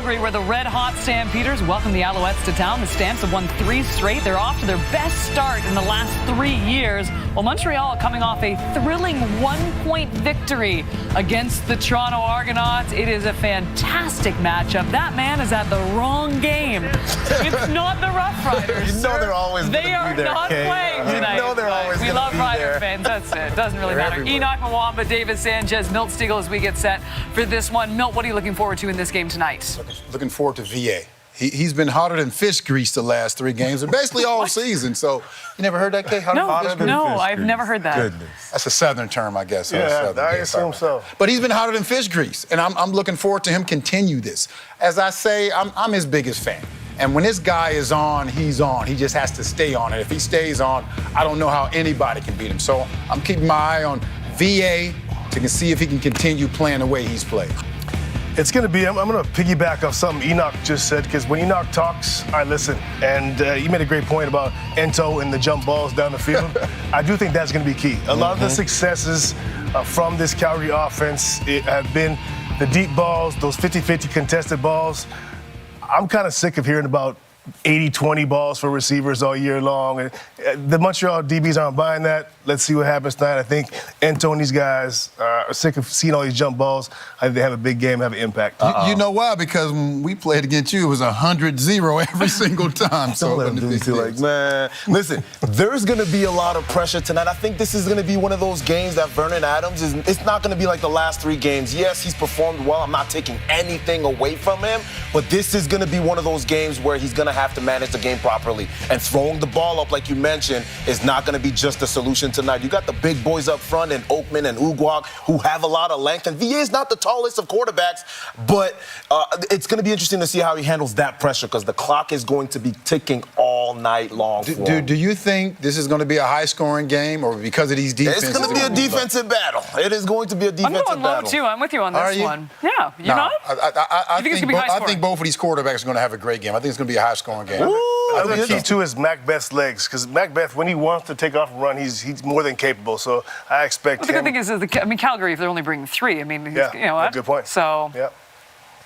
Calgary, where the red-hot Stampeders welcome the Alouettes to town. The Stamps have won 3 straight. They're off to their best start in the last 3 years. While Montreal coming off a thrilling 1-point victory against the Toronto Argonauts. It is a fantastic matchup. That man is at the wrong game. It's not the Rough Riders. You know they're always They are be there, not Kay. playing tonight. You know they're always We love be Rider there. fans. That's it. Doesn't really They're matter. everywhere. Enoch Mwamba, David Sanchez, Milt Stegall as we get set for this one. Milt, what are you looking forward to in this game tonight? Looking forward to VA. He's been hotter than fish grease the last 3 games, and basically all season. So you never heard that, Kay? No, Hotter I've never heard that. Goodness. That's a Southern term, I guess. Yeah, I assume so. But he's been hotter than fish grease, and I'm looking forward to him continue this. As I say, I'm his biggest fan. And when this guy is on, he's on. He just has to stay on. And if he stays on, I don't know how anybody can beat him. So I'm keeping my eye on VA to see if he can continue playing the way he's played. It's going to be, I'm going to piggyback off something Enoch just said, because when Enoch talks, I listen. And you made a great point about Ento and the jump balls down the field. I do think that's going to be key. A lot of the successes from this Calgary offense have been the deep balls, those 50-50 contested balls. I'm kind of sick of hearing about 80-20 balls for receivers all year long. And the Montreal DBs aren't buying that. Let's see what happens tonight. I think Ento and these guys are sick of seeing all these jump balls. I think they have a big game, have an impact. You know why? Because when we played against you, it was 100-0 every single time. Don't let them do it like, man. Listen, there's going to be a lot of pressure tonight. I think this is going to be one of those games that Vernon Adams is. It's not going to be like the last 3 games. Yes, he's performed well. I'm not taking anything away from him, but this is going to be one of those games where he's going to have to manage the game properly. And throwing the ball up, like you mentioned, is not going to be just the solution tonight. You got the big boys up front and Oakman and Ugwak who have a lot of length. And VA is not the tallest of quarterbacks, but it's going to be interesting to see how he handles that pressure because the clock is going to be ticking all night long. Do you think this is going to be a high-scoring game, or because of these defenses? It's going to be a defensive battle. It is going to be a defensive battle. I'm going low, too. I'm with you on this one. Yeah, you're not? I think it's gonna be high-scoring? I think both of these quarterbacks are going to have a great game. I think it's going to be a high-scoring game. I think the key, too, is Macbeth's legs, because Macbeth, when he wants to take off and run, he's more than capable. So I expect The good thing is, Calgary, if they're only bringing 3, I mean, Yeah, you know what? good point. So, yeah.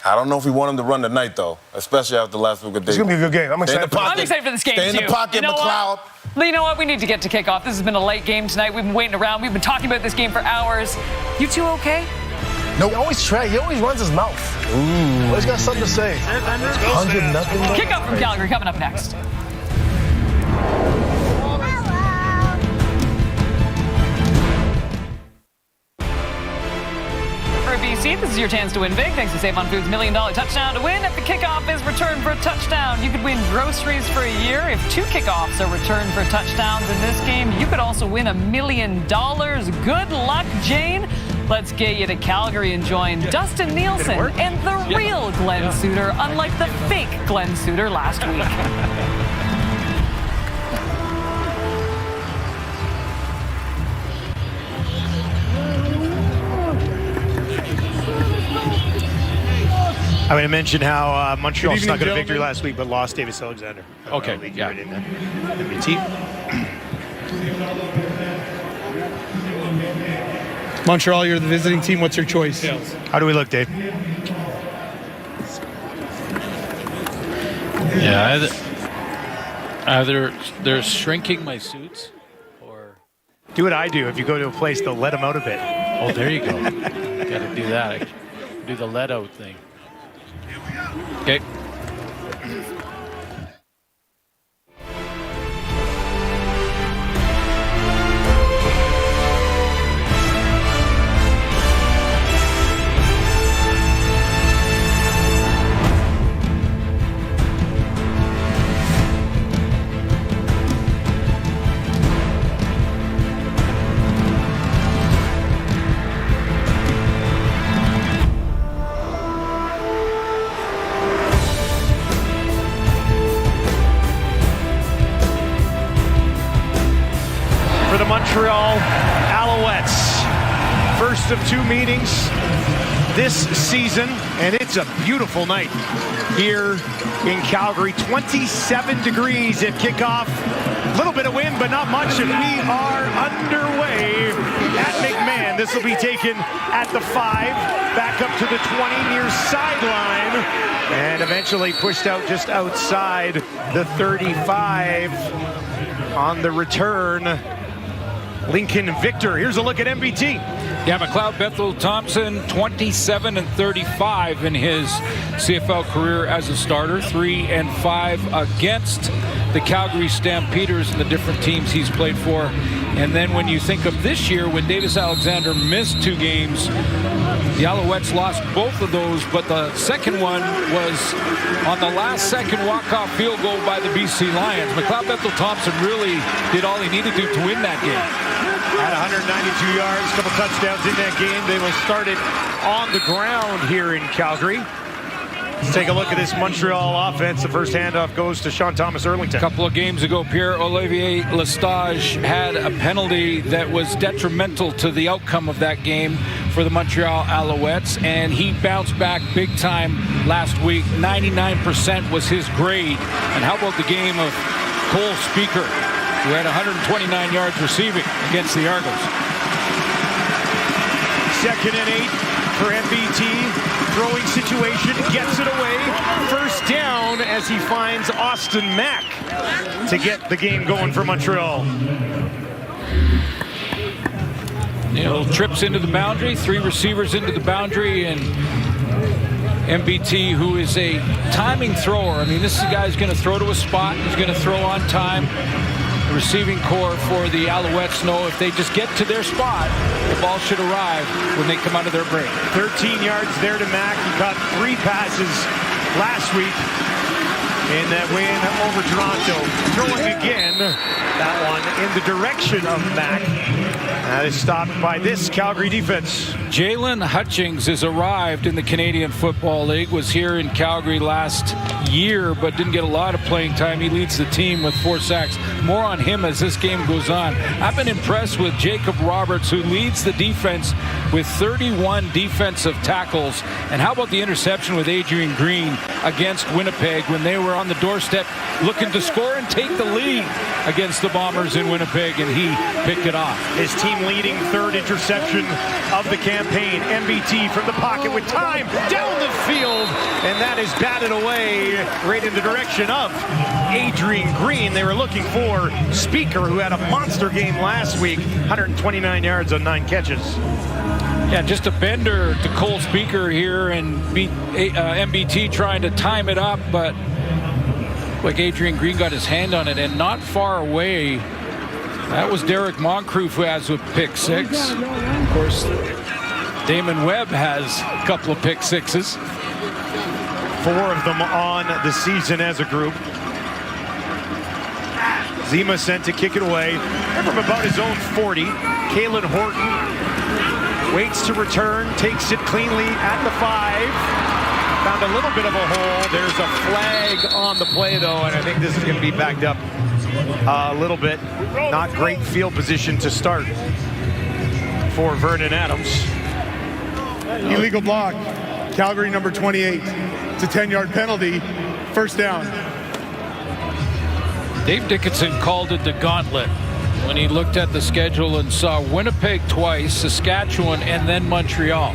I don't know if we want him to run tonight, though, especially after the last week of days. It's going to be a good game. I'm excited. I'm excited for this game, Stay in too. the pocket, You know McLeod. But you know what? We need to get to kickoff. This has been a late game tonight. We've been waiting around. We've been talking about this game for hours. You two okay? Nope. He always runs his mouth. Always got something to say. 100-0. Kickoff from Calgary coming up next. For BC, this is your chance to win big. Thanks to Save on Foods' $1 million touchdown to win. If the kickoff is returned for a touchdown, you could win groceries for a year. If 2 kickoffs are returned for touchdowns in this game, you could also win $1 million. Good luck, Jane. Let's get you to Calgary and join Dustin Nielsen and the real Glenn Suter, unlike the fake Glenn Suter last week. I'm going to mention how Montreal snuck a victory last week, but lost Davis Alexander. Okay, yeah. Right in there. WT. Montreal, you're the visiting team. What's your choice? How do we look, Dave? Yeah, either they're shrinking my suits, or Do what I do. If you go to a place, they'll let them out a bit. oh, there you go. Got to do that. Do the let out thing. Okay. For the Montreal Alouettes, first of 2 meetings this season, and it's a beautiful night here in Calgary. 27 degrees at kickoff. little bit of wind, but not much, and we are underway at McMahon. This will be taken at the 5, back up to the 20 near sideline, and eventually pushed out just outside the 35 on the return. Lincoln Victor. Here's a look at MBT. Yeah, McLeod Bethel Thompson, 27 and 35 in his CFL career as a starter, 3 and 5 against the Calgary Stampeders and the different teams he's played for. And then when you think of this year, when Davis Alexander missed 2 games, the Alouettes lost both of those, but the second one was on the last second walk-off field goal by the BC Lions. McLeod Bethel Thompson really did all he needed to win that game. At 192 yards, a couple touchdowns in that game. They will start it on the ground here in Calgary. Let's take a look at this Montreal offense. The first handoff goes to Sean Thomas Erlington. A couple of games ago, Pierre-Olivier Lestage had a penalty that was detrimental to the outcome of that game for the Montreal Alouettes, and he bounced back big time last week. 99% was his grade. And how about the game of Cole Speaker, who had 129 yards receiving against the Argos. 2nd and 8 for MBT. Throwing situation, gets it away. First down as he finds Austin Mack to get the game going for Montreal. Trips into the boundary, 3 receivers into the boundary, and MBT, who is a timing thrower. I mean, this is a guy who's going to throw to a spot. He's going to throw on time. The receiving core for the Alouettes know if they just get to their spot, the ball should arrive when they come out of their break. 13 yards there to Mack. He caught 3 passes last week in that win over Toronto. Throwing again, that one in the direction of Mack. That is stopped by this Calgary defense. Jalen Hutchings has arrived in the Canadian Football League, was here in Calgary last year, but didn't get a lot of playing time. He leads the team with 4 sacks. More on him as this game goes on. I've been impressed with Jacob Roberts, who leads the defense with 31 defensive tackles. And how about the interception with Adrian Green against Winnipeg when they were on the doorstep looking to score and take the lead against the Bombers in Winnipeg, and he picked it off. His team leading 3rd interception of the campaign. MBT from the pocket with time down the field, and that is batted away right in the direction of Adrian Green. They were looking for Speaker, who had a monster game last week, 129 yards on 9 catches. Yeah, just a bender to Cole Speaker here, and MBT trying to time it up, but like Adrian Green got his hand on it, and not far away. That was Derek Moncrief who has a pick 6. Of course, Damon Webb has a couple of pick 6s. 4 of them on the season as a group. Zima sent to kick it away from about his own 40. Kalen Horton waits to return, takes it cleanly at the 5. Found a little bit of a hole. There's a flag on the play, though, and I think this is going to be backed up a little bit. Not great field position to start for Vernon Adams. Illegal block. Calgary number 28. It's a 10-yard penalty. First down. Dave Dickinson called it the gauntlet when he looked at the schedule and saw Winnipeg twice, Saskatchewan, and then Montreal.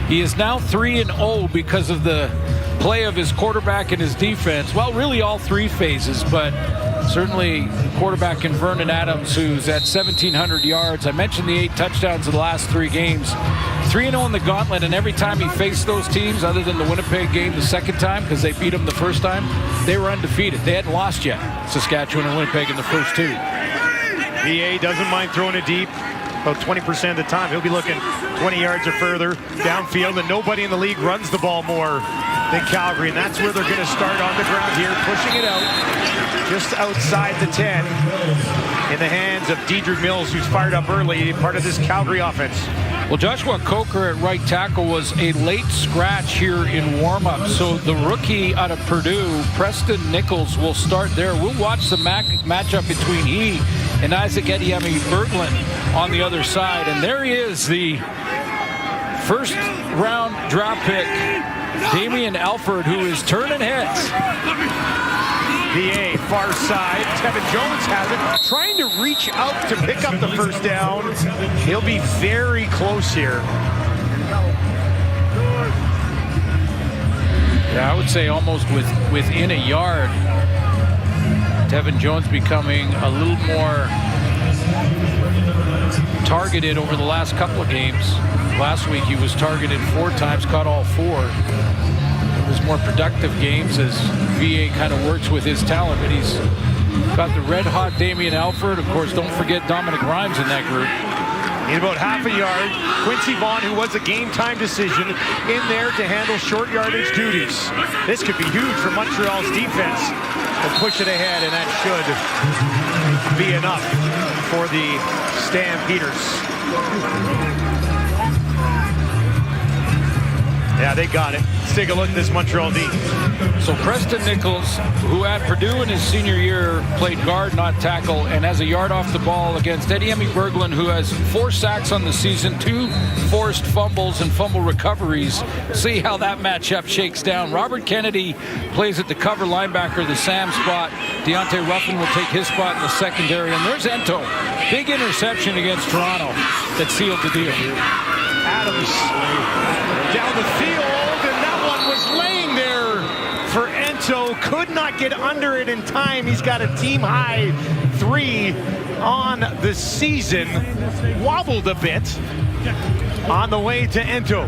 He is now 3-0 because of the play of his quarterback and his defense. Well, really all 3 phases, but certainly quarterback in Vernon Adams, who's at 1,700 yards. I mentioned the 8 touchdowns in the last 3 games. 3-0 in the gauntlet, and every time he faced those teams, other than the Winnipeg game the second time, because they beat him the first time, they were undefeated. They hadn't lost yet, Saskatchewan and Winnipeg, in the first 2. VA doesn't mind throwing it deep. About 20% of the time, he'll be looking 20 yards or further downfield, and nobody in the league runs the ball more than Calgary, and that's where they're going to start on the ground here, pushing it out just outside the 10 in the hands of Deidre Mills, who's fired up early, part of this Calgary offense. Well, Joshua Coker at right tackle was a late scratch here in warm-up, so the rookie out of Purdue, Preston Nichols, will start there. We'll watch the matchup between he and Isaac Ediemi Berglund on the other side, and there he is, the first-round draft pick, Damian Alford, who is turning heads. VA far side. Tevin Jones has it. Trying to reach out to pick up the first down. He'll be very close here. Yeah, I would say almost within a yard. Tevin Jones becoming a little more targeted over the last couple of games. Last week he was targeted 4 times, caught all 4. It was more productive games as VA kind of works with his talent, but he's got the red-hot Damian Alford. Of course, don't forget Dominic Rhymes in that group. In about half a yard, Quincy Vaughn, who was a game-time decision, in there to handle short yardage duties. This could be huge for Montreal's defense to push it ahead, and that should be enough for the Stampeders. Yeah, they got it. Let's take a look at this Montreal D. So Preston Nichols, who at Purdue in his senior year played guard, not tackle, and has a yard off the ball against Eddie Berglund, who has 4 sacks on the season, 2 forced fumbles and fumble recoveries. See how that matchup shakes down. Robert Kennedy plays at the cover linebacker, the Sam spot. Deontay Ruffin will take his spot in the secondary. And there's Ento. Big interception against Toronto that sealed the deal. Adams down the field, and that one was laying there for Ento. Could not get under it in time. He's got a team-high 3 on the season. Wobbled a bit on the way to Ento.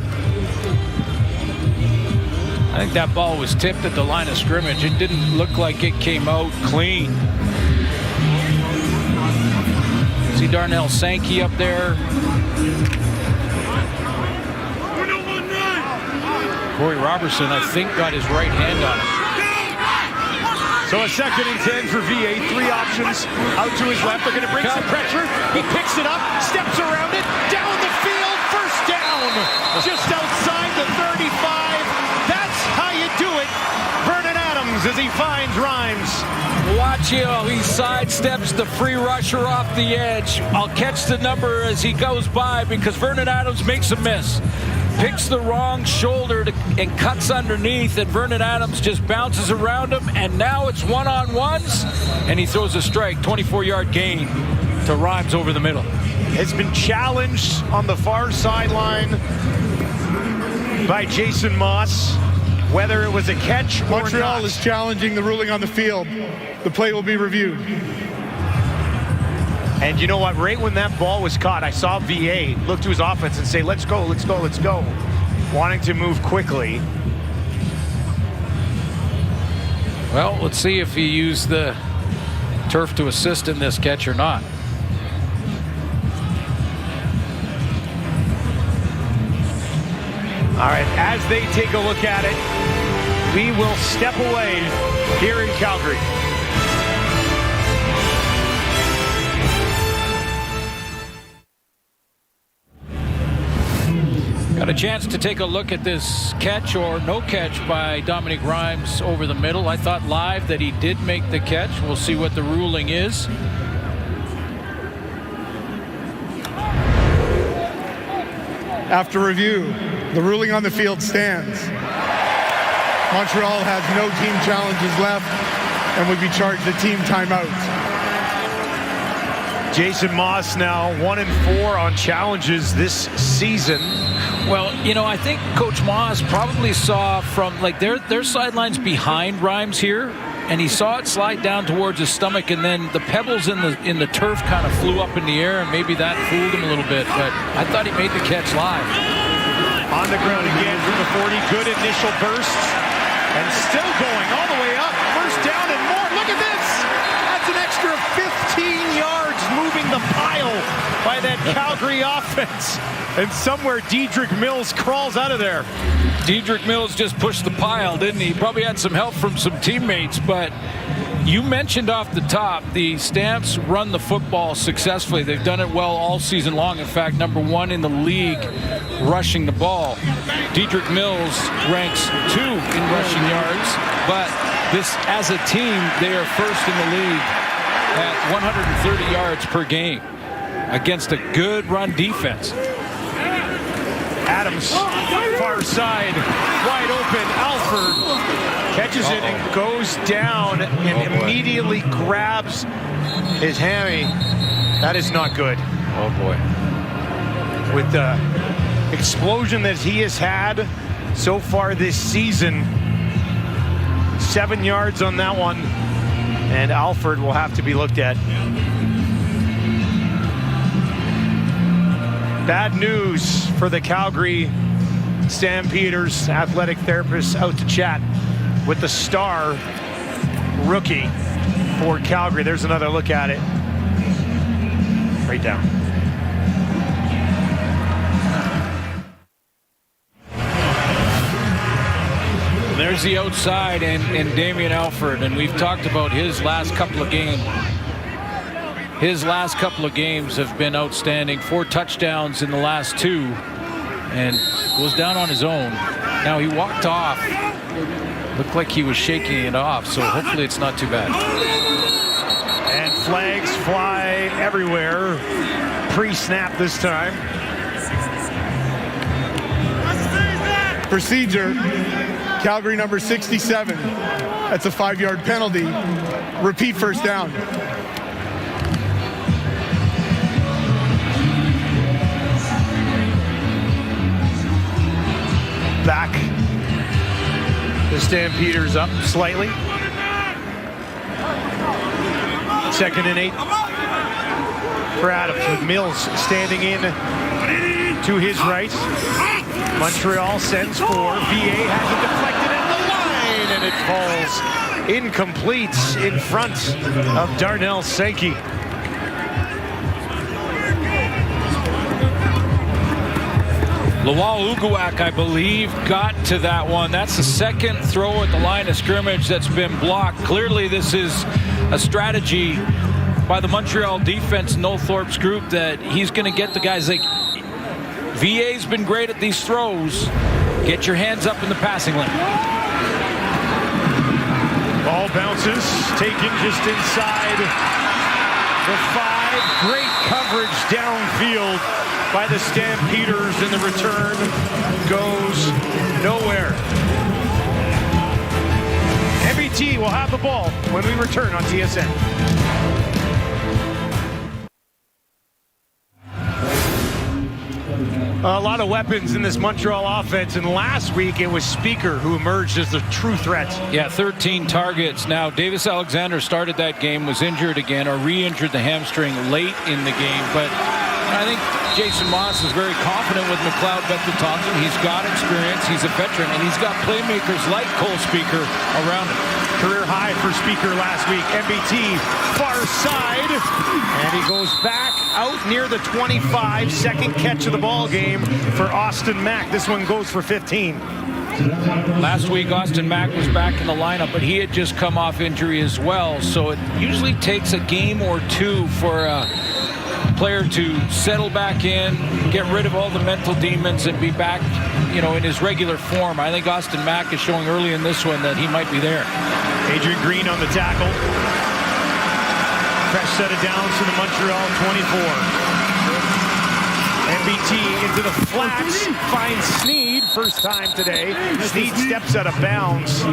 I think that ball was tipped at the line of scrimmage. It didn't look like it came out clean. See Darnell Sankey up there. Corey Robertson, I think, got his right hand on it. So a 2nd and 10 for VA. 3 options out to his left. They're going to bring some pressure. He picks it up, steps around it, down the field, first down. Just outside the 35. That's how you do it. Vernon Adams as he finds Rhymes. Watch him. He sidesteps the free rusher off the edge. I'll catch the number as he goes by because Vernon Adams makes a miss. Picks the wrong shoulder and cuts underneath, and Vernon Adams just bounces around him, and now it's one-on-ones, and he throws a strike, 24-yard gain to Rhymes over the middle. Has been challenged on the far sideline by Jason Moss, whether it was a catch or Montreal not. is challenging the ruling on the field. The play will be reviewed. And you know what? Right when that ball was caught, I saw VA look to his offense and say, let's go, let's go, let's go. Wanting to move quickly. Well, let's see if he used the turf to assist in this catch or not. All right, as they take a look at it, we will step away here in Calgary. Got a chance to take a look at this catch or no catch by Dominic Rhymes over the middle. I thought live that he did make the catch. We'll see what the ruling is. After review, the ruling on the field stands. Montreal has no team challenges left and would be charged a team timeout. Jason Moss now 1-4 on challenges this season. Well, you know, I think Coach Moss probably saw from like their sidelines behind Rhymes here, and he saw it slide down towards his stomach, and then the pebbles in the turf kind of flew up in the air, and maybe that fooled him a little bit. But I thought he made the catch live. On the ground again from the 40. Good initial burst, and still going all the way up. First down and more. Look at this. That's an extra 15 yards moving the pile by that Calgary offense. And somewhere Dedrick Mills crawls out of there. Dedrick Mills just pushed the pile, didn't he? Probably had some help from some teammates, but you mentioned off the top, the Stamps run the football successfully. They've done it well all season long. In fact, #1 in the league rushing the ball. Dedrick Mills ranks 2 in rushing yards, but this, as a team, they are first in the league at 130 yards per game against a good run defense. Adams, far side, wide open. Alford Catches it and goes down and immediately grabs his hammy. That is not good. Oh, boy. With the explosion that he has had so far this season, 7 yards on that one, and Alford will have to be looked at. Bad news for the Calgary Stampeders. Athletic therapist out to chat with the star rookie for Calgary. There's another look at it. Right down. There's the outside and Damien Alford, and we've talked about his last couple of games. His last couple of games have been outstanding. 4 touchdowns in the last 2, and was down on his own. Now he walked off. Looked like he was shaking it off, so hopefully it's not too bad. And flags fly everywhere. Pre-snap this time. Procedure. Calgary number 67. That's a 5-yard penalty. Repeat first down. Back. The Stampeders up slightly. 2nd and 8 for Adams, with Mills standing in to his right. Montreal sends for VA, has it deflected at the line, and it falls incomplete in front of Darnell Sankey. Lawal Uguak, I believe, got to that one. That's the second throw at the line of scrimmage that's been blocked. Clearly, this is a strategy by the Montreal defense, Noel Thorpe's group, that he's going to get the guys. Like, VA's been great at these throws. Get your hands up in the passing lane. Ball bounces, taken just inside the 5. Great coverage downfield by the Stampeders, and the return goes nowhere. MBT will have the ball when we return on TSN. A lot of weapons in this Montreal offense, and last week it was Speaker who emerged as the true threat. Yeah, 13 targets. Now, Davis Alexander started that game, was injured again, or re-injured the hamstring late in the game, but I think Jason Moss is very confident with McLeod Bethel-Thompson. He's got experience, he's a veteran, and he's got playmakers like Cole Speaker around him. Career high for Speaker last week. MBT far side, and he goes back out near the 25. Second catch of the ball game for Austin Mack. This one goes for 15. Last week, Austin Mack was back in the lineup, but he had just come off injury as well. So it usually takes a game or two for a player to settle back in, get rid of all the mental demons, and be back, you know, in his regular form. I think Austin Mack is showing early in this one that he might be there. Adrian Green on the tackle. Fresh set of downs to the Montreal 24. MBT into the flats, finds Sneed, first time today. Sneed steps out of bounds.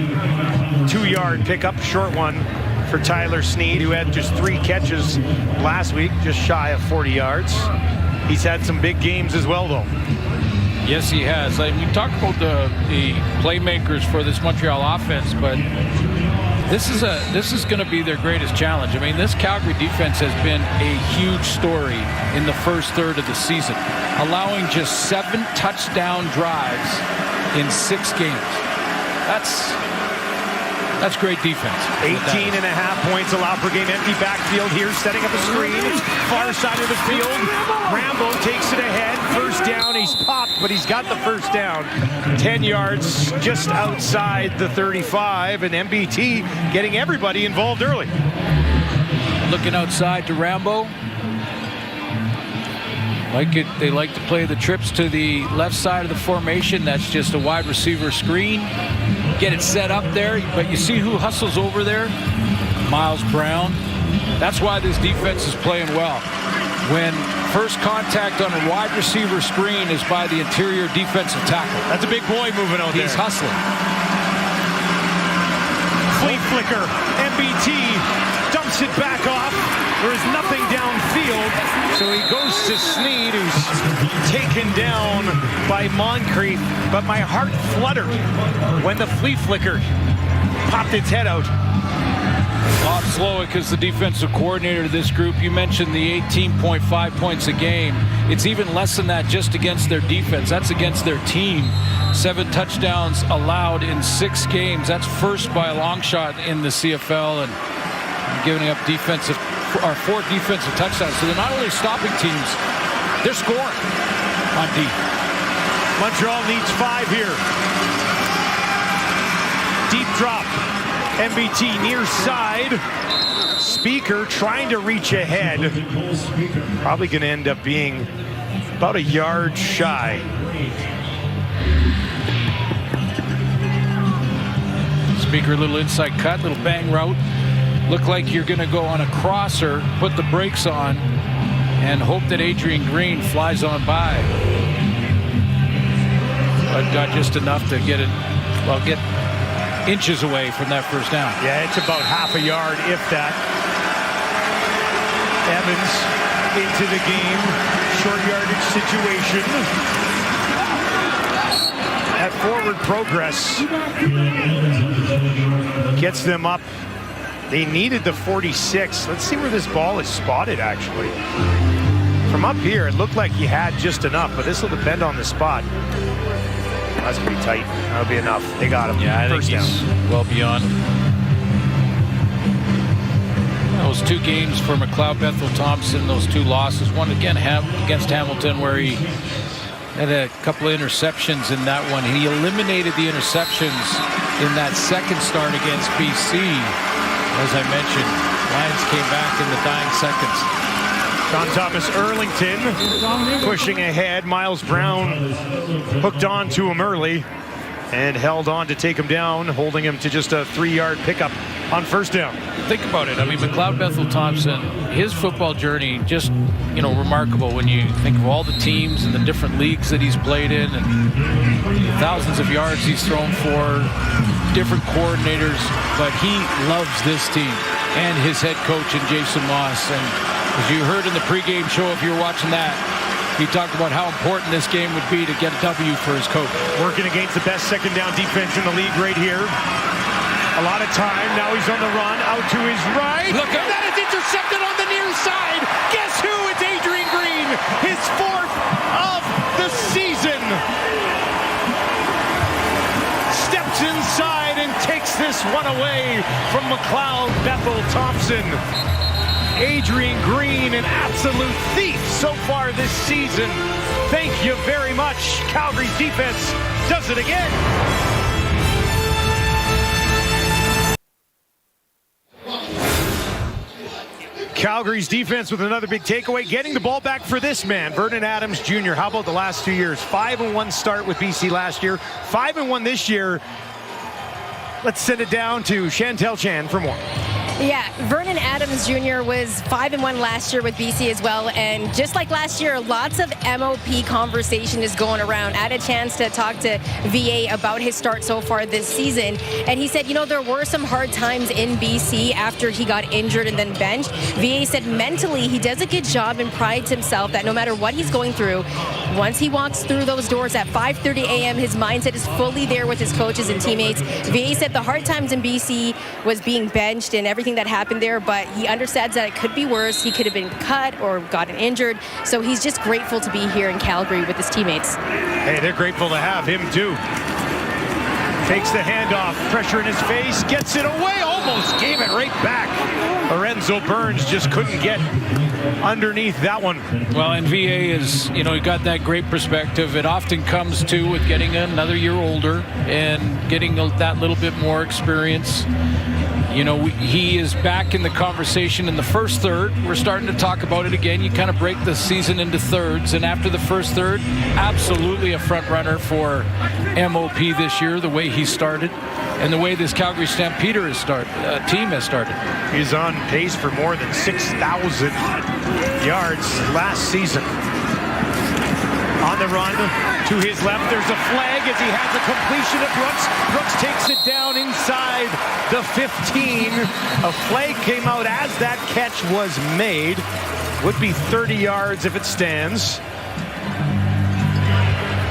2-yard pickup, short one for Tyler Sneed, who had just 3 catches last week, just shy of 40 yards. He's had some big games as well, though. Yes, he has. I mean, you talk about the playmakers for this Montreal offense, but this is going to be their greatest challenge. I mean, this Calgary defense has been a huge story in the first third of the season, allowing just 7 touchdown drives in 6 games. That's great defense. 18.5 points allowed per game. Empty backfield here, setting up a screen. Far side of the field. Rambo takes it ahead. First down. He's popped, but he's got the first down. 10 yards just outside the 35, and MBT getting everybody involved early. Looking outside to Rambo. They like to play the trips to the left side of the formation. That's just a wide receiver screen. Get it set up there, but you see who hustles over there? Miles Brown. That's why this defense is playing well. When first contact on a wide receiver screen is by the interior defensive tackle. That's a big boy moving out there. He's hustling. flicker. MBT dumps it back off. There is nothing downfield, so he goes to Sneed, who's taken down by Moncrief. But my heart fluttered when the flea flicker popped its head out. Bob Slowick is the defensive coordinator of this group. You mentioned the 18.5 points a game. It's even less than that just against their defense. That's against their team. 7 touchdowns allowed in 6 games. That's first by a long shot in the CFL, and giving up 4 defensive touchdowns. So they're not only stopping teams, they're scoring on D. Montreal needs 5 here. Deep drop. MBT near side. Speaker trying to reach ahead. Probably going to end up being about a yard shy. Speaker, a little inside cut, little bang route. Look like you're going to go on a crosser, put the brakes on, and hope that Adrian Green flies on by. But got just enough to get it, well, get inches away from that first down. Yeah, it's about half a yard, if that. Evans into the game. Short yardage situation. That forward progress gets them up. They needed the 46. Let's see where this ball is spotted, actually. From up here, it looked like he had just enough, but this will depend on the spot. That's pretty tight. That'll be enough. They got him. Yeah, I think he's well beyond. Those 2 games for McLeod Bethel Thompson, those 2 losses. One again against Hamilton, where he had a couple of interceptions in that one. He eliminated the interceptions in that second start against BC. As I mentioned, Lions came back in the dying seconds. John Thomas Erlington pushing ahead. Miles Brown hooked on to him early and held on to take him down, holding him to just a 3-yard pickup on first down. Think about it. I mean, McLeod Bethel Thompson, his football journey, just, remarkable when you think of all the teams and the different leagues that he's played in and thousands of yards he's thrown for, different coordinators, but he loves this team and his head coach and Jason Moss. And as you heard in the pregame show, if you're watching that, he talked about how important this game would be to get a W for his coach. Working against the best second down defense in the league right here. A lot of time. Now he's on the run. Out to his right. Look out. And that is intercepted on the near side. Guess who? It's Adrian Green. His 4th of the season. Steps inside and takes this one away from McLeod Bethel Thompson. Adrian Green, an absolute thief so far this season. Thank you very much. Calgary's defense does it again. Calgary's defense with another big takeaway, getting the ball back for this man, Vernon Adams Jr. How about the last 2 years? 5-1 start with BC last year, 5-1 this year. Let's send it down to Chantel Chan for more. Yeah, Vernon Adams Jr. was 5-1 last year with BC as well, and just like last year, lots of MOP conversation is going around. I had a chance to talk to VA about his start so far this season, and he said, there were some hard times in BC after he got injured and then benched. VA said mentally he does a good job and prides himself that no matter what he's going through, once he walks through those doors at 5:30 a.m., his mindset is fully there with his coaches and teammates. VA said the hard times in BC was being benched and everything that happened there, but he understands that it could be worse. He could have been cut or gotten injured, so he's just grateful to be here in Calgary with his teammates. Hey, they're grateful to have him too. Takes the handoff, pressure in his face, gets it away, almost gave it right back. Lorenzo Burns just couldn't get underneath that one. Well, and VA is, he got that great perspective. It often comes too with getting another year older and getting that little bit more experience. He is back in the conversation in the first third. We're starting to talk about it again. You kind of break the season into thirds, and after the first third, absolutely a front runner for MOP this year, the way he started and the way this Calgary Stampeders team has started. He's on pace for more than 6,000 yards last season. On the run to his left, there's a flag as he has a completion to Brooks. Brooks takes it down inside the 15. A flag came out as that catch was made. Would be 30 yards if it stands.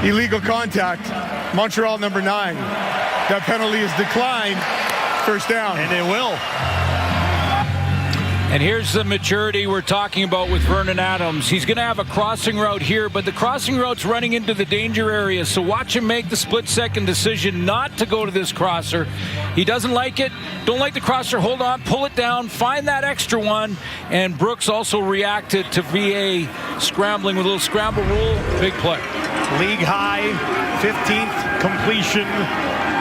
Illegal contact. Montreal number 9. That penalty is declined. First down. And it will. And here's the maturity we're talking about with Vernon Adams. He's going to have a crossing route here, but the crossing route's running into the danger area, so watch him make the split-second decision not to go to this crosser. He doesn't like it. Don't like the crosser. Hold on, pull it down, find that extra one. And Brooks also reacted to VA scrambling with a little scramble rule. Big play. League high, 15th completion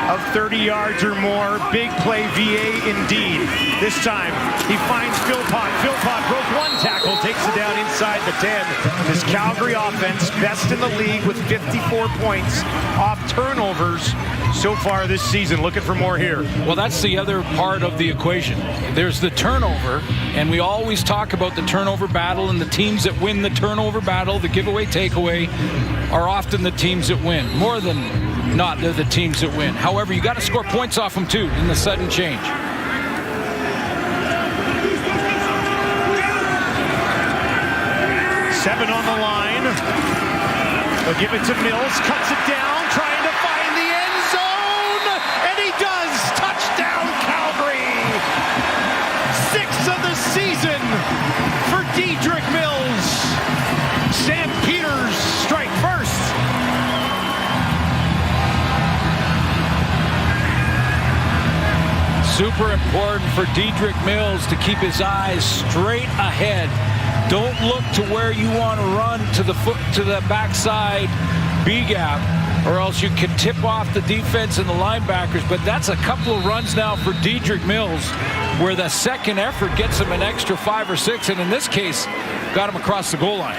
of 30 yards or more. Big play, VA indeed. This time, he finds Philpott. Philpott broke one tackle, takes it down inside the 10. This Calgary offense, best in the league with 54 points off turnovers so far this season. Looking for more here. Well, that's the other part of the equation. There's the turnover, and we always talk about the turnover battle, and the teams that win the turnover battle, the giveaway, takeaway, are often the teams that win. More than not, they're the teams that win. However, you got to score points off them too in the sudden change. Seven on the line. They'll give it to Mills, cuts it down, trying to find the end zone, and he does. Touchdown, Calgary. 6th of the season for Dedrick Mills. Stampeders strike first. Super important for Dedrick Mills to keep his eyes straight ahead. Don't look to where you want to run to the backside B gap, or else you can tip off the defense and the linebackers. But that's a couple of runs now for Dedrick Mills, where the second effort gets him an extra 5 or 6, and in this case, got him across the goal line.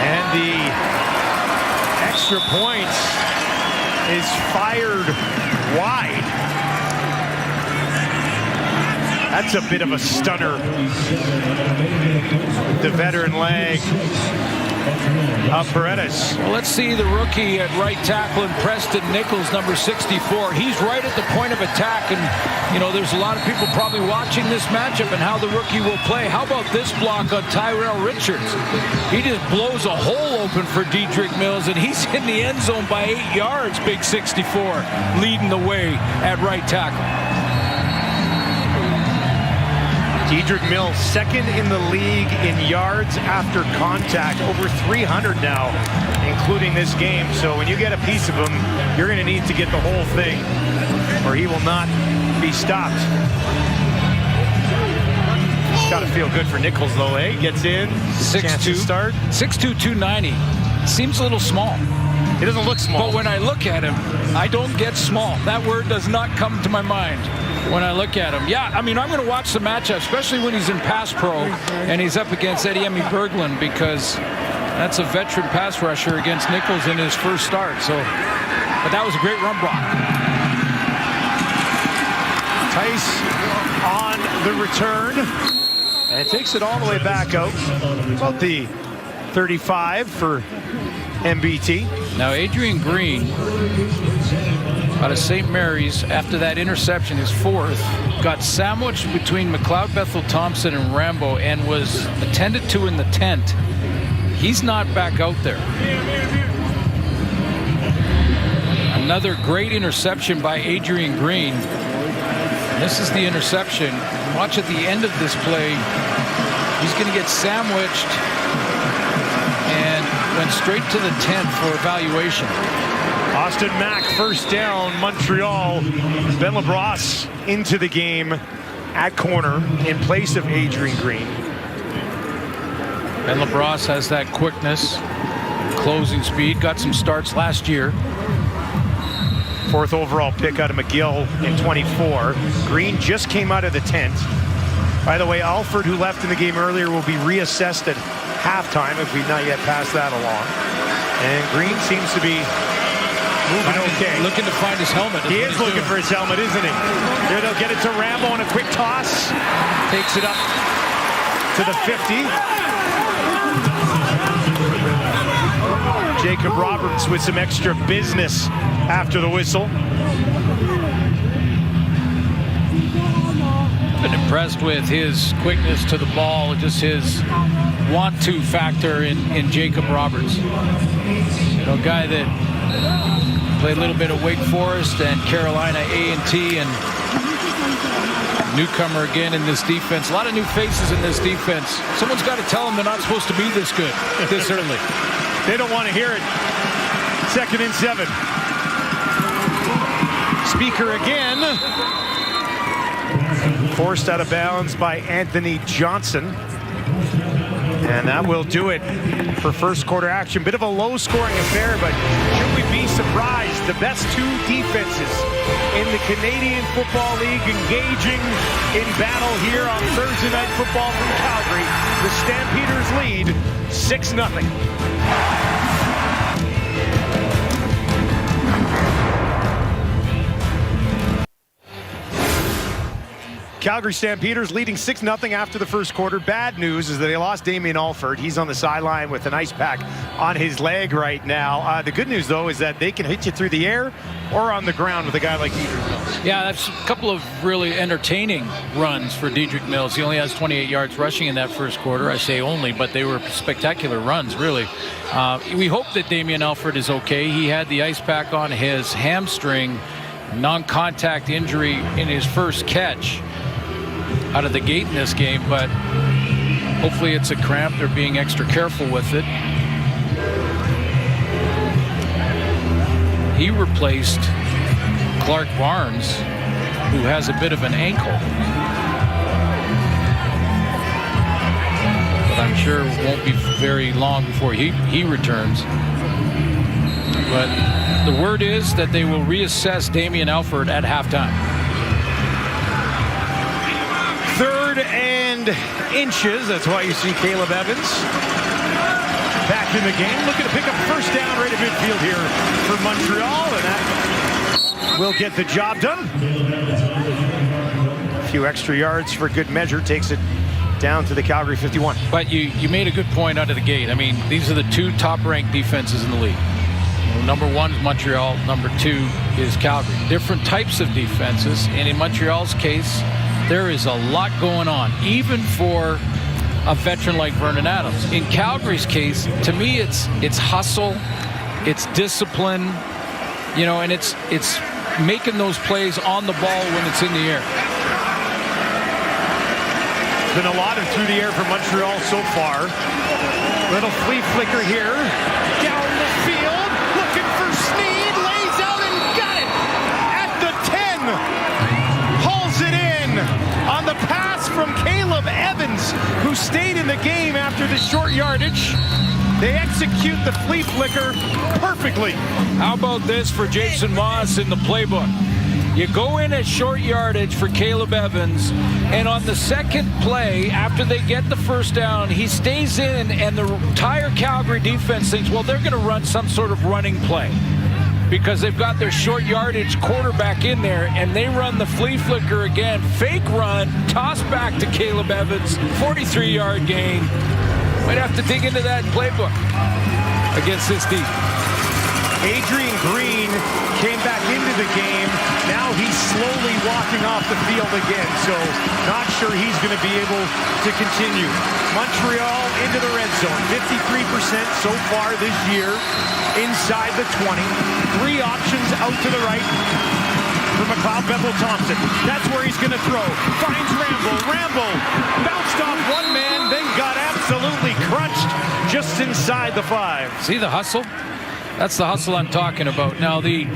And the extra point is fired wide. That's a bit of a stunner. The veteran leg of Paredes. Well, let's see the rookie at right tackle in Preston Nichols, number 64. He's right at the point of attack, and you know there's a lot of people probably watching this matchup and how the rookie will play. How about this block on Tyrell Richards? He just blows a hole open for Dedrick Mills, and he's in the end zone by 8 yards. Big 64 leading the way at right tackle. Dedrick Mills, second in the league in yards after contact, over 300 now, including this game. So when you get a piece of him, you're going to need to get the whole thing, or he will not be stopped. It's got to feel good for Nichols, though, eh? Gets in, 6'2", start. 6'2", 290. Seems a little small. He doesn't look small. But when I look at him, I don't get small. That word does not come to my mind when I look at him. Yeah, I mean, I'm going to watch the matchup, especially when he's in pass pro and he's up against Eddie Berglund, because that's a veteran pass rusher against Nichols in his first start. So, but that was a great run block. Tice on the return and takes it all the way back out, about the 35 for MBT. Now Adrian Green out of St. Mary's, after that interception, his fourth, got sandwiched between McLeod Bethel-Thompson and Rambo and was attended to in the tent. He's not back out there. Another great interception by Adrian Green. And this is the interception. Watch at the end of this play. He's going to get sandwiched and went straight to the tent for evaluation. Austin Mack, first down, Montreal. Ben LeBras into the game at corner in place of Adrian Green. Ben LeBras has that quickness, closing speed, got some starts last year. Fourth overall pick out of McGill in 24. Green just came out of the tent. By the way, Alford, who left in the game earlier, will be reassessed at halftime if we've not yet passed that along. And Green seems to be moving okay. Looking to find his helmet. He is looking for his helmet, isn't he? Here they'll get it to Rambo on a quick toss. Takes it up to the 50. Jacob Roberts with some extra business after the whistle. Been impressed with his quickness to the ball, just his want-to factor in Jacob Roberts. You know, a guy that played a little bit of Wake Forest and Carolina A&T, and newcomer again in this defense. A lot of new faces in this defense. Someone's got to tell them they're not supposed to be this good this early. They don't want to hear it. 2nd and 7. Speaker again. Forced out of bounds by Anthony Johnson. And that will do it for first quarter action. Bit of a low-scoring affair, but should we be surprised? The best two defenses in the Canadian Football League engaging in battle here on Thursday Night Football from Calgary. The Stampeders lead 6-0. Calgary Stampeders leading 6-0 after the first quarter. Bad news is that they lost Damien Alford. He's on the sideline with an ice pack on his leg right now. The good news, though, is that they can hit you through the air or on the ground with a guy like Dedrick Mills. Yeah, that's a couple of really entertaining runs for Dedrick Mills. He only has 28 yards rushing in that first quarter. I say only, but they were spectacular runs, really. We hope that Damien Alford is okay. He had the ice pack on his hamstring, non-contact injury in his first catch out of the gate in this game, but hopefully it's a cramp. They're being extra careful with it. He replaced Clark Barnes, who has a bit of an ankle. But I'm sure it won't be very long before he returns. But the word is that they will reassess Damien Alford at halftime. 3rd and inches. That's why you see Caleb Evans back in the game, looking to pick up first down right at midfield here for Montreal, and that will get the job done. A few extra yards for good measure takes it down to the Calgary 51. But you made a good point out of the gate. I mean, these are the two top-ranked defenses in the league. Number 1 is Montreal. Number 2 is Calgary. Different types of defenses, and in Montreal's case, there is a lot going on, even for a veteran like Vernon Adams. In Calgary's case, to me, it's hustle, it's discipline, you know, and it's making those plays on the ball when it's in the air. Been a lot of through the air for Montreal so far. Little flea flicker here, down the field, looking for Sneed, lays out and got it at the 10. Hauls it in on the pass from Caleb Evans, who stayed in the game after the short yardage. They execute the flea flicker perfectly. How about this for Jason Moss in the playbook? You go in at short yardage for Caleb Evans, and on the second play, after they get the first down, he stays in, and the entire Calgary defense thinks, well, they're going to run some sort of running play because they've got their short yardage quarterback in there, and they run the flea flicker again. Fake run, toss back to Caleb Evans, 43-yard gain. Might have to dig into that playbook against this defense. Adrian Green came back into the game. Now he's slowly walking off the field again, so not sure he's going to be able to continue. Montreal into the red zone, 53% so far this year, inside the 20. 3 options out to the right for McLeod Bethel-Thompson. That's where he's going to throw. Finds Rambo. Rambo bounced off one man, then got absolutely crunched just inside the 5. See the hustle? That's the hustle I'm talking about. Now the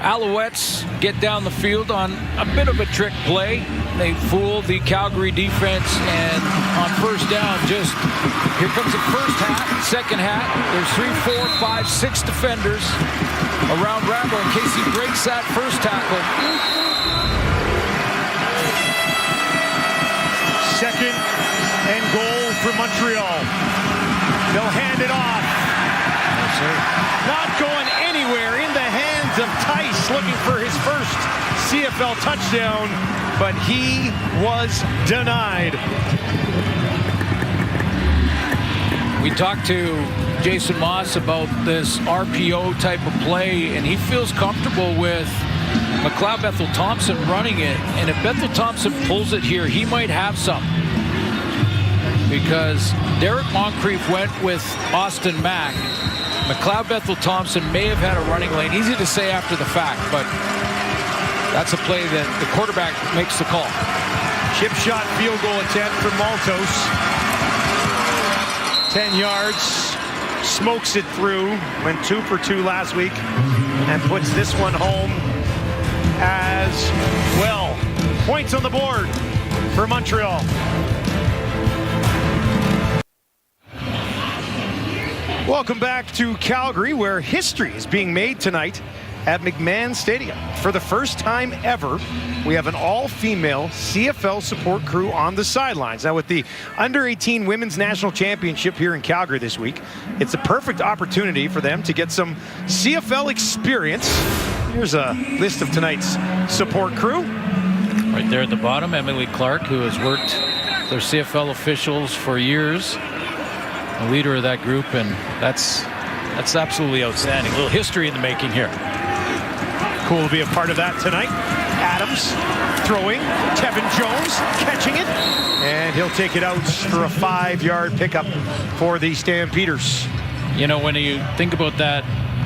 Alouettes get down the field on a bit of a trick play. They fool the Calgary defense, and on first down, just here comes the first hat, second hat. There's 3, 4, 5, 6 defenders around Rambo in case he breaks that first tackle. Second and goal for Montreal. They'll hand it off. Not going anywhere, in the hands of Moss looking for his first CFL touchdown, but he was denied. We talked to Jason Moss about this RPO type of play, and he feels comfortable with McLeod Bethel-Thompson running it. And if Bethel-Thompson pulls it here, he might have some. Because Derek Moncrief went with Austin Mack. McLeod Bethel-Thompson may have had a running lane. Easy to say after the fact, but that's a play that the quarterback makes the call. Chip shot field goal attempt for Maltos. 10 yards. Smokes it through. Went 2 for 2 last week and puts this one home as well. Points on the board for Montreal. Welcome back to Calgary, where history is being made tonight at McMahon Stadium. For the first time ever, we have an all-female CFL support crew on the sidelines. Now, with the Under-18 Women's National Championship here in Calgary this week, it's a perfect opportunity for them to get some CFL experience. Here's a list of tonight's support crew. Right there at the bottom, Emily Clark, who has worked with their CFL officials for years. The leader of that group, and that's absolutely outstanding. A little history in the making here. Cool to be a part of that tonight. Adams throwing. Tevin Jones catching it. And he'll take it out for a 5-yard pickup for the Stampeders. You know, when you think about that,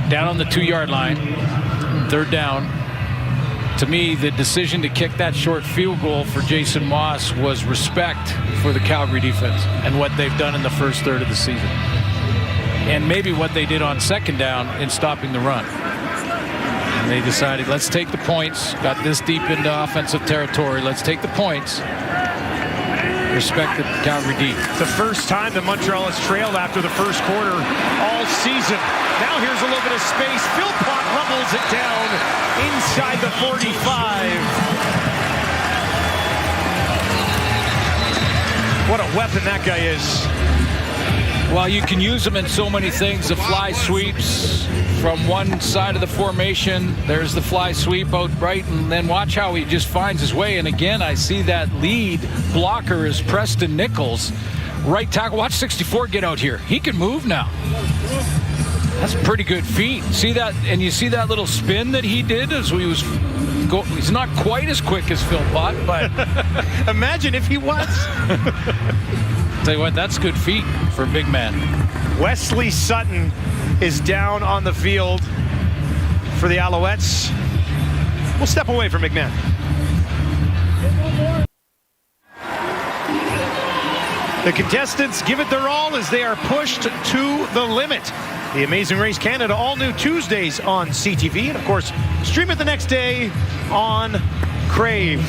down on the 2-yard line, 3rd down, to me, the decision to kick that short field goal for Jason Moss was respect for the Calgary defense and what they've done in the first third of the season. And maybe what they did on 2nd down in stopping the run. And they decided, let's take the points. Got this deep into offensive territory. Let's take the points. Respect the Calgary D. The first time that Montreal has trailed after the first quarter all season. Now here's a little bit of space. Philpott rumbles it down inside the 45. What a weapon that guy is. Well, you can use them in so many things. The fly sweeps from one side of the formation. There's the fly sweep out right, and then watch how he just finds his way. And again, I see that lead blocker is Preston Nichols. Right tackle. Watch 64 get out here. He can move now. That's pretty good feet. See that? And you see that little spin that he did as he was he's not quite as quick as Philpott, but imagine if he was. Tell you what, that's good feet for a big man. Wesley Sutton is down on the field for the Alouettes. We'll step away from McMahon. The contestants give it their all as they are pushed to the limit. The Amazing Race Canada, all new Tuesdays on CTV. And of course, stream it the next day on Crave.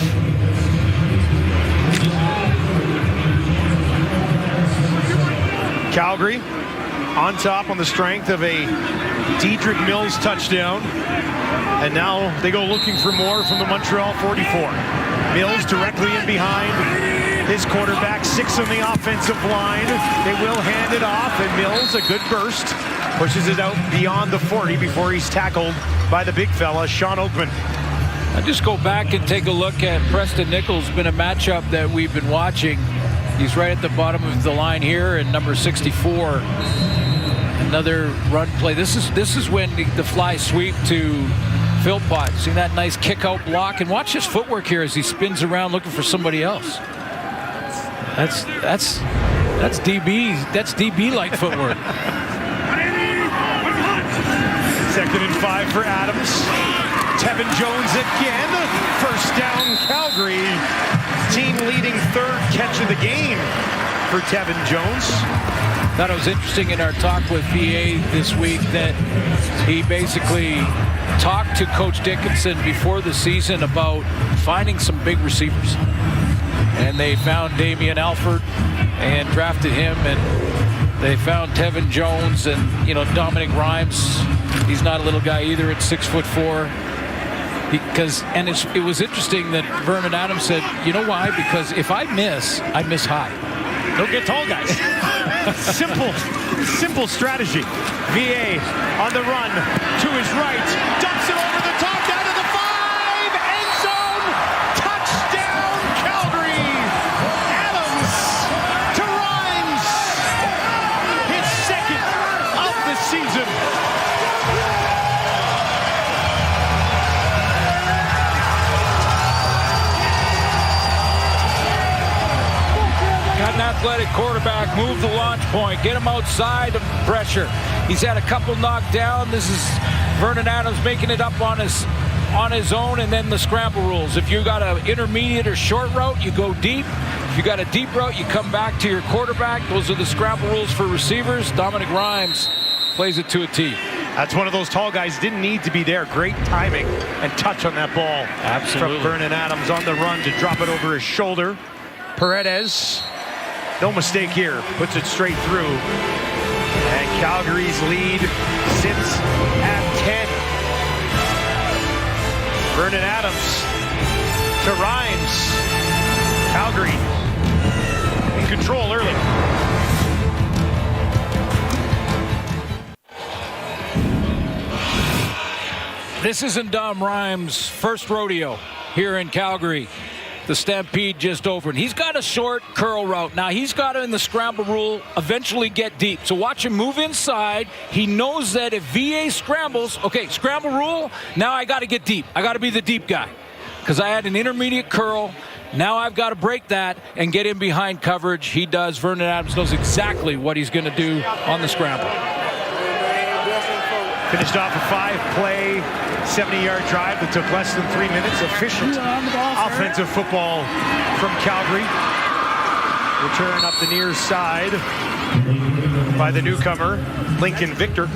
Calgary on top on the strength of a Dedrick Mills touchdown. And now they go looking for more from the Montreal 44. Mills directly in behind his quarterback, 6 on the offensive line. They will hand it off, and Mills, a good burst, pushes it out beyond the 40 before he's tackled by the big fella, Sean Oakman. I just go back and take a look at Preston Nichols. Been a matchup that we've been watching. He's right at the bottom of the line here, and number 64. Another run play. This is when the fly sweep to Philpott. See that nice kick out block, and watch his footwork here as he spins around looking for somebody else. That's DB. That's DB-like footwork. 2nd and 5 for Adams. Tevin Jones again. First down, Calgary. Team leading 3rd catch of the game for Tevin Jones. Thought it was interesting in our talk with VA this week that he basically talked to Coach Dickinson before the season about finding some big receivers. And they found Damian Alford and drafted him, and they found Tevin Jones and, you know, Dominic Rhymes. He's not a little guy either at 6'4". It was interesting that Vernon Adams said, you know why? Because if I miss high. Don't get tall guys. Simple strategy. VA on the run to his right. Dumps it over the top. That athletic quarterback, move the launch point, get him outside of pressure. He's had a couple knocked down. This is Vernon Adams making it up on his own, and then the scramble rules. If you got an intermediate or short route, you go deep. If you got a deep route, you come back to your quarterback. Those are the scramble rules for receivers. Dominic Rhymes plays it to a T. That's one of those tall guys. Didn't need to be there. Great timing and touch on that ball. Absolutely. From Vernon Adams on the run to drop it over his shoulder. Paredes, no mistake here, puts it straight through. And Calgary's lead sits at 10. Vernon Adams to Rhymes. Calgary in control early. This isn't Dom Rhymes' first rodeo here in Calgary. The Stampede just over, and he's got a short curl route. Now he's got to, in the scramble rule, eventually get deep. So watch him move inside. He knows that if VA scrambles, okay, scramble rule, now I got to get deep. I got to be the deep guy because I had an intermediate curl. Now I've got to break that and get in behind coverage. He does. Vernon Adams knows exactly what he's going to do on the scramble. Finished off a 5-play, 70-yard drive that took less than 3 minutes. Efficient offensive football from Calgary. Return up the near side by the newcomer, Lincoln Victor.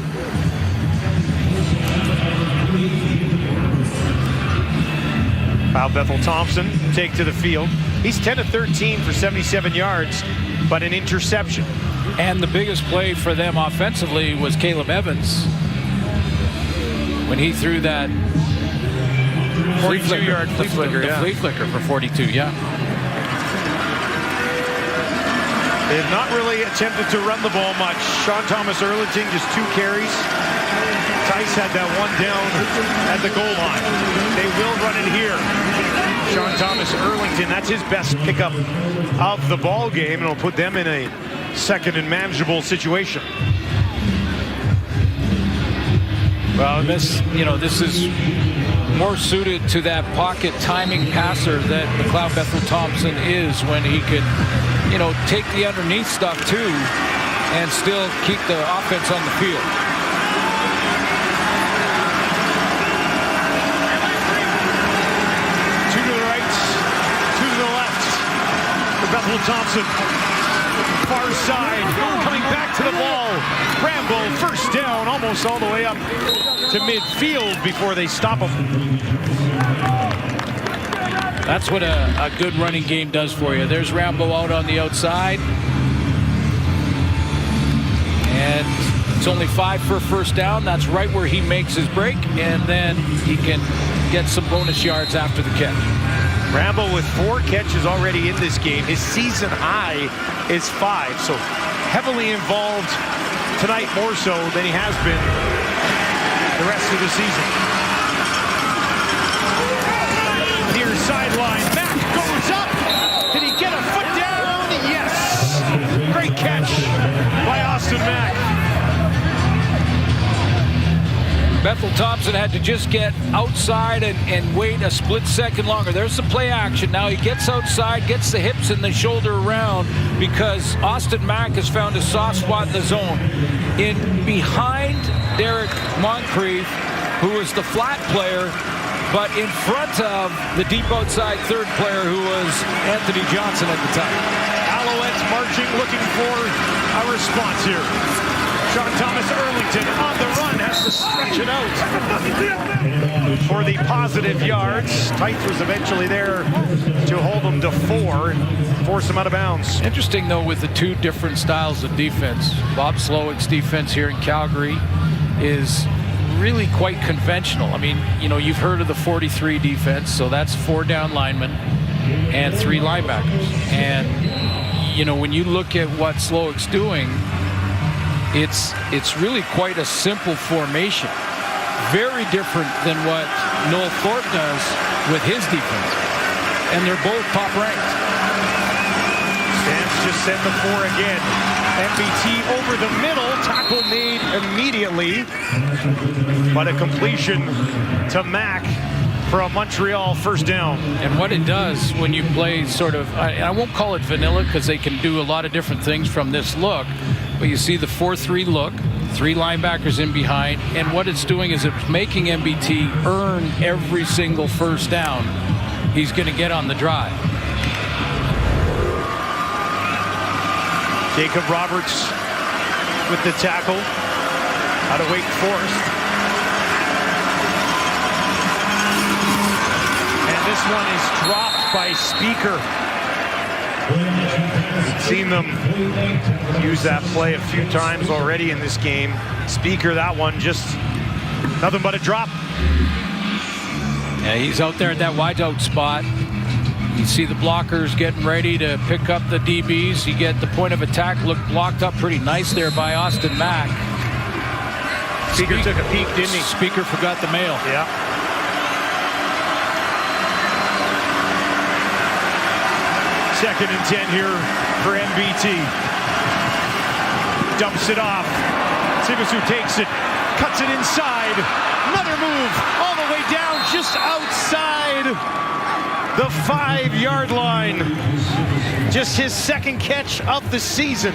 Kyle Bethel-Thompson take to the field. He's 10 of 13 for 77 yards, but an interception. And the biggest play for them offensively was Caleb Evans when he threw that 42-yard flea flicker, the flea flicker for 42, yeah. They have not really attempted to run the ball much. Sean Thomas Erlington, just 2 carries. Tice had that one down at the goal line. They will run it here. Sean Thomas Erlington, that's his best pickup of the ball game, and it'll put them in a second and manageable situation. Well, this is more suited to that pocket timing passer that McLeod Bethel-Thompson is, when he can, take the underneath stuff too and still keep the offense on the field. Two to the right, 2 to the left for Bethel-Thompson. Far side, coming back to the ball. Rambo, first down, almost all the way up to midfield before they stop him. That's what a good running game does for you. There's Rambo out on the outside. And it's only 5 for a first down. That's right where he makes his break, and then he can get some bonus yards after the catch. Rambo with 4 catches already in this game. His season high is 5, so heavily involved tonight, more so than he has been the rest of the season. Near sideline, Mack goes up. Did he get a foot down? Yes. Great catch by Austin Mack. Bethel-Thompson had to just get outside and wait a split second longer. There's the play action. Now he gets outside, gets the hips and the shoulder around, because Austin Mack has found a soft spot in the zone. In behind Derek Moncrief, who is the flat player, but in front of the deep outside third player, who was Anthony Johnson at the time. Alouettes marching, looking for a response here. Sean Thomas Erlington on the run, has to stretch it out for the positive yards. Tice was eventually there to hold him to 4 and force him out of bounds. Interesting, though, with the 2 different styles of defense. Bob Slowick's defense here in Calgary is really quite conventional. I mean, you've heard of the 43 defense, so that's 4 down linemen and 3 linebackers. And, when you look at what Slowick's doing, it's really quite a simple formation. Very different than what Noel Thorpe does with his defense. And they're both top ranked. Stamps just send the 4 again. MBT over the middle, tackle made immediately, but a completion to Mack for a Montreal first down. And what it does when you play sort of, I won't call it vanilla because they can do a lot of different things from this look, but you see the 4-3 look, 3 linebackers in behind, and what it's doing is it's making MBT earn every single first down he's going to get on the drive. Jacob Roberts with the tackle out of Wake Forest. And this one is dropped by Speaker. We've seen them use that play a few times already in this game. Speaker, that one just nothing but a drop. Yeah, he's out there at that wideout spot. You see the blockers getting ready to pick up the DBs. You get the point of attack look blocked up pretty nice there by Austin Mack. Speaker took a peek, didn't he? Speaker forgot the mail. Yeah. Second and 10 here for MBT. Dumps it off. Sibisu takes it, cuts it inside. Another move all the way down, just outside the 5-yard line. Just his second catch of the season.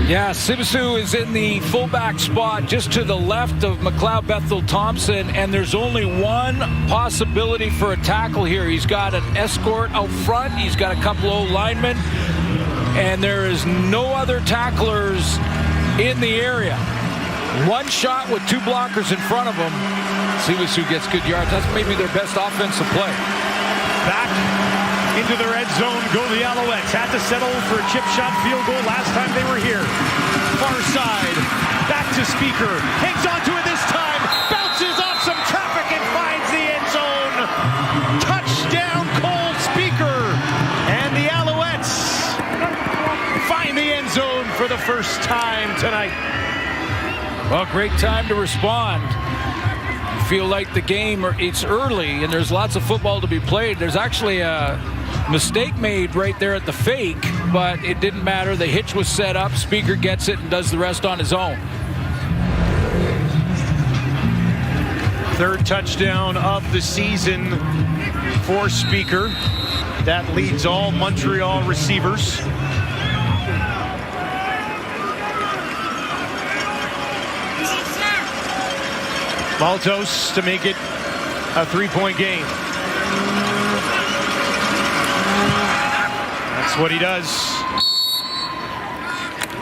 Yeah, Sibisu is in the fullback spot just to the left of McLeod Bethel-Thompson, and there's only one possibility for a tackle here. He's got an escort out front. He's got a couple of linemen, and there is no other tacklers in the area. One shot with 2 blockers in front of him. Sibisu gets good yards. That's maybe their best offensive play. Back into the red zone go the Alouettes. Had to settle for a chip shot field goal last time they were here. Far side, back to Speaker. Hangs on to it this time. Bounces off some traffic and finds the end zone. Touchdown, Cole Speaker. And the Alouettes find the end zone for the first time tonight. Well, great time to respond. You feel like the game, it's early and there's lots of football to be played. There's actually a mistake made right there at the fake, but it didn't matter. The hitch was set up. Speaker gets it and does the rest on his own. Third touchdown of the season for Speaker. That leads all Montreal receivers. Maltos to make it a 3-point game. That's what he does.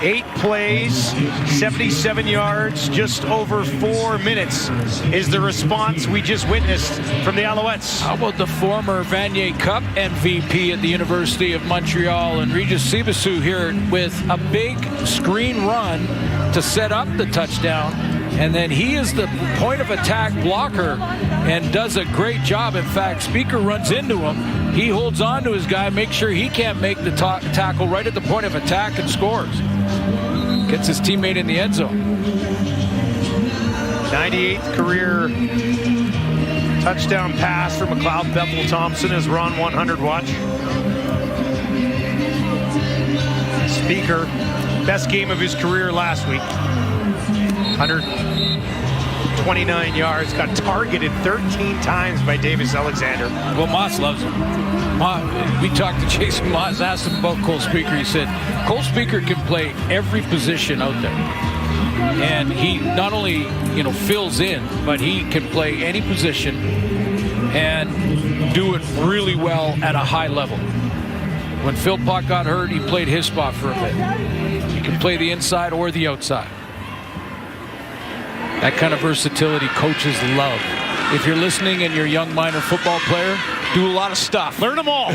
8 plays, 77 yards, just over 4 minutes is the response we just witnessed from the Alouettes. How about the former Vanier Cup MVP at the University of Montreal and Regis Sibisu here with a big screen run to set up the touchdown. And then he is the point of attack blocker and does a great job. In fact, Speaker runs into him. He holds on to his guy, makes sure he can't make the tackle right at the point of attack and scores. Gets his teammate in the end zone. 98th career touchdown pass for McLeod Bethel-Thompson as we're on 100 watch. Speaker, best game of his career last week. 129 yards, got targeted 13 times by Davis Alexander. Well, Moss loves him. We talked to Jason Moss, asked him about Cole Speaker. He said, Cole Speaker can play every position out there. And he not only, fills in, but he can play any position and do it really well at a high level. When Phil Puck got hurt, he played his spot for a bit. He can play the inside or the outside. That kind of versatility coaches love. If you're listening and you're a young minor football player, do a lot of stuff. Learn them all.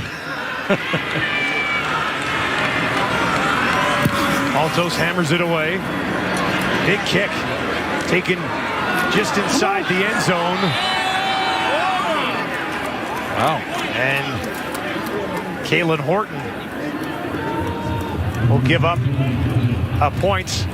Altos hammers it away. Big kick. Taken just inside the end zone. Wow. And Kalen Horton will give up a point.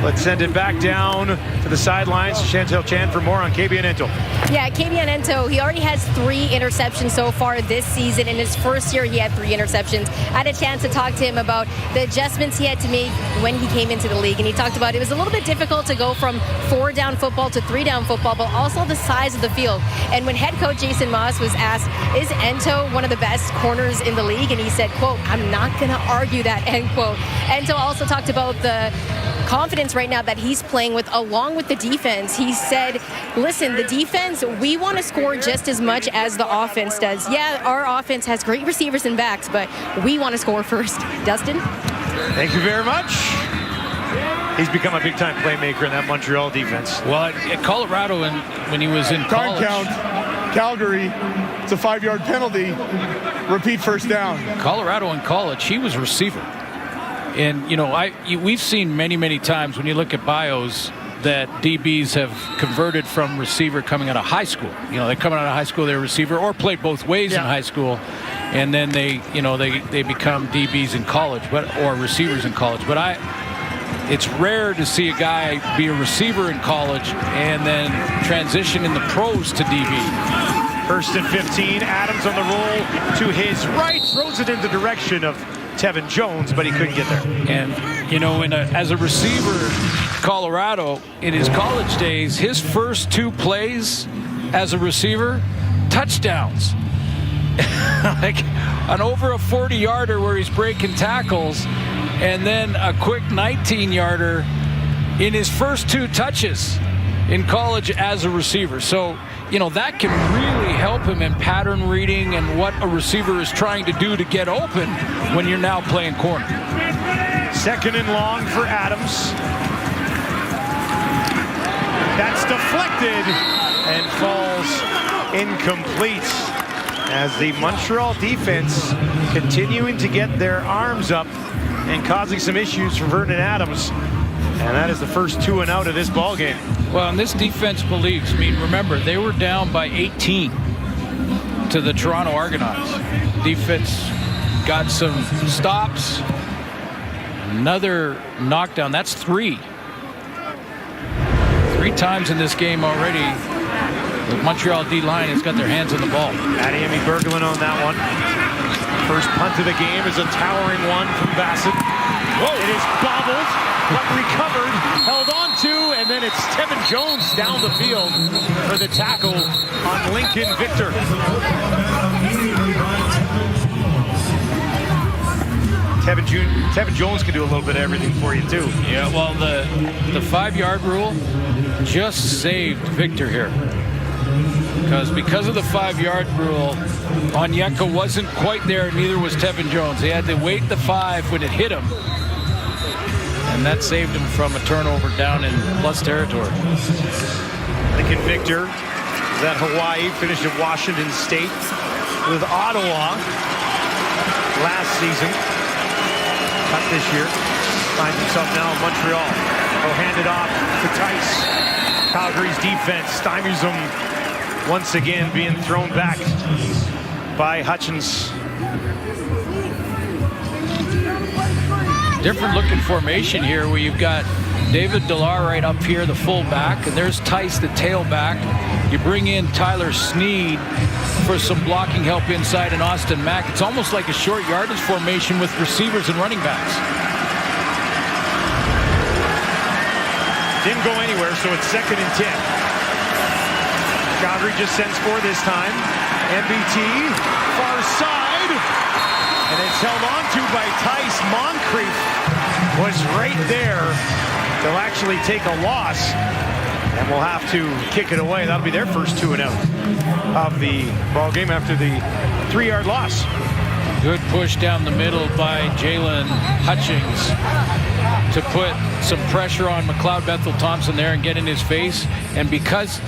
Let's send it back down to the sidelines. Chantel Chan for more on KBN-Ento. Yeah, KBN-Ento, he already has 3 interceptions so far this season. In his first year, he had 3 interceptions. I had a chance to talk to him about the adjustments he had to make when he came into the league. And he talked about it was a little bit difficult to go from 4-down football to 3-down football, but also the size of the field. And when head coach Jason Moss was asked, is Ento one of the best corners in the league? And he said, quote, I'm not going to argue that, end quote. Ento also talked about the confidence right now that he's playing with along with the defense. He said, listen, the defense, we want to score just as much as the offense does. Yeah, our offense has great receivers and backs, but we want to score first. Dustin? Thank you very much. He's become a big-time playmaker in that Montreal defense. Well, at Colorado, when he was in Card college, count, Calgary, it's a 5-yard penalty. Repeat first down. Colorado in college, he was receiver. And, we've seen many times when you look at bios that DBs have converted from receiver coming out of high school. They're coming out of high school, they're a receiver, or played both ways in high school. And then they become DBs in college, or receivers in college. But it's rare to see a guy be a receiver in college and then transition in the pros to DB. First and 15, Adams on the roll to his right, throws it in the direction of Tevin Jones, but he couldn't get there. And, as a receiver, Colorado, in his college days, his first 2 plays as a receiver, touchdowns. Like an over a 40-yarder where he's breaking tackles, and then a quick 19-yarder in his first 2 touches in college as a receiver. So, that can really help him in pattern reading and what a receiver is trying to do to get open when you're now playing corner. Second and long for Adams. That's deflected and falls incomplete as the Montreal defense continuing to get their arms up and causing some issues for Vernon Adams. And that is the first 2 and out of this ball game. Well, and this defense believes. Remember, they were down by 18 to the Toronto Argonauts. Defense got some stops. Another knockdown. That's 3. 3 times in this game already. The Montreal D-line has got their hands on the ball. Adiemi Berglund on that one. First punt of the game is a towering one from Bassett. Whoa. It is bobbled, but recovered, held on to, and then it's Tevin Jones down the field for the tackle on Lincoln Victor. Tevin Jones can do a little bit of everything for you, too. Yeah, well, the 5-yard rule just saved Victor here. Because of the 5-yard rule, Onyeka wasn't quite there, neither was Tevin Jones. He had to wait the 5 when it hit him. And that saved him from a turnover down in plus territory. Lincoln Victor is at Hawaii, finished at Washington State with Ottawa last season. Cut this year. Finds himself now in Montreal. Will hand it off to Tice. Calgary's defense stymies him once again, being thrown back by Hutchins. Different looking formation here where you've got David Delar right up here, the fullback, and there's Tice, the tailback. You bring in Tyler Sneed for some blocking help inside, and Austin Mack. It's almost like a short yardage formation with receivers and running backs. Didn't go anywhere, so it's 2nd and 10. Calgary just sends 4 this time. MBT, far side. And it's held on to by Tice. Moncrief was right there. They'll actually take a loss. And we'll have to kick it away. That'll be their first 2 and out of the ball game after the 3-yard loss. Good push down the middle by Jalen Hutchings to put some pressure on McLeod Bethel-Thompson there and get in his face. And because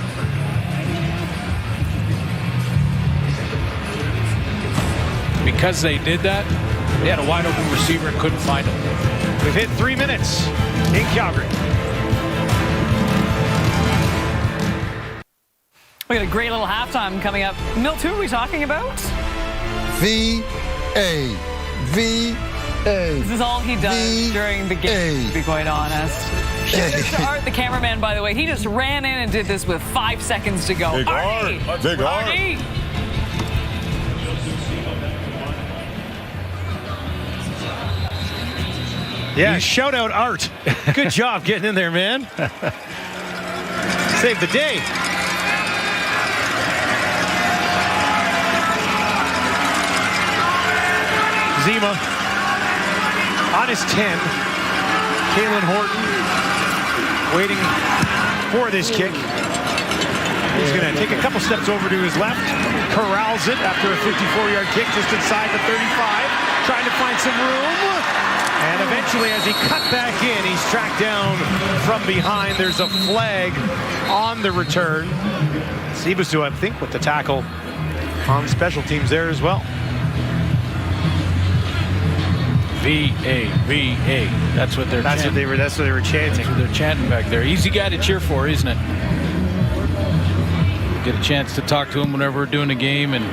they did that, they had a wide open receiver and couldn't find him. We've hit 3 minutes in Calgary. We got a great little halftime coming up. Milt, who are we talking about? VA. This is all he does during the game, to be quite honest. Art, the cameraman, by the way, he just ran in and did this with 5 seconds to go. Big Artie! Art. Big Art. Artie! Yeah, shout out Art. Good job getting in there, man. Saved the day. Zima on his 10. Kalen Horton waiting for this kick. He's going to take a couple steps over to his left. Corrals it after a 54-yard kick just inside the 35. Trying to find some room. And eventually, as he cut back in, he's tracked down from behind. There's a flag on the return. Sibasu, I think, with the tackle on special teams there as well. VA, VA. That's what they're That's chanting. what they were chanting. That's what they're chanting back there. Easy guy to cheer for, isn't it? Get a chance to talk to him whenever we're doing a game. And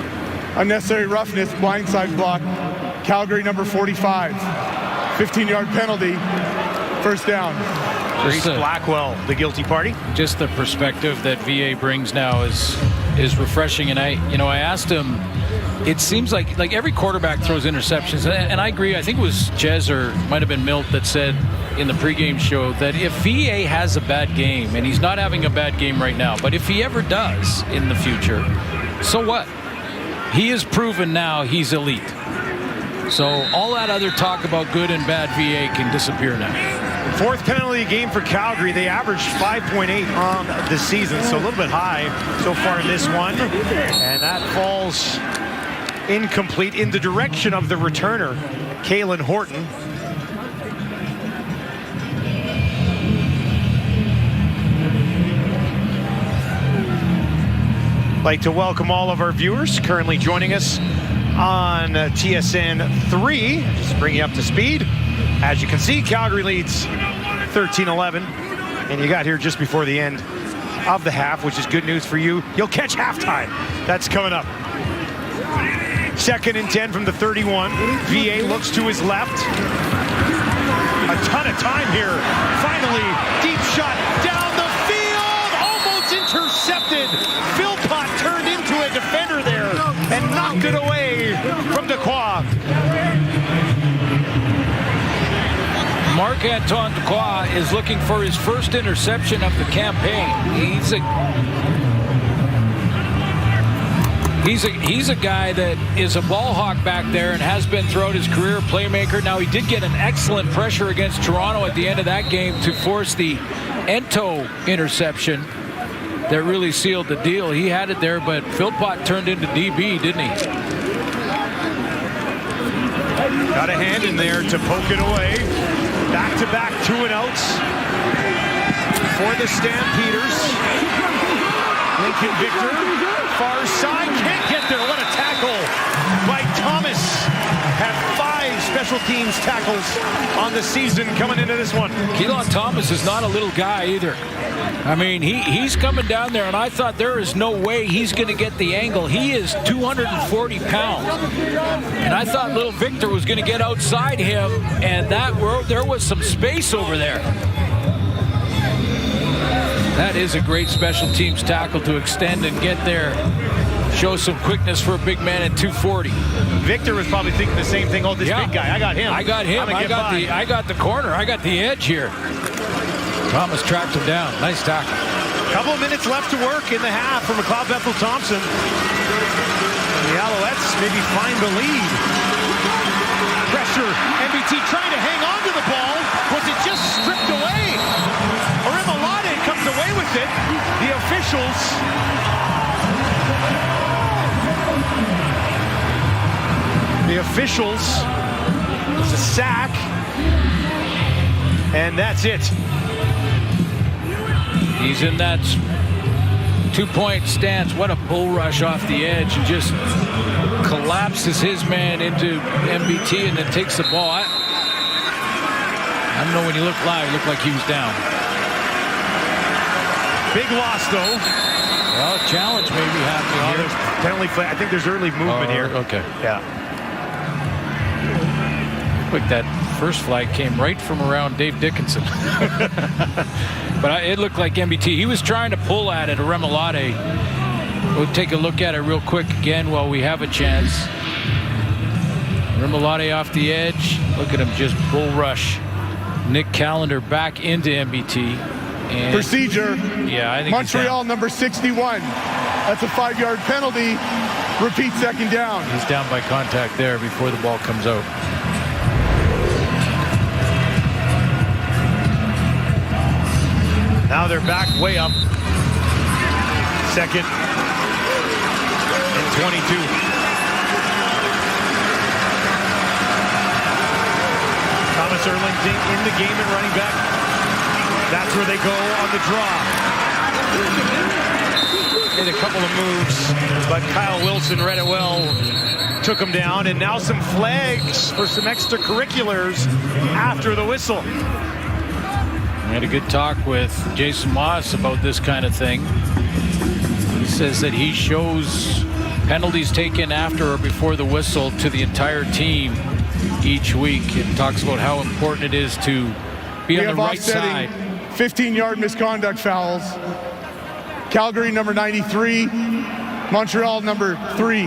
Unnecessary roughness, blindside block. Calgary number 45. 15-yard penalty. First down. Reese Blackwell, the guilty party. Just the perspective that VA brings now is refreshing. And I asked him, it seems like every quarterback throws interceptions, and I agree. I think it was Jez or might have been Milt that said in the pregame show that if VA has a bad game, and he's not having a bad game right now, but if he ever does in the future, so what? He has proven now he's elite. So all that other talk about good and bad VA can disappear now. Fourth penalty game for Calgary. They averaged 5.8 on the season, so a little bit high so far in this one. And that falls incomplete in the direction of the returner, Kalen Horton. I'd like to welcome all of our viewers currently joining us on TSN 3. Just bring you up to speed. As you can see, Calgary leads 13-11. And you got here just before the end of the half, which is good news for you. You'll catch halftime. That's coming up. 2nd and 10 from the 31. VA looks to his left. A ton of time here. Finally, deep shot down the field. Almost intercepted. Philpott turned into a defender there and knocked it away from Dequoy. Marc-Antoine Dequoy is looking for his first interception of the campaign. He's a guy that is a ball hawk back there and has been throughout his career, playmaker. Now, he did get an excellent pressure against Toronto at the end of that game to force the Ento interception that really sealed the deal. He had it there, but Philpott turned into DB, didn't he? Got a hand in there to poke it away. Back-to-back 2-and-outs for the Stampeders. Lincoln Victor, far side, can't get there. What a tackle by Thomas. Had 5 special teams tackles on the season coming into this one. Keelan Thomas is not a little guy either. I mean, he's coming down there, and I thought there is no way he's going to get the angle. He is 240 pounds. And I thought little Victor was going to get outside him, and there was some space over there. That is a great special teams tackle to extend and get there. Show some quickness for a big man at 240. Victor was probably thinking the same thing. Oh, this big guy, I got him. I got him. I got the corner. I got the edge here. Thomas tracked him down. Nice tackle. Couple of minutes left to work in the half for McLeod Bethel-Thompson. The Alouettes maybe find the lead. Pressure. MBT trying to hang on to the ball. Was it just stripped away? Orimolade comes away with it. The officials it's a sack, and that's it. He's in that 2-point stance. What a bull rush off the edge, and just collapses his man into MBT and then takes the ball. I don't know, when you look live, it looked like he was down. Big loss, though. Well, challenge maybe happening here. Penalty flag. I think there's early movement here. Okay. Yeah. Quick that first flag came right from around Dave Dickinson. But it looked like MBT. He was trying to pull at it, Remilade. We'll take a look at it real quick again while we have a chance. Remilade off the edge. Look at him just bull rush. Nick Callender back into MBT. And Procedure. Yeah, I think Montreal number 61. That's a 5-yard penalty. Repeat second down. He's down by contact there before the ball comes out. Now they're back way up. Second and 22. Thomas Erlington in the game and running back. That's where they go on the draw. Made a couple of moves, but Kyle Wilson read it well. Took him down, and now some flags for some extracurriculars after the whistle. I had a good talk with Jason Moss about this kind of thing. He says that he shows penalties taken after or before the whistle to the entire team each week. It talks about how important it is to be on the right side. 15-yard misconduct fouls. Calgary number 93, Montreal number 3.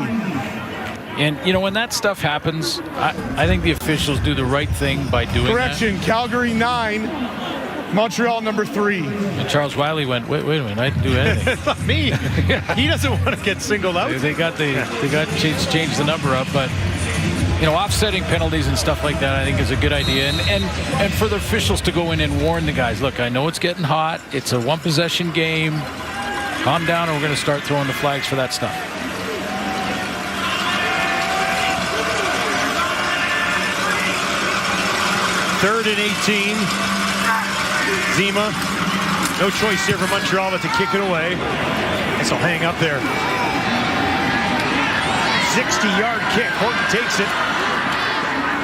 And, you know, when that stuff happens, I think the officials do the right thing by doing Correction, Calgary 9, Montreal number 3. And Charles Wiley went, wait a minute, I didn't do anything. It's not me. He doesn't want to get singled out. They got change the number up, but you know, offsetting penalties and stuff like that, I think is a good idea. And for the officials to go in and warn the guys, look, I know it's getting hot. It's a one-possession game. Calm down, and we're going to start throwing the flags for that stuff. Third and 18. Zima. No choice here for Montreal but to kick it away. This will hang up there. 60-yard kick. Horton takes it.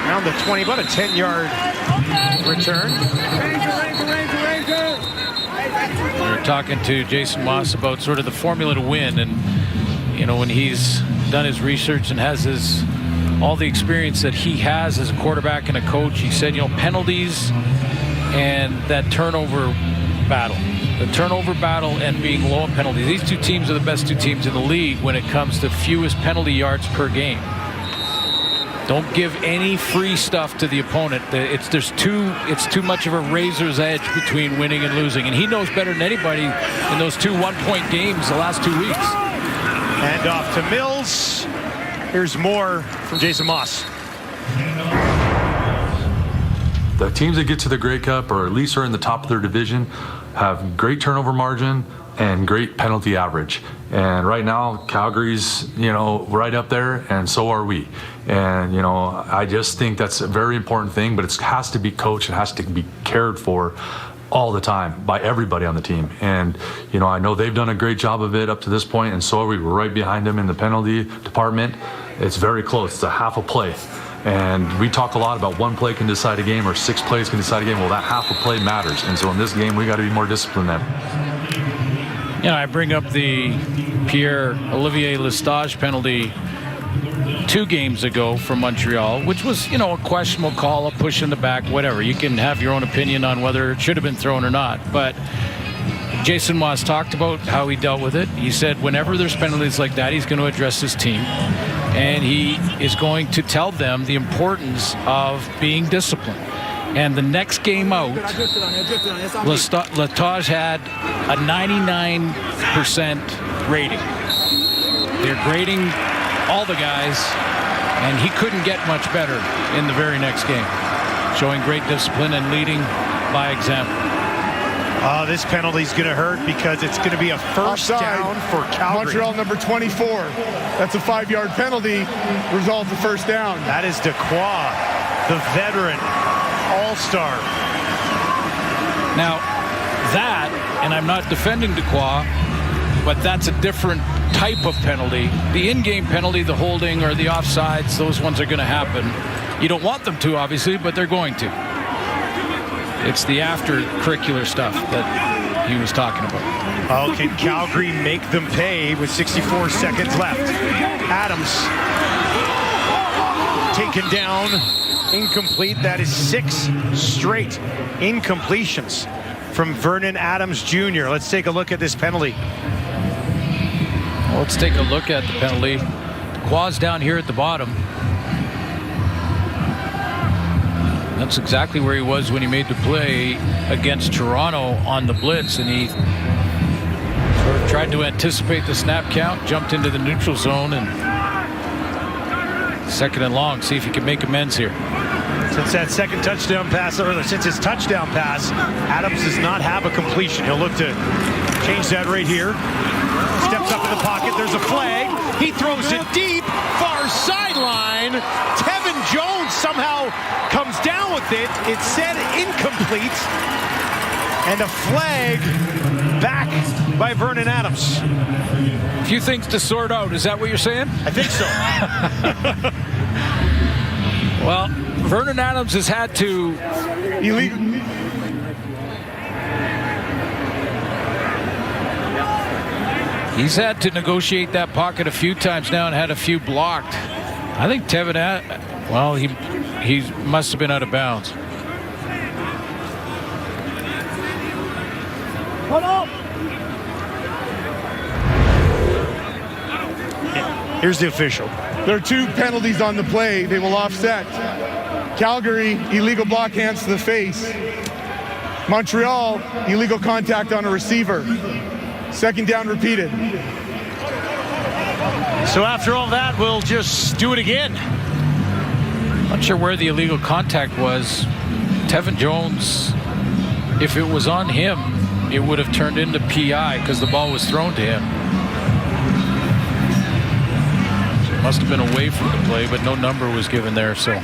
Around the 20, about a 10-yard return. We were talking to Jason Moss about sort of the formula to win, and you know, when he's done his research and has all the experience that he has as a quarterback and a coach, he said, you know, penalties and that turnover battle. The turnover battle and being low on penalties. These two teams are the best two teams in the league when it comes to fewest penalty yards per game. Don't give any free stuff to the opponent. It's too much of a razor's edge between winning and losing. And he knows better than anybody in those 2 one-point games the last 2 weeks. And off to Mills. Here's more from Jason Moss. The teams that get to the Grey Cup, or at least are in the top of their division, have great turnover margin and great penalty average. And right now, Calgary's, you know, right up there, and so are we. And, you know, I just think that's a very important thing, but it has to be coached, it has to be cared for all the time by everybody on the team. And, you know, I know they've done a great job of it up to this point, and so are we. We're right behind them in the penalty department. It's very close. It's a half a play. And we talk a lot about 1 play can decide a game or 6 plays can decide a game. Well, that half a play matters. And so in this game, we got to be more disciplined then. You know, I bring up the Pierre-Olivier Lestage penalty 2 games ago from Montreal, which was, you know, a questionable call, a push in the back, whatever. You can have your own opinion on whether it should have been thrown or not. But Jason Moss talked about how he dealt with it. He said whenever there's penalties like that, he's going to address his team. And he is going to tell them the importance of being disciplined. And the next game out, Lestage had a 99% rating. They're grading all the guys, and he couldn't get much better in the very next game, showing great discipline and leading by example. This penalty's going to hurt because it's going to be a first down for Calgary. Montreal number 24. That's a 5-yard penalty. Result of first down. That is Dequoy, the veteran all-star. Now, that, and I'm not defending Dequoy, but that's a different type of penalty. The in-game penalty, the holding or the offsides, those ones are going to happen. You don't want them to, obviously, but they're going to. It's the after-curricular stuff that he was talking about. Oh, can Calgary make them pay with 64 seconds left? Adams taken down incomplete. That is 6 straight incompletions from Vernon Adams Jr. Let's take a look at this penalty. Well, let's take a look at the penalty. Quaz down here at the bottom. That's exactly where he was when he made the play against Toronto on the blitz, and he sort of tried to anticipate the snap count, jumped into the neutral zone, and 2nd and long. See if he can make amends here. Since that second touchdown pass, or since his touchdown pass, Adams does not have a completion. He'll look to change that right here. Steps up in the pocket. There's a flag. He throws it deep, far sideline. Tevin Jones somehow comes down with it. It said incomplete. And a flag back by Vernon Adams. A few things to sort out. Is that what you're saying? I think so. Well, Vernon Adams has had to He's had to negotiate that pocket a few times now and had a few blocked. I think Tevin, well, he must have been out of bounds. Here's the official. There are 2 penalties on the play. They will offset. Calgary, illegal block, hands to the face. Montreal, illegal contact on a receiver. 2nd down repeated. So after all that, we'll just do it again. Not sure where the illegal contact was. Tevin Jones, if it was on him, it would have turned into PI because the ball was thrown to him. So it must have been away from the play, but no number was given there. So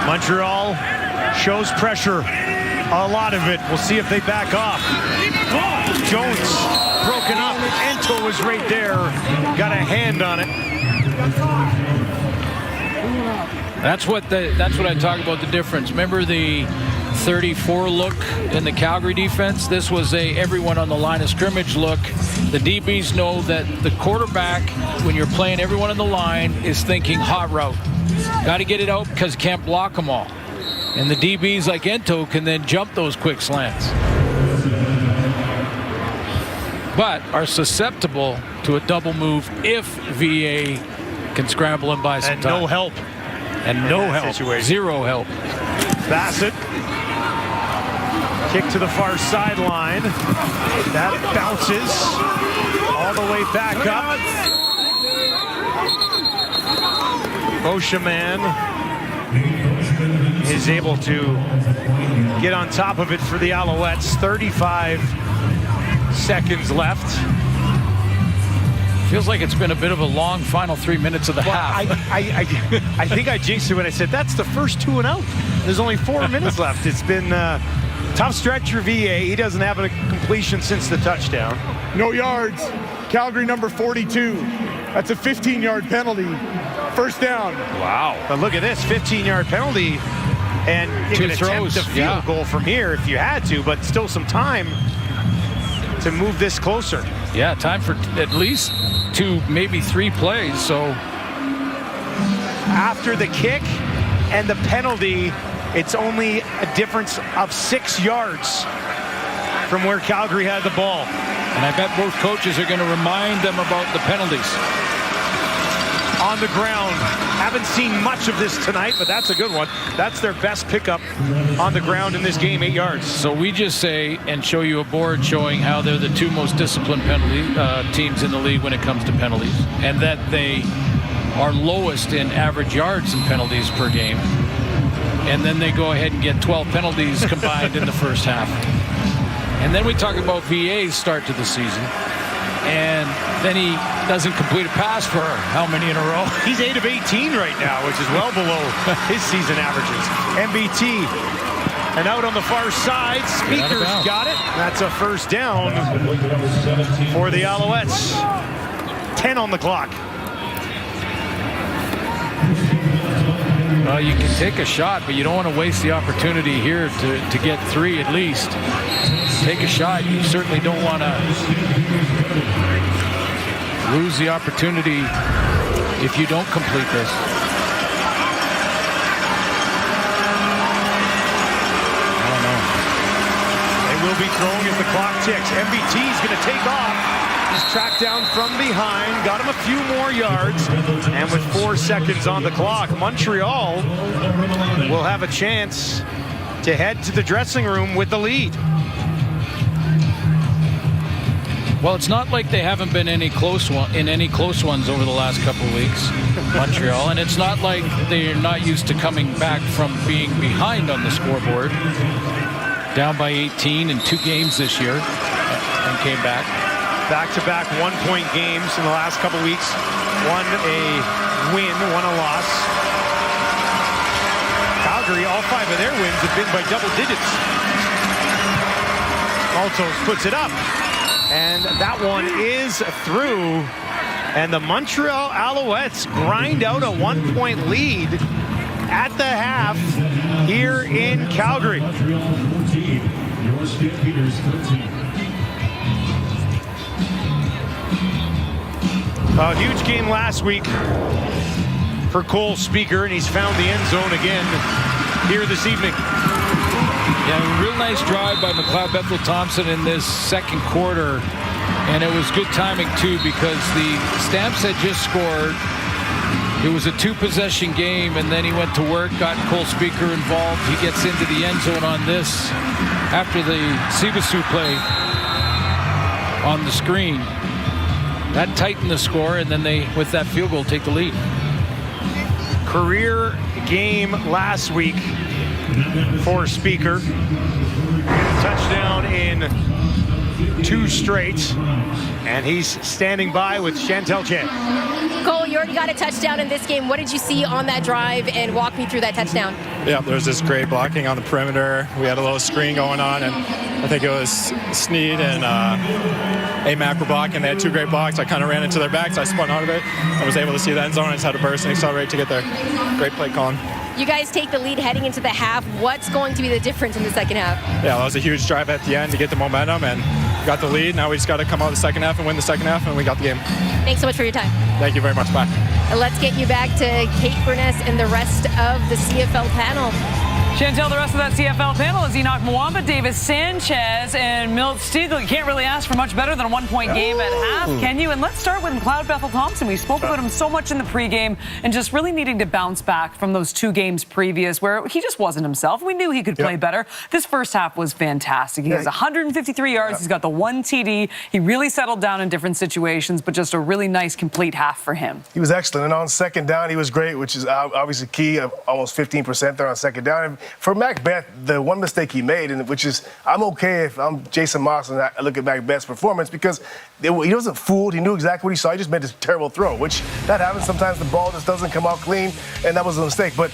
Montreal shows pressure, a lot of it. We'll see if they back off. Jones broken up. Ento was right there, got a hand on it. that's what I talk about the difference. Remember the 34 look in the Calgary defense? This was a everyone on the line of scrimmage look. The DBs know that the quarterback, when you're playing everyone on the line, is thinking hot route. Got to get it out because you can't block them all. And the DBs like Ento can then jump those quick slants. But are susceptible to a double move if VA can scramble and buy some time. No help. And no help. Situation. Zero help. Bassett. Kick to the far sideline. That bounces all the way back up. Boshaman is able to get on top of it for the Alouettes. 35 seconds left. Feels like it's been a bit of a long final 3 minutes of the half. I think I jinxed it when I said that's the first 2 and out. There's only 4 minutes left. It's been tough stretch for VA. He doesn't have a completion since the touchdown. No yards. Calgary number 42. That's a 15-yard penalty. 1st down. Wow. But look at this, 15-yard penalty. And you can attempt a field goal from here if you had to, but still some time to move this closer. Yeah, time for at least 2, maybe 3 plays. So after the kick and the penalty, it's only a difference of 6 yards from where Calgary had the ball. And I bet both coaches are going to remind them about the penalties. On the ground. Haven't seen much of this tonight, but that's a good one. That's their best pickup on the ground in this game, 8 yards. So we just say and show you a board showing how they're the 2 most disciplined penalty teams in the league when it comes to penalties, and that they are lowest in average yards and penalties per game. And then they go ahead and get 12 penalties combined in the first half. And then we talk about VA's start to the season. And then he doesn't complete a pass for how many in a row? He's 8 of 18 right now, which is well below his season averages. MBT, and out on the far side, Speakers got it. That's a 1st down for the Alouettes. 10 on the clock. Well, you can take a shot, but you don't want to waste the opportunity here to get 3 at least. Take a shot. You certainly don't want to lose the opportunity if you don't complete this. I don't know. They will be throwing as the clock ticks. MBT is going to take off. He's tracked down from behind, got him a few more yards, and with 4 seconds on the clock, Montreal will have a chance to head to the dressing room with the lead. Well, it's not like they haven't been in any close ones over the last couple of weeks, Montreal, and it's not like they're not used to coming back from being behind on the scoreboard, down by 18 in 2 games this year, and came back. Back-to-back one-point games in the last couple weeks. One a win, one a loss. Calgary, all 5 of their wins have been by double digits. Altos puts it up. And that one is through. And the Montreal Alouettes grind out a 1-point lead at the half here in Calgary. A huge game last week for Cole Speaker, and he's found the end zone again here this evening. Yeah, real nice drive by McLeod Bethel-Thompson in this second quarter, and it was good timing too because the Stamps had just scored. It was a 2-possession game, and then he went to work, got Cole Speaker involved. He gets into the end zone on this after the Sibasu play on the screen. That tightened the score, and then they, with that field goal, take the lead. Career game last week for Speaker. Touchdown in 2 straight, and he's standing by with Chantel Chan. Cole, you already got a touchdown in this game. What did you see on that drive, and walk me through that touchdown? Yeah, there's this great blocking on the perimeter. We had a little screen going on, and I think it was Sneed and AMAC were blocking. They had 2 great blocks. I kind of ran into their backs. I spun out of it. I was able to see the end zone. I just had to burst and accelerate to get there. Great play calling. You guys take the lead heading into the half. What's going to be the difference in the second half? Yeah, that was a huge drive at the end to get the momentum, and we got the lead. Now we just got to come out of the second half and win the second half, and we got the game. Thanks so much for your time. Thank you very much. Bye. Let's get you back to Kate Burness and the rest of the CFL panel. Chantel, the rest of that CFL panel is Enoch Mwamba, Davis Sanchez, and Milt Stiegel. You can't really ask for much better than a 1-point game at half, can you? And let's start with McLeod Bethel-Thompson. We spoke about him so much in the pregame and just really needing to bounce back from those 2 games previous where he just wasn't himself. We knew he could play better. This first half was fantastic. He has 153 yards. He's got the 1 TD. He really settled down in different situations, but just a really nice, complete half for him. He was excellent. And on second down, he was great, which is obviously key. Almost 15% there on second down. And for Macbeth, the one mistake he made, and which is, I'm okay if I'm Jason Moss and I look at Macbeth's performance because he wasn't fooled. He knew exactly what he saw. He just made this terrible throw, which that happens. Sometimes the ball just doesn't come out clean, and that was a mistake. But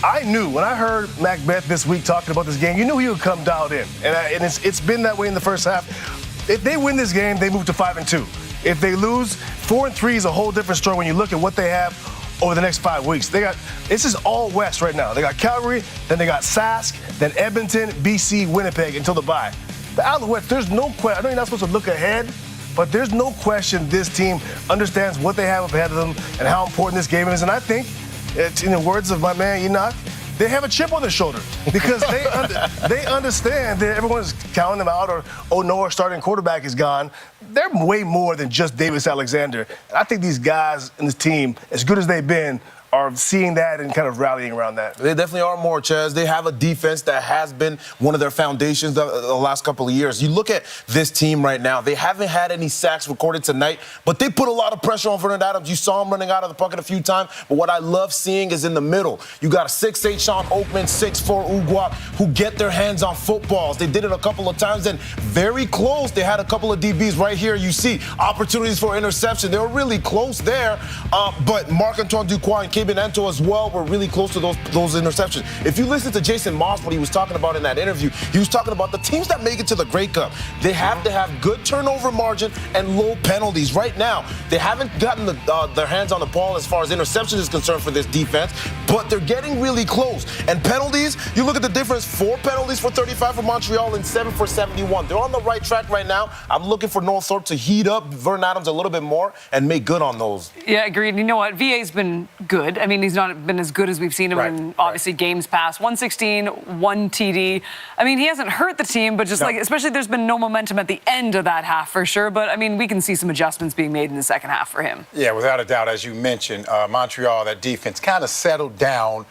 I knew when I heard Macbeth this week talking about this game, you knew he would come dialed in. And it's been that way in the first half. If they win this game, they move to 5-2. If they lose, 4-3 is a whole different story when you look at what they have over the next 5 weeks. This is all West right now. They got Calgary, then they got Sask, then Edmonton, BC, Winnipeg until the bye. The Alouettes, there's no question. I know you're not supposed to look ahead, but there's no question this team understands what they have ahead of them and how important this game is. And I think, in the words of my man Enoch, they have a chip on their shoulder because they understand that everyone's counting them out or, oh no, our starting quarterback is gone. They're way more than just Davis Alexander. And I think these guys in this team, as good as they've been, are seeing that and kind of rallying around that. They definitely are more, Chaz. They have a defense that has been one of their foundations the last couple of years. You look at this team right now, they haven't had any sacks recorded tonight, but they put a lot of pressure on Vernon Adams. You saw him running out of the pocket a few times, but what I love seeing is in the middle. You got a 6'8" Sean Oakman, 6'4" Uguap, who get their hands on footballs. They did it a couple of times, and very close. They had a couple of DBs right here. You see opportunities for interception. They were really close there, but Marc-Antoine Duquois and Gabe and Ento as well were really close to those interceptions. If you listen to Jason Moss, what he was talking about in that interview, he was talking about the teams that make it to the Grey Cup. They have to have good turnover margin and low penalties. Right now, they haven't gotten their hands on the ball as far as interception is concerned for this defense, but they're getting really close. And penalties, you look at the difference, 4 penalties for 35 for Montreal and 7 for 71. They're on the right track right now. I'm looking for Northrop to heat up Vernon Adams a little bit more and make good on those. Yeah, agreed. You know what? VA's been good. I mean, he's not been as good as we've seen him in, obviously, games past. 116, 1 TD. I mean, he hasn't hurt the team, but just like, especially there's been no momentum at the end of that half for sure. But, I mean, we can see some adjustments being made in the second half for him. Yeah, without a doubt, as you mentioned, Montreal, that defense kind of settled down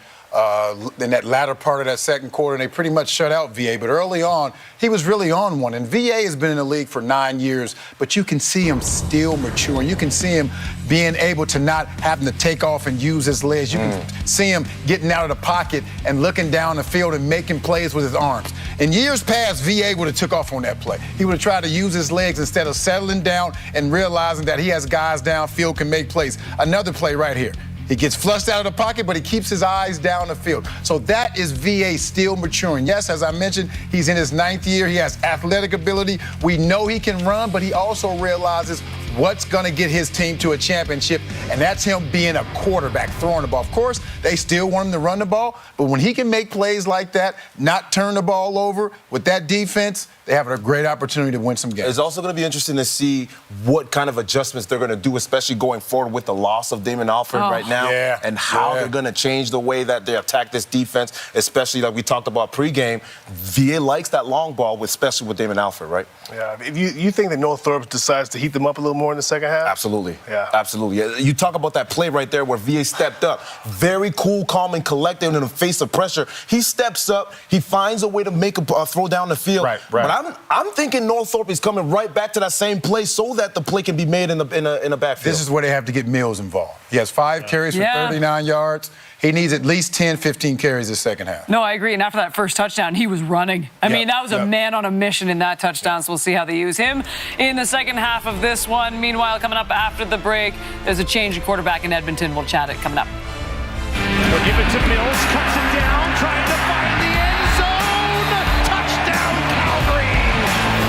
in that latter part of that second quarter, and they pretty much shut out VA. But early on, he was really on one. And VA has been in the league for 9 years, but you can see him still maturing. You can see him being able to not having to take off and use his legs. You can see him getting out of the pocket and looking down the field and making plays with his arms. In years past, VA would have took off on that play. He would have tried to use his legs instead of settling down and realizing that he has guys downfield can make plays. Another play right here. He gets flushed out of the pocket, but he keeps his eyes down the field. So that is VA still maturing. Yes, as I mentioned, he's in his 9th year. He has athletic ability. We know he can run, but he also realizes what's going to get his team to a championship, and that's him being a quarterback, throwing the ball. Of course, they still want him to run the ball, but when he can make plays like that, not turn the ball over with that defense, they have a great opportunity to win some games. It's also going to be interesting to see what kind of adjustments they're going to do, especially going forward with the loss of Damon Alford right now, and how they're going to change the way that they attack this defense, especially like we talked about pregame. VA likes that long ball, especially with Damon Alford, right? Yeah. If you think that Northrop decides to heat them up a little more in the second half? Absolutely. Yeah. Absolutely. You talk about that play right there where VA stepped up. Very cool, calm, and collected in the face of pressure. He steps up. He finds a way to make a throw down the field. Right. But I'm thinking Northrop is coming right back to that same play so that the play can be made in the backfield. This is where they have to get Mills involved. He has 5 carries for 39 yards. He needs at least 10, 15 carries this second half. No, I agree. And after that first touchdown, he was running. I mean, that was a man on a mission in that touchdown, so we'll see how they use him in the second half of this one. Meanwhile, coming up after the break, there's a change of quarterback in Edmonton. We'll chat it coming up. They'll give it to Mills, cuts it down, trying to find the end zone. Touchdown, Calgary.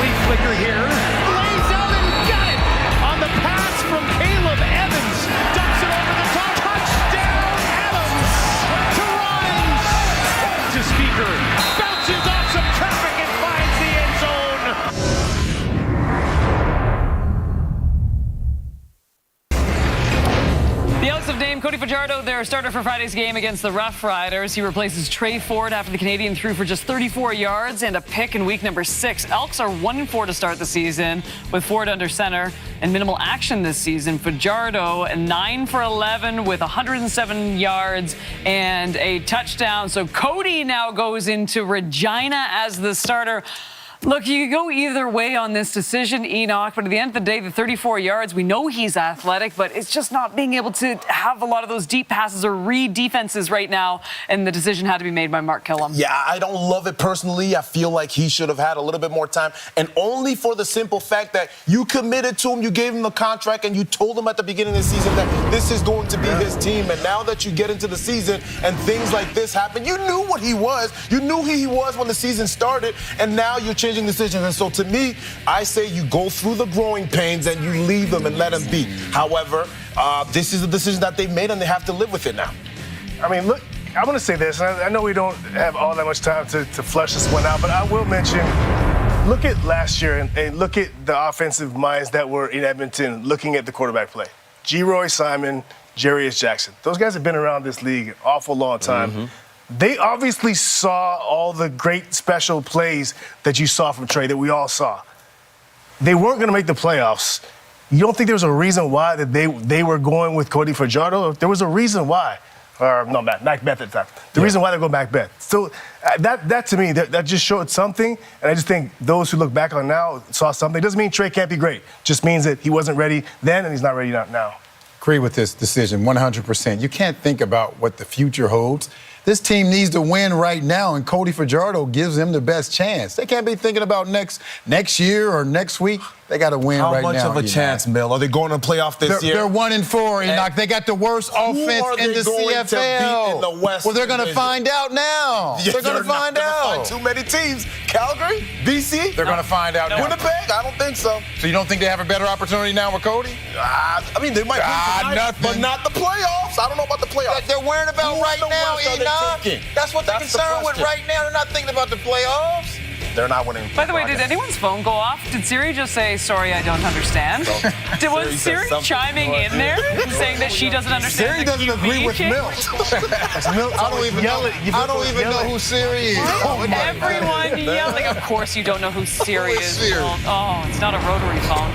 Lead flicker here. Lays out and got it on the pass from Caleb Evans. Dumps it over the top. Touchdown, Adams to Rhymes. To Speaker. Bounces off some traffic and finds the end zone. The Elks of Dame Cody Fajardo, their starter for Friday's game against the Rough Riders. He replaces Trey Ford after the Canadian threw for just 34 yards and a pick in week number 6. Elks are 1-4 to start the season with Ford under center and minimal action this season. Fajardo 9 for 11 with 107 yards and a touchdown. So Cody now goes into Regina as the starter. Look, you could go either way on this decision, Enoch, but at the end of the day, the 34 yards, we know he's athletic, but it's just not being able to have a lot of those deep passes or read defenses right now, and the decision had to be made by Mark Killam. Yeah, I don't love it personally. I feel like he should have had a little bit more time, and only for the simple fact that you committed to him, you gave him the contract, and you told him at the beginning of the season that this is going to be his team, and now that you get into the season and things like this happen, you knew what he was. You knew who he was when the season started, and now you're changing decisions. And so to me, I say you go through the growing pains and you leave them and let them be. However, this is a decision that they've made and they have to live with it now. I mean, look, I'm going to say this, and I know we don't have all that much time to flesh this one out, but I will mention, look at last year and look at the offensive minds that were in Edmonton looking at the quarterback play. G. Simon, Jarius Jackson. Those guys have been around this league an awful long time. Mm-hmm. They obviously saw all the great special plays that you saw from Trey, that we all saw. They weren't going to make the playoffs. You don't think there was a reason why that they were going with Cody Fajardo? There was a reason why. Or no, Macbeth at the time. The reason why they go Macbeth. So that to me, that just showed something. And I just think those who look back on now saw something. It doesn't mean Trey can't be great. Just means that he wasn't ready then and he's not ready now. Agree with this decision 100%. You can't think about what the future holds. This team needs to win right now, and Cody Fajardo gives them the best chance. They can't be thinking about next year or next week. They got to win How right now. much of a chance, Mill? Are they going to playoff this year? They're 1-4, Enoch. They got the worst offense in the CFL. To beat in the West well, they're going to division? find out now. Yeah, they're going to find out. Too many teams. Calgary, BC. They're going to find out now. Winnipeg? I don't think so. So you don't think they have a better opportunity now with Cody? I mean, they might win tonight, but not the playoffs. I don't know about the playoffs. They're worrying about right now, Enoch. That's what they're concerned with right now. They're not thinking about the playoffs. They're not winning. By the way, did anyone's phone go off? Did Siri just say, sorry, I don't understand? Was Siri chiming in there saying that she doesn't understand? Siri doesn't agree with Milt. I don't even know who Siri is. Everyone yelling. Of course you don't know who Siri is. Siri? Oh, it's not a rotary phone.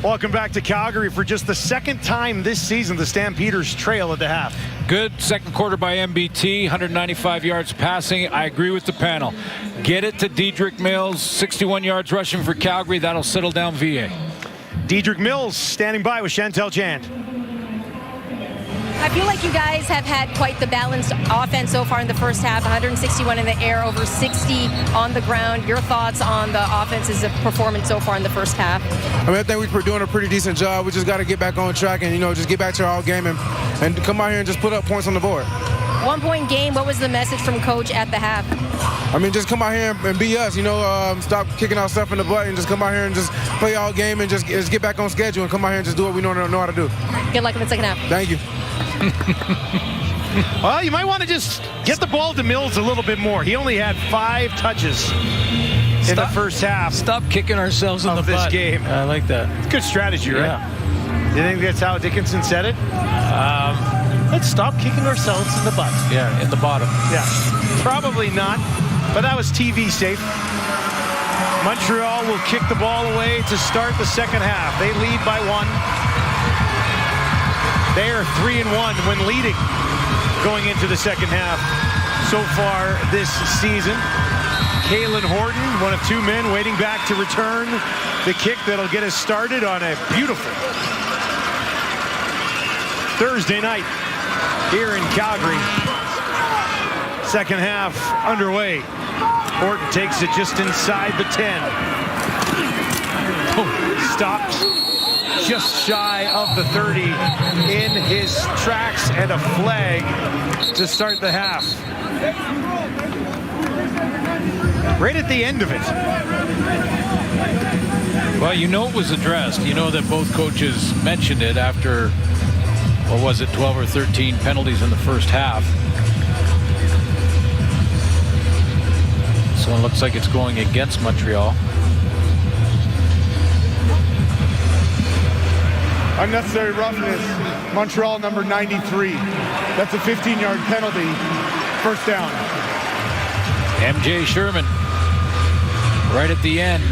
Welcome back to Calgary. For just the second time this season, the Stampeders trail at the half. Good second quarter by MBT, 195 yards passing. I agree with the panel. Get it to Dedrick Mills, 61 yards rushing for Calgary. That'll settle down VA. Dedrick Mills standing by with Chantel Jand. I feel like you guys have had quite the balanced offense so far in the first half. 161 in the air, over 60 on the ground. Your thoughts on the offense's performance so far in the first half? I mean, I think we're doing a pretty decent job. We just got to get back on track and, just get back to our game and come out here and just put up points on the board. 1 point game. What was the message from Coach at the half? I mean, just come out here and be us, stop kicking ourselves in the butt and just come out here and just play our game and just get back on schedule and come out here and just do what we know how to do. Good luck in the second half. Thank you. Well, you might want to just get the ball to Mills a little bit more. He only had 5 touches in the first half. Stop kicking ourselves in the this butt. game. I like that. It's good strategy, right? Yeah. You think that's how Dickinson said it? Let's stop kicking ourselves in the butt. Yeah, in the bottom. Yeah, probably not, but that was TV safe. Montreal will kick the ball away to start the second half. They lead by 1. They are 3-1 when leading going into the second half so far this season. Kalen Horton, one of 2 men waiting back to return the kick that'll get us started on a beautiful Thursday night here in Calgary. Second half underway. Horton takes it just inside the 10. Stopped just shy of the 30 in his tracks, and a flag to start the half. Right at the end of it. Well, it was addressed. You know that both coaches mentioned it after, 12 or 13 penalties in the first half. So it looks like it's going against Montreal. Unnecessary roughness, Montreal number 93. That's a 15-yard penalty, first down. MJ Sherman right at the end,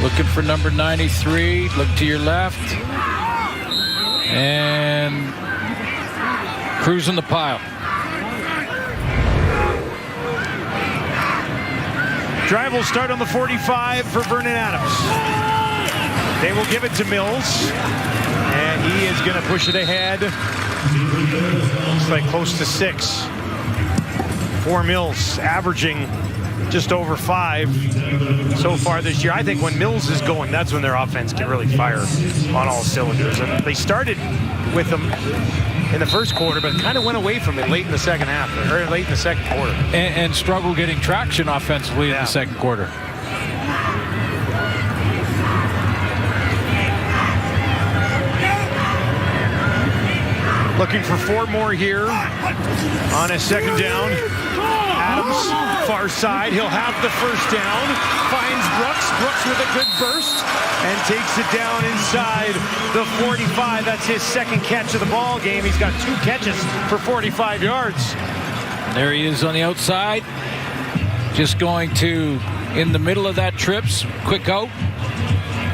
looking for number 93. Look to your left and cruising the pile. Drive will start on the 45 for Vernon Adams. They will give it to Mills, and he is going to push it ahead. Looks like close to 6 for Mills, averaging just over 5 so far this year. I think when Mills is going, that's when their offense can really fire on all cylinders. And they started with him in the first quarter, but kind of went away from it late in the second half, or late in the second quarter. And struggled getting traction offensively in the second quarter. Looking for 4 more here on a second down. Adams, far side. He'll have the first down. Finds Brooks. Brooks with a good burst and takes it down inside the 45. That's his second catch of the ball game. He's got 2 catches for 45 yards. There he is on the outside. Just going to, in the middle of that trips, quick out.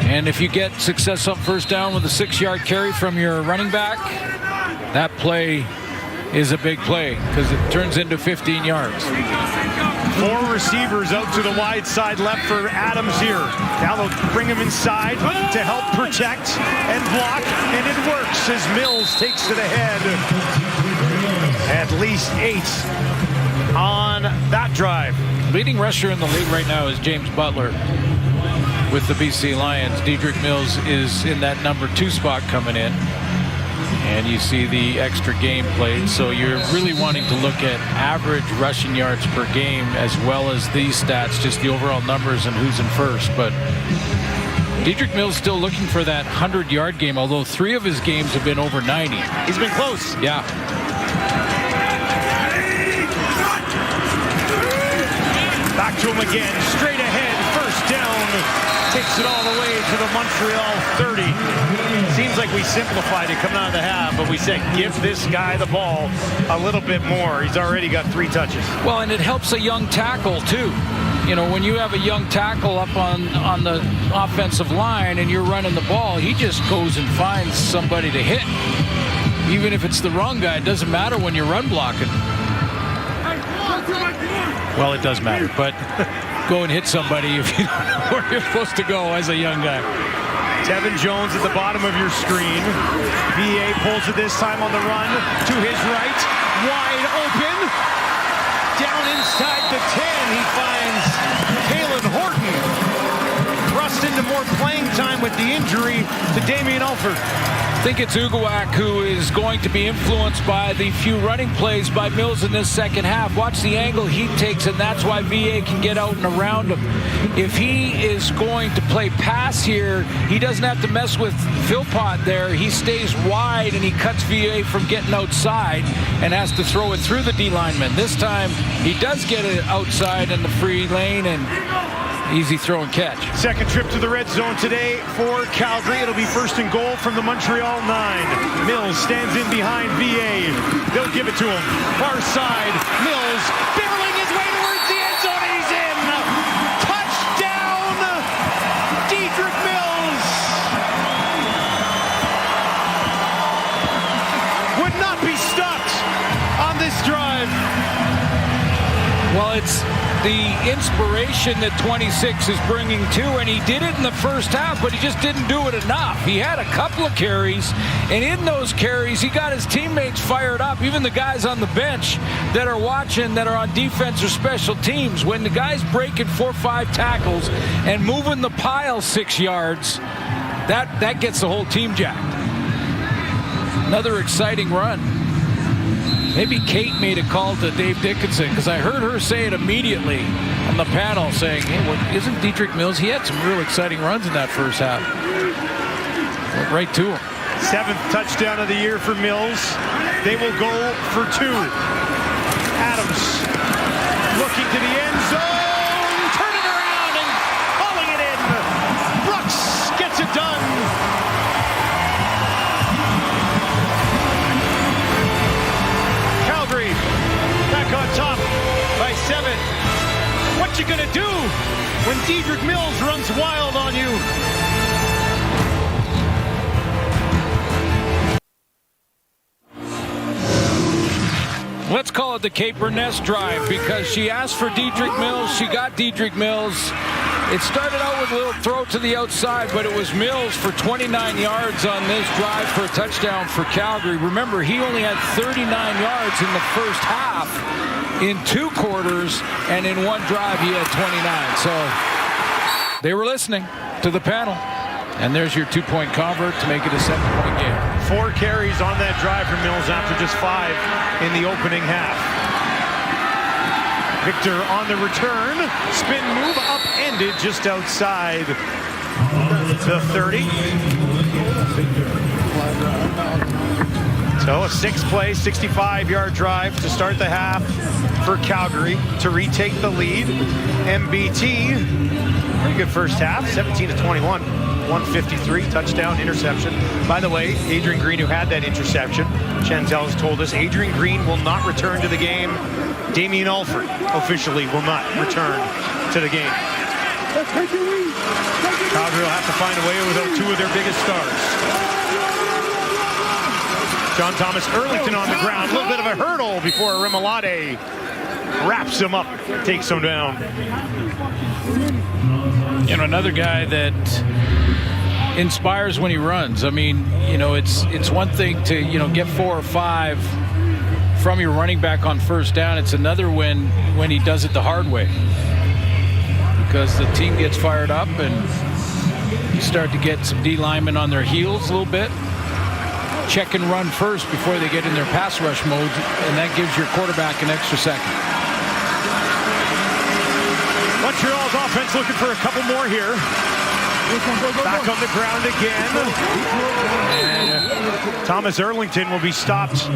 And if you get success on first down with a 6-yard carry from your running back, that play is a big play because it turns into 15 yards. 4 receivers out to the wide side left for Adams here. Now they'll bring him inside to help protect and block, and it works as Mills takes it ahead. At least 8 on that drive. Leading rusher in the league right now is James Butler with the BC Lions. Dedrick Mills is in that number 2 spot coming in. And you see the extra game played. So you're really wanting to look at average rushing yards per game as well as these stats, just the overall numbers and who's in first. But Dedrick Mills still looking for that 100-yard game, although 3 of his games have been over 90. He's been close. Yeah. Back to him again, straight ahead, first down. Takes it all the way to the Montreal 30. Seems like we simplified it coming out of the half, but we said give this guy the ball a little bit more. He's already got 3 touches. Well, and it helps a young tackle, too. You know, when you have a young tackle up on the offensive line and you're running the ball, he just goes and finds somebody to hit. Even if it's the wrong guy, it doesn't matter when you're run blocking. Well, it does matter, but go and hit somebody if you don't know where you're supposed to go as a young guy. Tevin Jones at the bottom of your screen. VA pulls it this time on the run to his right. Wide open. Down inside the 10. He finds Caleb Horton. Thrust into more playing time with the injury to Damien Alford. I think it's Uguak who is going to be influenced by the few running plays by Mills in this second half. Watch the angle he takes, and that's why VA can get out and around him. If he is going to play pass here, he doesn't have to mess with Philpott there. He stays wide, and he cuts VA from getting outside and has to throw it through the D lineman. This time, he does get it outside in the free lane, and easy throw and catch. Second trip to the red zone today for Calgary. It'll be first and goal from the Montreal 9. Mills stands in behind VA. They'll give it to him. Far side. Mills barreling his way towards the end zone. He's in. Touchdown, Dedrick Mills. Would not be stopped on this drive. Well, it's the inspiration that 26 is bringing too, and he did it in the first half, but he just didn't do it enough. He had a couple of carries, and in those carries, he got his teammates fired up, even the guys on the bench that are watching, that are on defense or special teams. When the guy's breaking 4 or 5 tackles and moving the pile 6 yards, that gets the whole team jacked. Another exciting run. Maybe Kate made a call to Dave Dickinson, because I heard her say it immediately on the panel, saying, hey, what, isn't Dedrick Mills? He had some real exciting runs in that first half. Went right to him. 7th touchdown of the year for Mills. They will go for 2. Adams looking to the end zone, turning around and hauling it in. Brooks gets it done. Back on top by 7. What you gonna do when Dedrick Mills runs wild on you? Let's call it the Kate Burness drive, because she asked for Dedrick Mills. She got Dedrick Mills. It started out with a little throw to the outside, but it was Mills for 29 yards on this drive for a touchdown for Calgary. Remember, he only had 39 yards in the first half in 2 quarters, and in 1 drive he had 29. So they were listening to the panel. And there's your 2-point convert to make it a 7-point game. 4 carries on that drive for Mills after just 5 in the opening half. Victor on the return. Spin move upended just outside the 30. So a 6-play, 65-yard drive to start the half for Calgary to retake the lead. MBT, pretty good first half, 17-21. 153, touchdown, interception. By the way, Adrian Green, who had that interception, Chantel has told us Adrian Green will not return to the game. Damien Alford officially will not return to the game. Calgary will have to find a way without 2 of their biggest stars. John Thomas Erlington on the ground. A little bit of a hurdle before Remalade wraps him up, takes him down. You know, another guy that inspires when he runs. I mean, you know, it's one thing to, you know, get 4 or 5 from your running back on first down. It's another win when he does it the hard way, because the team gets fired up and you start to get some D linemen on their heels a little bit. Check and run first before they get in their pass rush mode, and that gives your quarterback an extra second. Montreal's offense looking for a couple more here. Back on the ground again. And Thomas Erlington will be stopped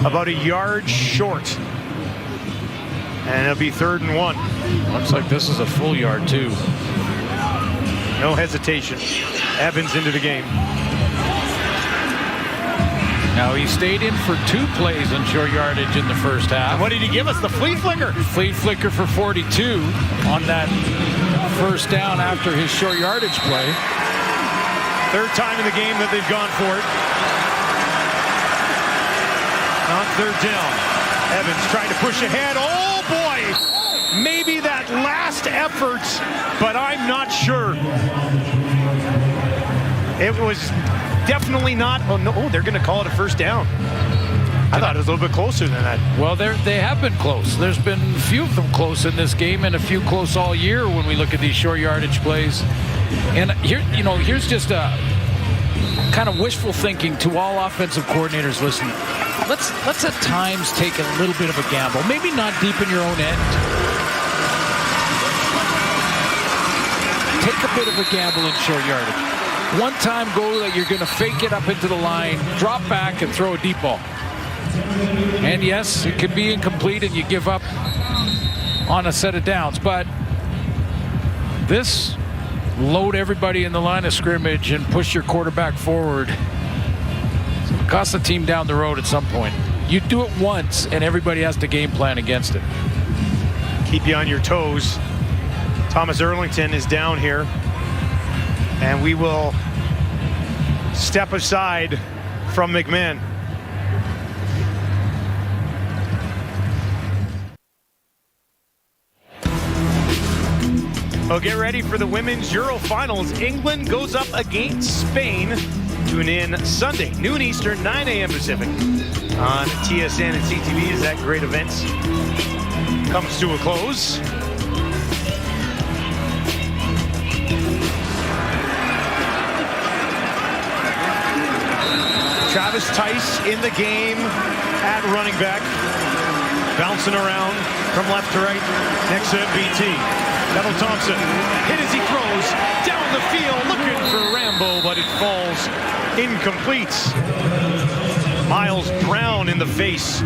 about a yard short. And it'll be 3rd and 1. Looks like this is a full yard too. No hesitation. Evans into the game. Now he stayed in for 2 plays on short yardage in the first half. And what did he give us? The flea flicker. Flea flicker for 42 on that first down after his short yardage play. 3rd time in the game that they've gone for it. On 3rd down. Evans trying to push ahead. Oh boy! Maybe that last effort, but I'm not sure. It was definitely not. Oh no, they're going to call it a first down. I thought it was a little bit closer than that. Well, they have been close. There's been a few of them close in this game, and a few close all year when we look at these short yardage plays. And here, here's just a kind of wishful thinking to all offensive coordinators listening. Let's at times take a little bit of a gamble. Maybe not deep in your own end. Take a bit of a gamble in short yardage. One time goal that you're going to fake it up into the line, drop back, and throw a deep ball. And yes, it could be incomplete and you give up on a set of downs, but this load everybody in the line of scrimmage and push your quarterback forward cost the team down the road at some point. You do it once and everybody has to game plan against it. Keep you on your toes. Thomas Erlington is down here, and we will step aside from McMahon. Well, get ready for the Women's Euro Finals. England goes up against Spain. Tune in Sunday, noon Eastern, 9 a.m. Pacific on TSN and CTV as that great event comes to a close. Travis Tice in the game at running back, bouncing around from left to right next to MBT. Neville Thompson hit as he throws down the field, looking for Rambo, but it falls incomplete. Miles Brown in the face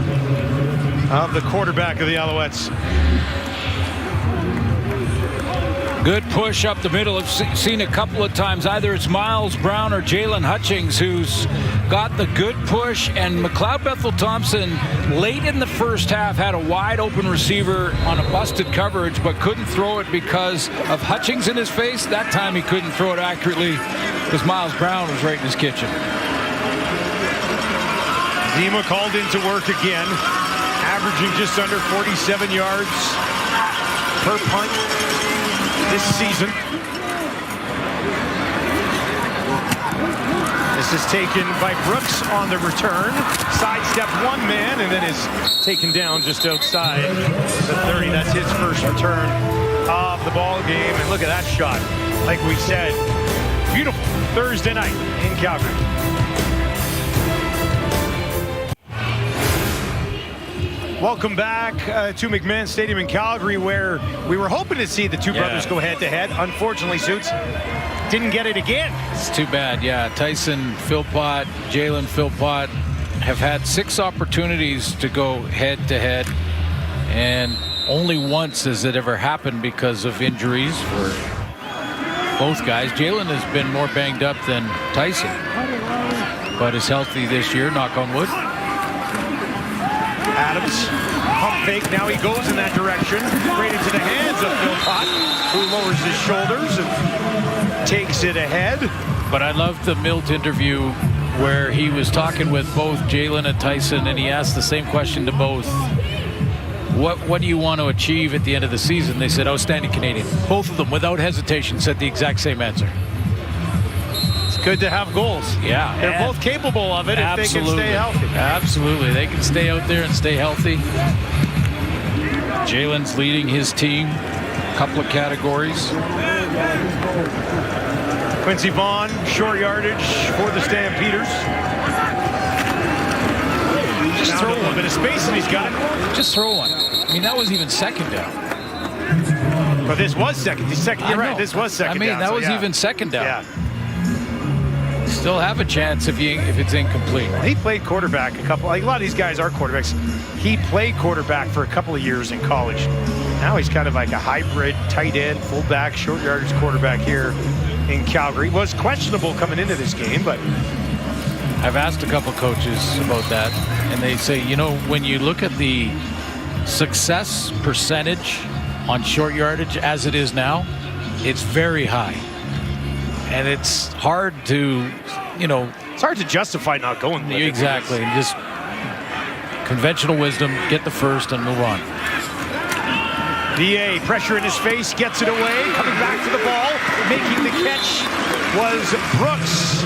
of the quarterback of the Alouettes. Good push up the middle. I've seen a couple of times. Either it's Miles Brown or Jalen Hutchings who's got the good push, and McLeod Bethel Thompson late in the first half had a wide open receiver on a busted coverage but couldn't throw it because of Hutchings in his face. That time he couldn't throw it accurately because Miles Brown was right in his kitchen. Zima called into work again, averaging just under 47 yards per punt this season. This is taken by Brooks on the return. Sidestep one man and then is taken down just outside the 30. That's his first return of the ball game. And look at that shot. Like we said, beautiful Thursday night in Calgary. Welcome back to McMahon Stadium in Calgary, where we were hoping to see the two brothers go head-to-head. Unfortunately, Suits didn't get it again. It's too bad, yeah. Tyson Philpott, Jalen Philpott have had 6 opportunities to go head-to-head, and only once has it ever happened because of injuries for both guys. Jalen has been more banged up than Tyson, but is healthy this year, knock on wood. Adams, pump fake, now he goes in that direction, right into the hands of Philpott, who lowers his shoulders and takes it ahead. But I loved the Milt interview where he was talking with both Jalen and Tyson, and he asked the same question to both. What do you want to achieve at the end of the season? They said, outstanding Canadian. Both of them, without hesitation, said the exact same answer. good to have goals. Yeah. They're both capable of it if they can stay healthy. Absolutely. They can stay out there and stay healthy. Jalen's leading his team. A couple of categories. Quincy Vaughn, short yardage for the Stampeders. Just throw a little bit of space and he's got it. Just throw one. I mean, that was even second down. But this was second. You're right. This was second down. I mean, that was even second down. Yeah. Still have a chance if it's incomplete. He played quarterback a lot of these guys are quarterbacks. He played quarterback for a couple of years in college. Now he's kind of like a hybrid tight end, fullback, short yardage quarterback here in Calgary. Was questionable coming into this game, but I've asked a couple coaches about that, and they say, when you look at the success percentage on short yardage as it is now, it's very high. And it's hard to, it's hard to justify not going with it. Exactly. And just conventional wisdom, get the first and move on. DA, pressure in his face, gets it away, coming back to the ball, making the catch was Brooks.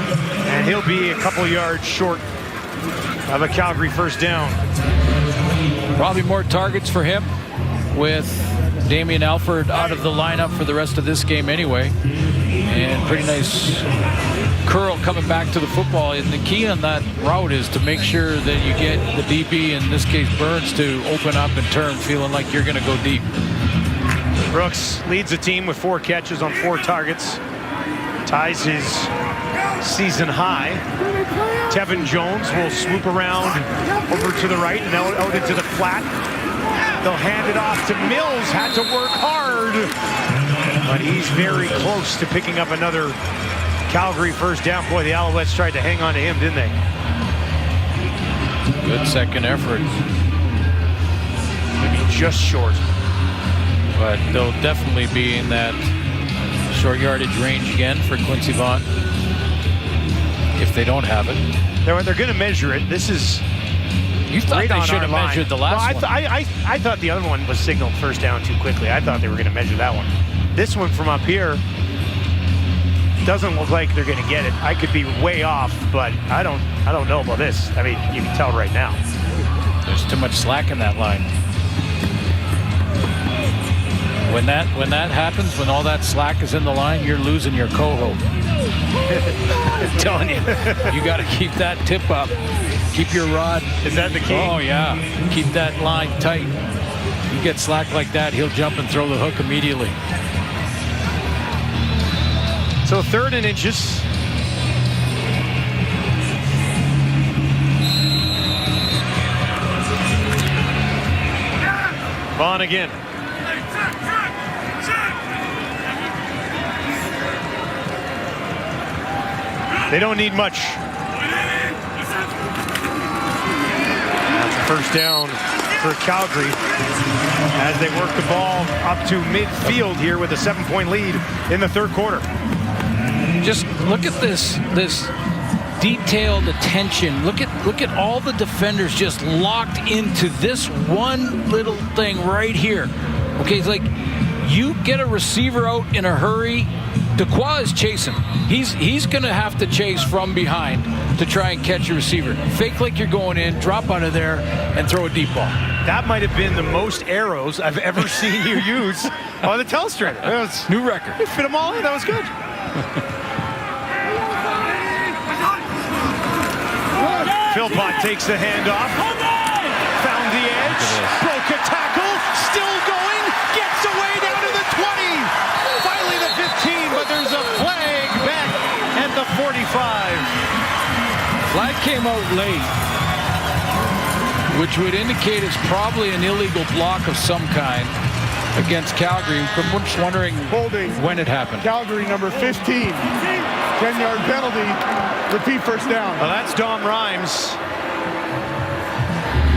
And he'll be a couple yards short of a Calgary first down. Probably more targets for him with Damian Alford out of the lineup for the rest of this game anyway. And pretty nice curl coming back to the football. And the key on that route is to make sure that you get the DB, in this case Burns, to open up and turn feeling like you're going to go deep. Brooks leads the team with 4 catches on 4 targets. Ties his season high. Tevin Jones will swoop around over to the right and out into the flat. They'll hand it off to Mills. Had to work hard, but he's very close to picking up another Calgary first down. Boy, the Alouettes tried to hang on to him, didn't they? Good second effort. Maybe just short. But they'll definitely be in that short yardage range again for Quincy Vaughn if they don't have it. They're going to measure it. This is... You thought right they should have measured the last one. I thought the other one was signaled first down too quickly. I thought they were going to measure that one. This one from up here doesn't look like they're going to get it. I could be way off, but I don't know about this. I mean, you can tell right now. There's too much slack in that line. When that happens, when all that slack is in the line, you're losing your coho. I'm telling you, you got to keep that tip up. Keep your rod. Is that the key? Oh, yeah. Keep that line tight. You get slack like that, he'll jump and throw the hook immediately. So 3rd and inches. Vaughn again. They don't need much. That's a first down for Calgary as they work the ball up to midfield here with a 7-point lead in the 3rd quarter. Just look at this detailed attention. Look at all the defenders just locked into this one little thing right here. Okay, it's like you get a receiver out in a hurry. Dequoy is chasing. He's going to have to chase from behind to try and catch a receiver. Fake like you're going in, drop out of there, and throw a deep ball. That might have been the most arrows I've ever seen you use on the telestrator. That was new record. You fit them all in. That was good. Philpott takes the handoff. Found the edge. Broke a tackle. Still going. Gets away down to the 20. Finally the 15, but there's a flag back at the 45. Flag came out late, which would indicate it's probably an illegal block of some kind against Calgary. But we're just wondering when it happened. Calgary number 15. 10-yard penalty. Repeat first down. Well, that's Dom Rhymes,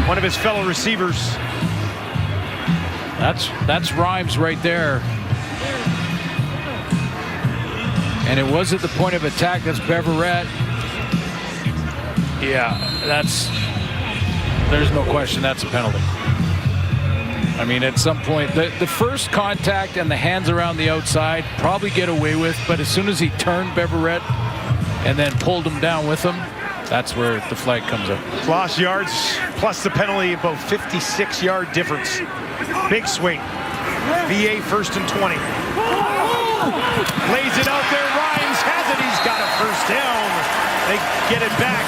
one of his fellow receivers. That's Rhymes right there. And it was at the point of attack. That's Beverett. Yeah, there's no question that's a penalty. I mean, at some point, the first contact and the hands around the outside probably get away with, but as soon as he turned Beverett, and then pulled him down with him, that's where the flag comes up. Lost yards plus the penalty, about 56-yard difference. Big swing. VA 1st and 20. Lays it out there. Rhymes has it. He's got a first down. They get it back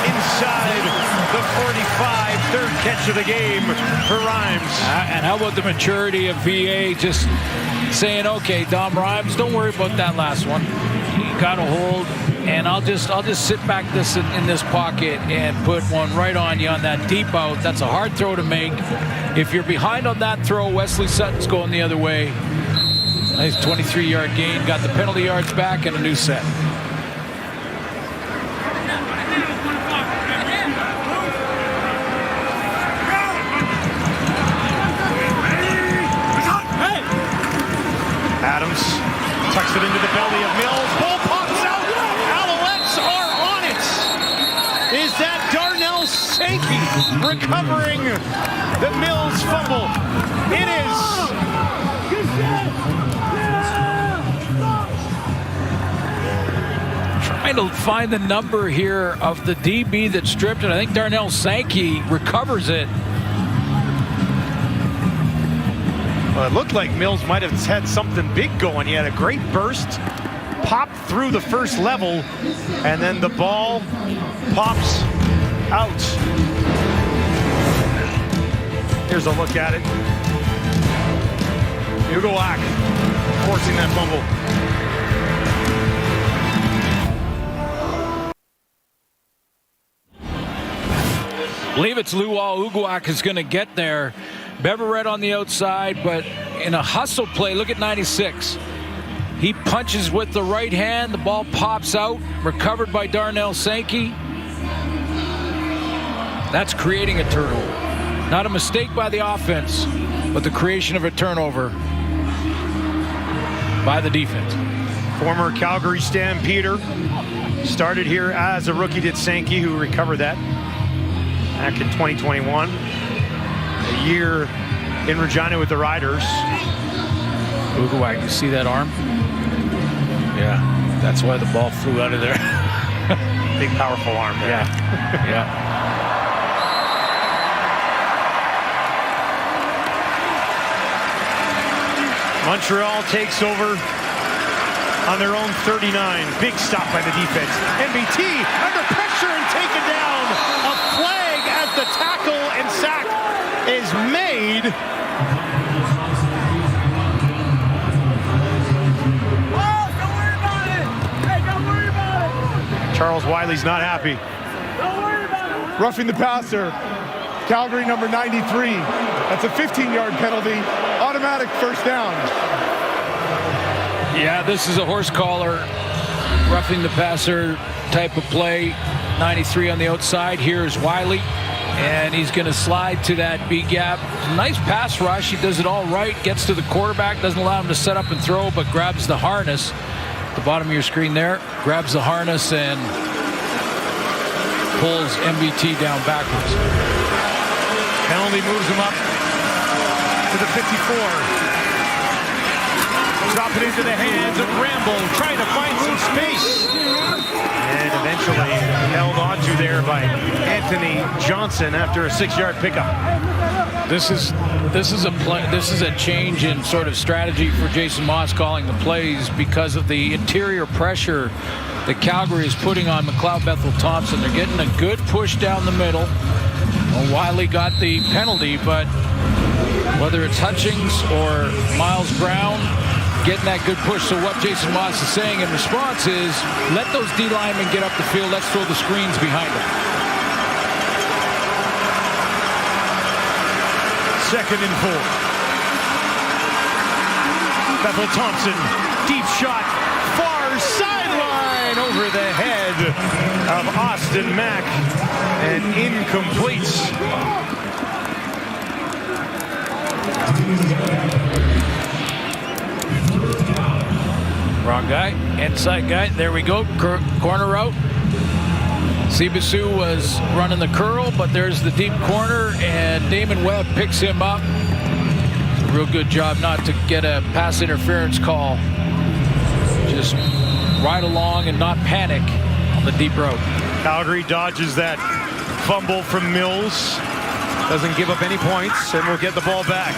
inside the 45. Third catch of the game for Rhymes. And how about the maturity of VA just saying, okay, Dom Rhymes, don't worry about that last one. You got a hold, and I'll just sit back in this pocket and put one right on you on that deep out. That's a hard throw to make. If you're behind on that throw, Wesley Sutton's going the other way. Nice 23-yard gain. Got the penalty yards back and a new set. Adams tucks it into the belly of Mills. Ball pops out. Alouettes are on it. Is that Darnell Sankey recovering the Mills fumble? It is. Trying to find the number here of the DB that stripped it. I think Darnell Sankey recovers it. Well, it looked like Mills might have had something big going. He had a great burst, popped through the first level, and then the ball pops out. Here's a look at it. Uguak forcing that fumble. I believe it's Luau Uguak is going to get there. Beverett on the outside, but in a hustle play, look at 96. He punches with the right hand. The ball pops out, recovered by Darnell Sankey. That's creating a turnover. Not a mistake by the offense, but the creation of a turnover by the defense. Former Calgary Stampeder. Started here as a rookie, did Sankey, who recovered that back in 2021. A year in Regina with the Riders. Uguak, you see that arm? Yeah, that's why the ball flew out of there. Big, powerful arm there. Yeah, yeah. Montreal takes over on their own 39. Big stop by the defense. MBT under pressure and taken down. A flag as the tackle and sack is made. Don't worry about it. Hey, don't worry about it. Charles Wiley's not happy. Don't worry about it. Roughing the passer. Calgary number 93. That's a 15-yard penalty. Automatic first down. Yeah, this is a horse collar, roughing the passer type of play. 93 on the outside. Here's Wiley, and he's going to slide to that B gap. Nice pass rush. He does it all right. Gets to the quarterback. Doesn't allow him to set up and throw, but grabs the harness. At the bottom of your screen there. Grabs the harness and pulls MBT down backwards. Penalty moves him up to the 54. Drop it into the hands of Rambo, trying to find some space. And eventually held onto there by Anthony Johnson after a 6-yard pickup. This is a change in sort of strategy for Jason Moss calling the plays because of the interior pressure that Calgary is putting on McLeod Bethel Thompson. They're getting a good push down the middle. Well, Wiley got the penalty, but whether it's Hutchings or Miles Brown, getting that good push. So what Jason Moss is saying in response is, let those D linemen get up the field. Let's throw the screens behind them. Second and 4. Bethel Thompson, deep shot, far sideline over the head of Austin Mack, and incomplete. Wrong guy, inside guy. There we go. Corner route. Sibasu was running the curl, but there's the deep corner, and Damon Webb picks him up. It's a real good job not to get a pass interference call. Just ride along and not panic. on the deep road. Calgary dodges that fumble from Mills. Doesn't give up any points, and will get the ball back.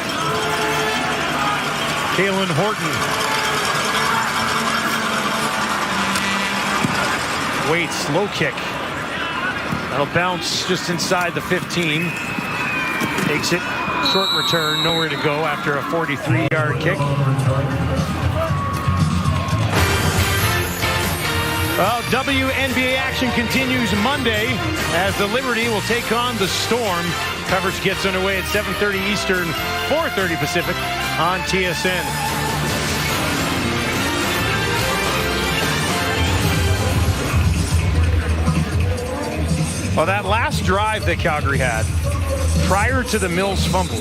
Kalen Horton waits, low kick. That'll bounce just inside the 15. Takes it, short return, nowhere to go after a 43-yard kick. Well, WNBA action continues Monday as the Liberty will take on the Storm. Coverage gets underway at 7:30 Eastern, 4:30 Pacific on TSN. Well, that last drive that Calgary had, prior to the Mills fumble,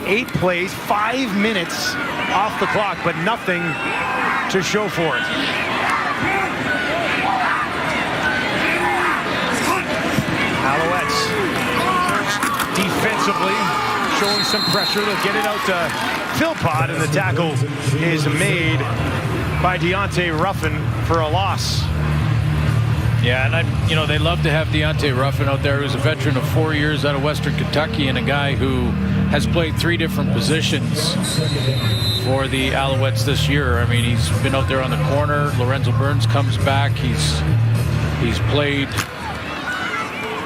8 plays, 5 minutes off the clock, but nothing to show for it. Alouettes defensively showing some pressure. They'll get it out to Philpott, and the tackle is made by Deontay Ruffin for a loss. Yeah, and they love to have Deontay Ruffin out there, who's a veteran of 4 years out of Western Kentucky, and a guy who has played 3 different positions for the Alouettes this year. I mean, he's been out there on the corner. Lorenzo Burns comes back. He's played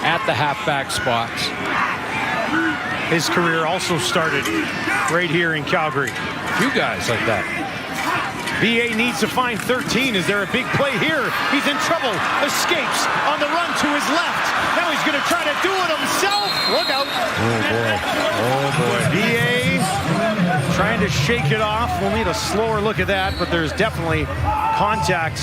at the halfback spots. His career also started right here in Calgary. A few guys like that. VA needs to find 13. Is there a big play here? He's in trouble. Escapes on the run to his left. Now he's going to try to do it himself. Look out. Oh, boy. Oh, boy. VA trying to shake it off. We'll need a slower look at that, but there's definitely contact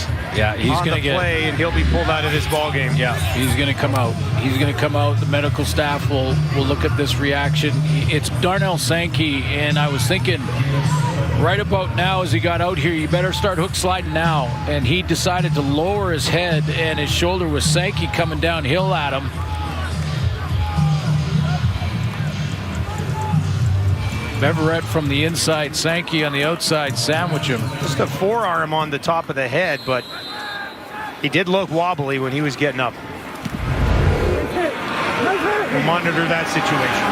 he's on going the play, and he'll be pulled out of this ball game. Yeah, he's going to come out. He's going to come out. The medical staff will look at this reaction. It's Darnell Sankey, and I was thinking right about now as he got out here, you better start hook sliding now. And he decided to lower his head, and his shoulder was Sankey coming downhill at him. Beverett from the inside, Sankey on the outside, sandwich him. Just a forearm on the top of the head, but he did look wobbly when he was getting up. We'll monitor that situation.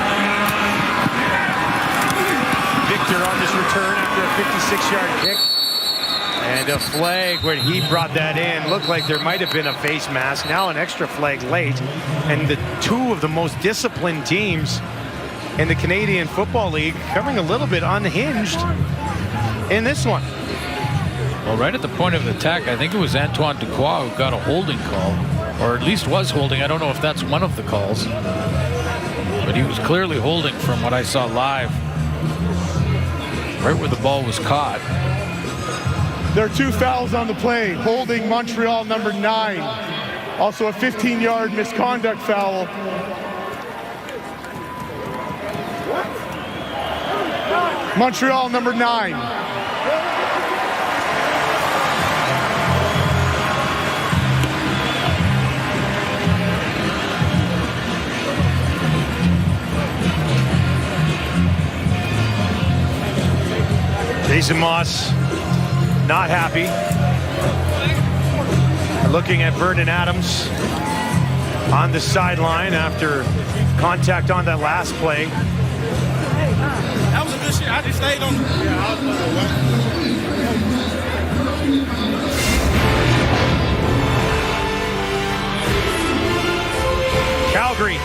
Victor on this return after a 56-yard kick. And a flag when he brought that in. Looked like there might have been a face mask. Now an extra flag late. And the 2 of the most disciplined teams in the Canadian Football League coming a little bit unhinged in this one. Well, right at the point of attack, I think it was Antoine Ducroix who got a holding call, or at least was holding. I don't know if that's one of the calls, but he was clearly holding from what I saw live, right where the ball was caught. There are 2 fouls on the play. Holding Montreal number 9. Also a 15-yard misconduct foul. Montreal number 9. Jason Moss not happy. Looking at Vernon Adams on the sideline after contact on that last play. That was a good shit. I just stayed on. Calgary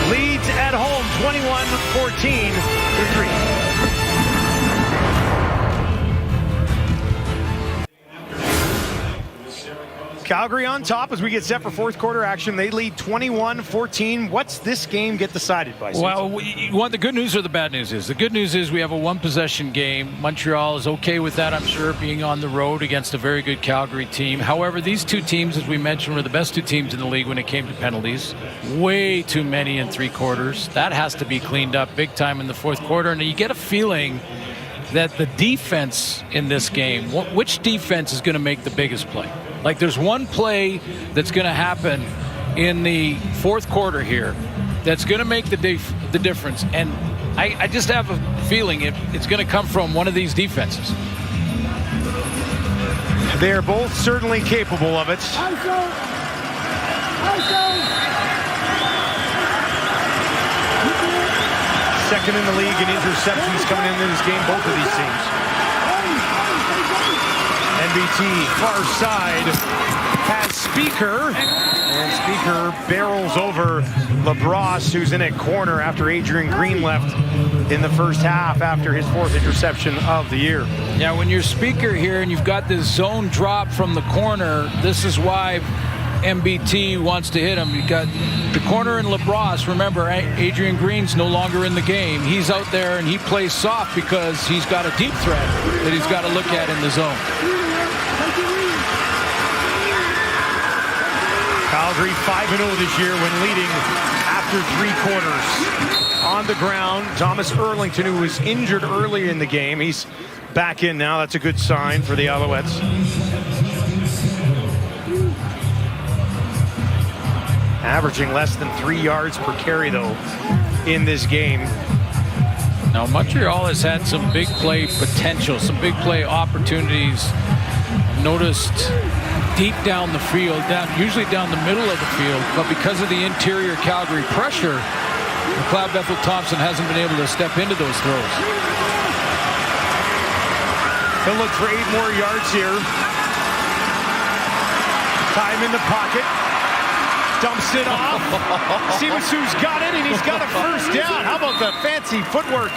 leads at home 21-14 through 3. Calgary on top as we get set for 4th quarter action. They lead 21-14. What's this game get decided by? Well, the good news or the bad news is? The good news is we have a 1-possession game. Montreal is okay with that, I'm sure, being on the road against a very good Calgary team. However, these 2 teams, as we mentioned, were the best 2 teams in the league when it came to penalties. Way too many in 3 quarters. That has to be cleaned up big time in the 4th quarter. And you get a feeling that the defense in this game, which defense is going to make the biggest play? Like, there's one play that's going to happen in the 4th quarter here that's going to make the difference. And I just have a feeling it's going to come from one of these defenses. They're both certainly capable of it. Second in the league in interceptions coming into this game, both of these teams. NBT far side has Speaker, and Speaker barrels over LaBrosse, who's in at corner after Adrian Green left in the first half after his 4th interception of the year. Yeah, when you're Speaker here and you've got this zone drop from the corner, this is why MBT wants to hit him. You've got the corner and LaBrosse. Remember, Adrian Green's no longer in the game. He's out there and he plays soft because he's got a deep threat that he's got to look at in the zone. Calgary 5-0 this year when leading after 3 quarters. On the ground, Thomas Erlington, who was injured earlier in the game. He's back in now. That's a good sign for the Alouettes. Averaging less than 3 yards per carry, though, in this game. Now, Montreal has had some big play potential, some big play opportunities. Noticed deep down the field, usually down the middle of the field, but because of the interior Calgary pressure, McLeod Bethel-Thompson hasn't been able to step into those throws. He'll look for 8 more yards here. Time in the pocket. Dumps it off. Sivasu's got it, and he's got a first down. How about the fancy footwork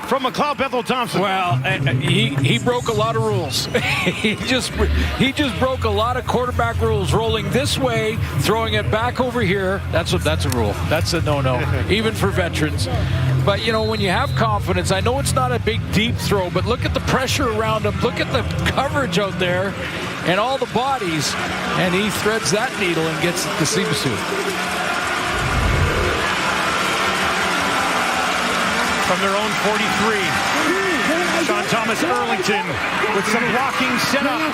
from McLeod Bethel-Thompson? Well, he broke a lot of rules. he just broke a lot of quarterback rules. Rolling this way, throwing it back over here. That's a rule. That's a no-no, even for veterans. But, you know, when you have confidence, I know it's not a big deep throw, but look at the pressure around him. Look at the coverage out there and all the bodies, and he threads that needle and gets it to Sivasu. From their own 43, Sean Thomas Erlington with some blocking set up,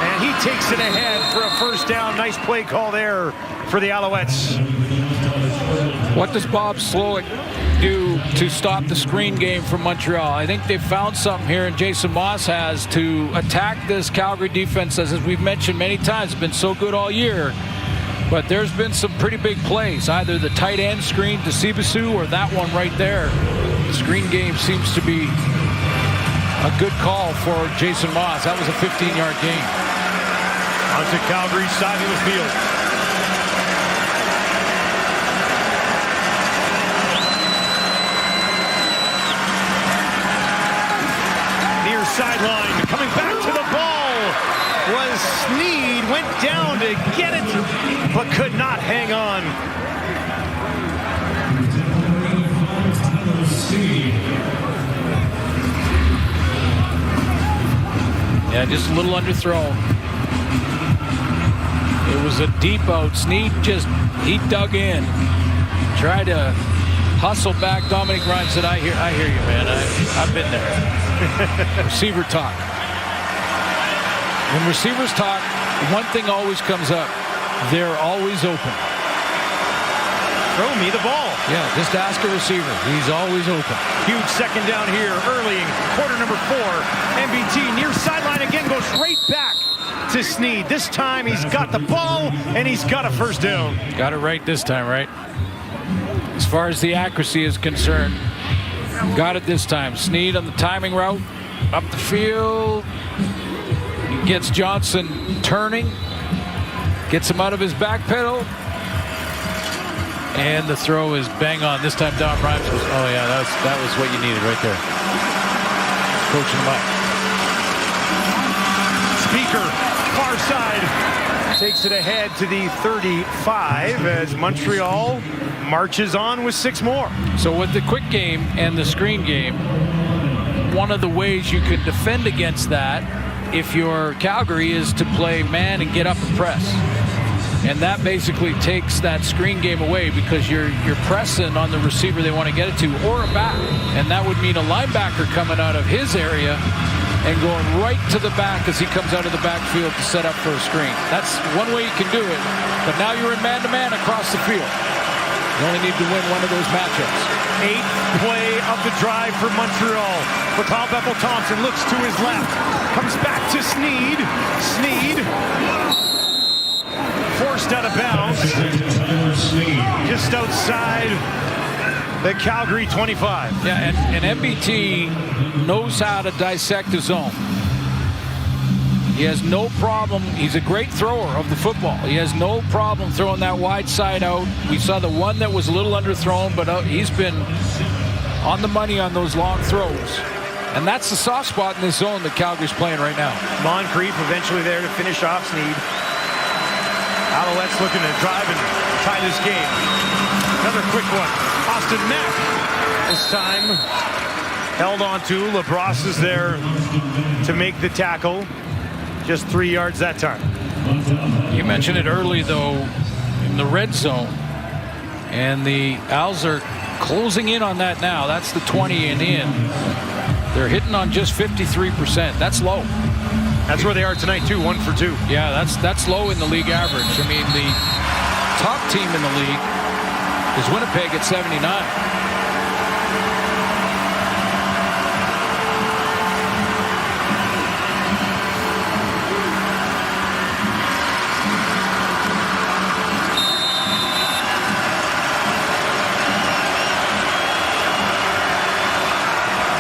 and he takes it ahead for a first down. Nice play call there for the Alouettes. What does Bob Slowick do to stop the screen game from Montreal? I think they've found something here, and Jason Moss has, to attack this Calgary defense, as we've mentioned many times. It's been so good all year, but there's been some pretty big plays, either the tight end screen to Sivasu or that one right there. The screen game seems to be a good call for Jason Moss. That was a 15-yard gain. Onto Calgary's side of the field. Sideline, coming back to the ball was Sneed, went down to get it, but could not hang on. Yeah, just a little underthrown. It was a deep out. Sneed he dug in, tried to hustle back. Dominic Ryan said, I hear you, man. I've been there. Receiver talk. When receivers talk, one thing always comes up. They're always open. Throw me the ball. Yeah, just ask a receiver. He's always open. Huge second down here early in quarter number 4. MBT near sideline again, goes right back to Sneed. This time he's got the ball and he's got a first down. Got it right this time, right? As far as the accuracy is concerned, got it this time. Sneed on the timing route, up the field. He gets Johnson turning, gets him out of his back pedal, and the throw is bang on. This time Don Rhymes was, oh yeah, that was what you needed right there. Coaching him up. Speaker, far side, takes it ahead to the 35 as Montreal marches on with 6 more. So with the quick game and the screen game, one of the ways you can defend against that, if you're Calgary, is to play man and get up and press. And that basically takes that screen game away because you're pressing on the receiver they want to get it to, or a back. And that would mean a linebacker coming out of his area and going right to the back as he comes out of the backfield to set up for a screen. That's one way you can do it, but now you're in man-to-man across the field. You only need to win one of those matchups. 8-play of the drive for Montreal. McLeod Bethel-Thompson looks to his left, comes back to Sneed. Sneed forced out of bounds, just outside the Calgary 25. Yeah, and MBT knows how to dissect the zone. He has no problem. He's a great thrower of the football. He has no problem throwing that wide side out. We saw the one that was a little underthrown, but he's been on the money on those long throws. And that's the soft spot in this zone that Calgary's playing right now. Moncrief eventually there to finish off Sneed. Alouettes looking to drive and tie this game. Another quick one. Austin Mack this time held on to. LaBrosse is there to make the tackle. Just 3 yards that time. You mentioned it early, though, in the red zone. And the Owls are closing in on that now. That's the 20 and in. They're hitting on just 53%. That's low. That's where they are tonight, too, 1 for 2. Yeah, that's low in the league average. I mean, the top team in the league is Winnipeg at 79.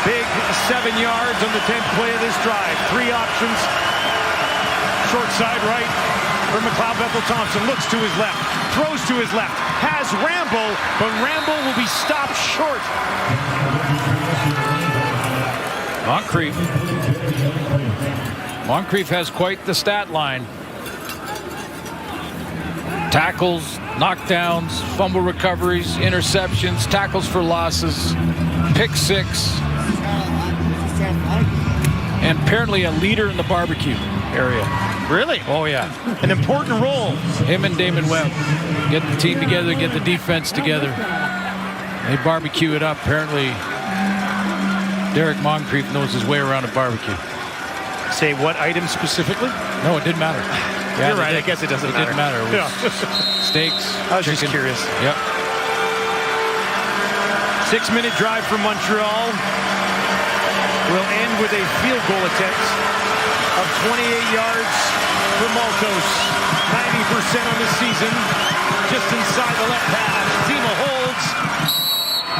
Big 7 yards on the 10th play of this drive. 3 options. Short side right for McLeod Bethel-Thompson. Looks to his left. Throws to his left. Has Rambo, but Rambo will be stopped short. Moncrief has quite the stat line. Tackles, knockdowns, fumble recoveries, interceptions, tackles for losses, pick 6. And apparently a leader in the barbecue area. Really? Oh, yeah. An important role. Him and Damon Webb get the team together, get the defense together. They barbecue it up. Apparently, Derek Moncrief knows his way around a barbecue. Say what item specifically? No, it didn't matter. Yeah, you're right. I guess it doesn't matter. It didn't matter. It was steaks. I was chicken. just curious. Yep. 6-minute drive from Montreal will end with a field goal attempt of 28 yards for Maltos. 90% on the season, just inside the left hash. Zima holds.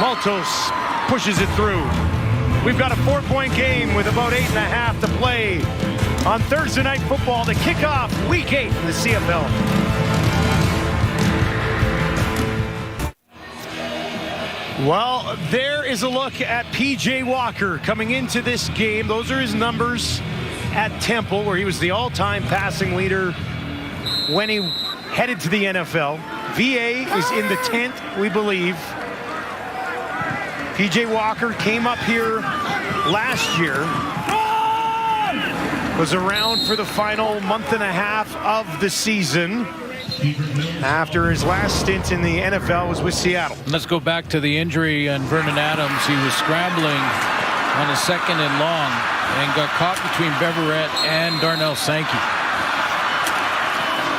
Maltos pushes it through. We've got a 4-point game with about 8.5 to play on Thursday Night Football to kick off Week 8 in the CFL. Well, there is a look at P.J. Walker coming into this game. Those are his numbers at Temple, where he was the all-time passing leader when he headed to the NFL. VA is in the 10th, we believe. P.J. Walker came up here last year, was around for the final month and a half of the season. After his last stint in the NFL was with Seattle. Let's go back to the injury on Vernon Adams. He was scrambling on a 2nd and long and got caught between Beverett and Darnell Sankey.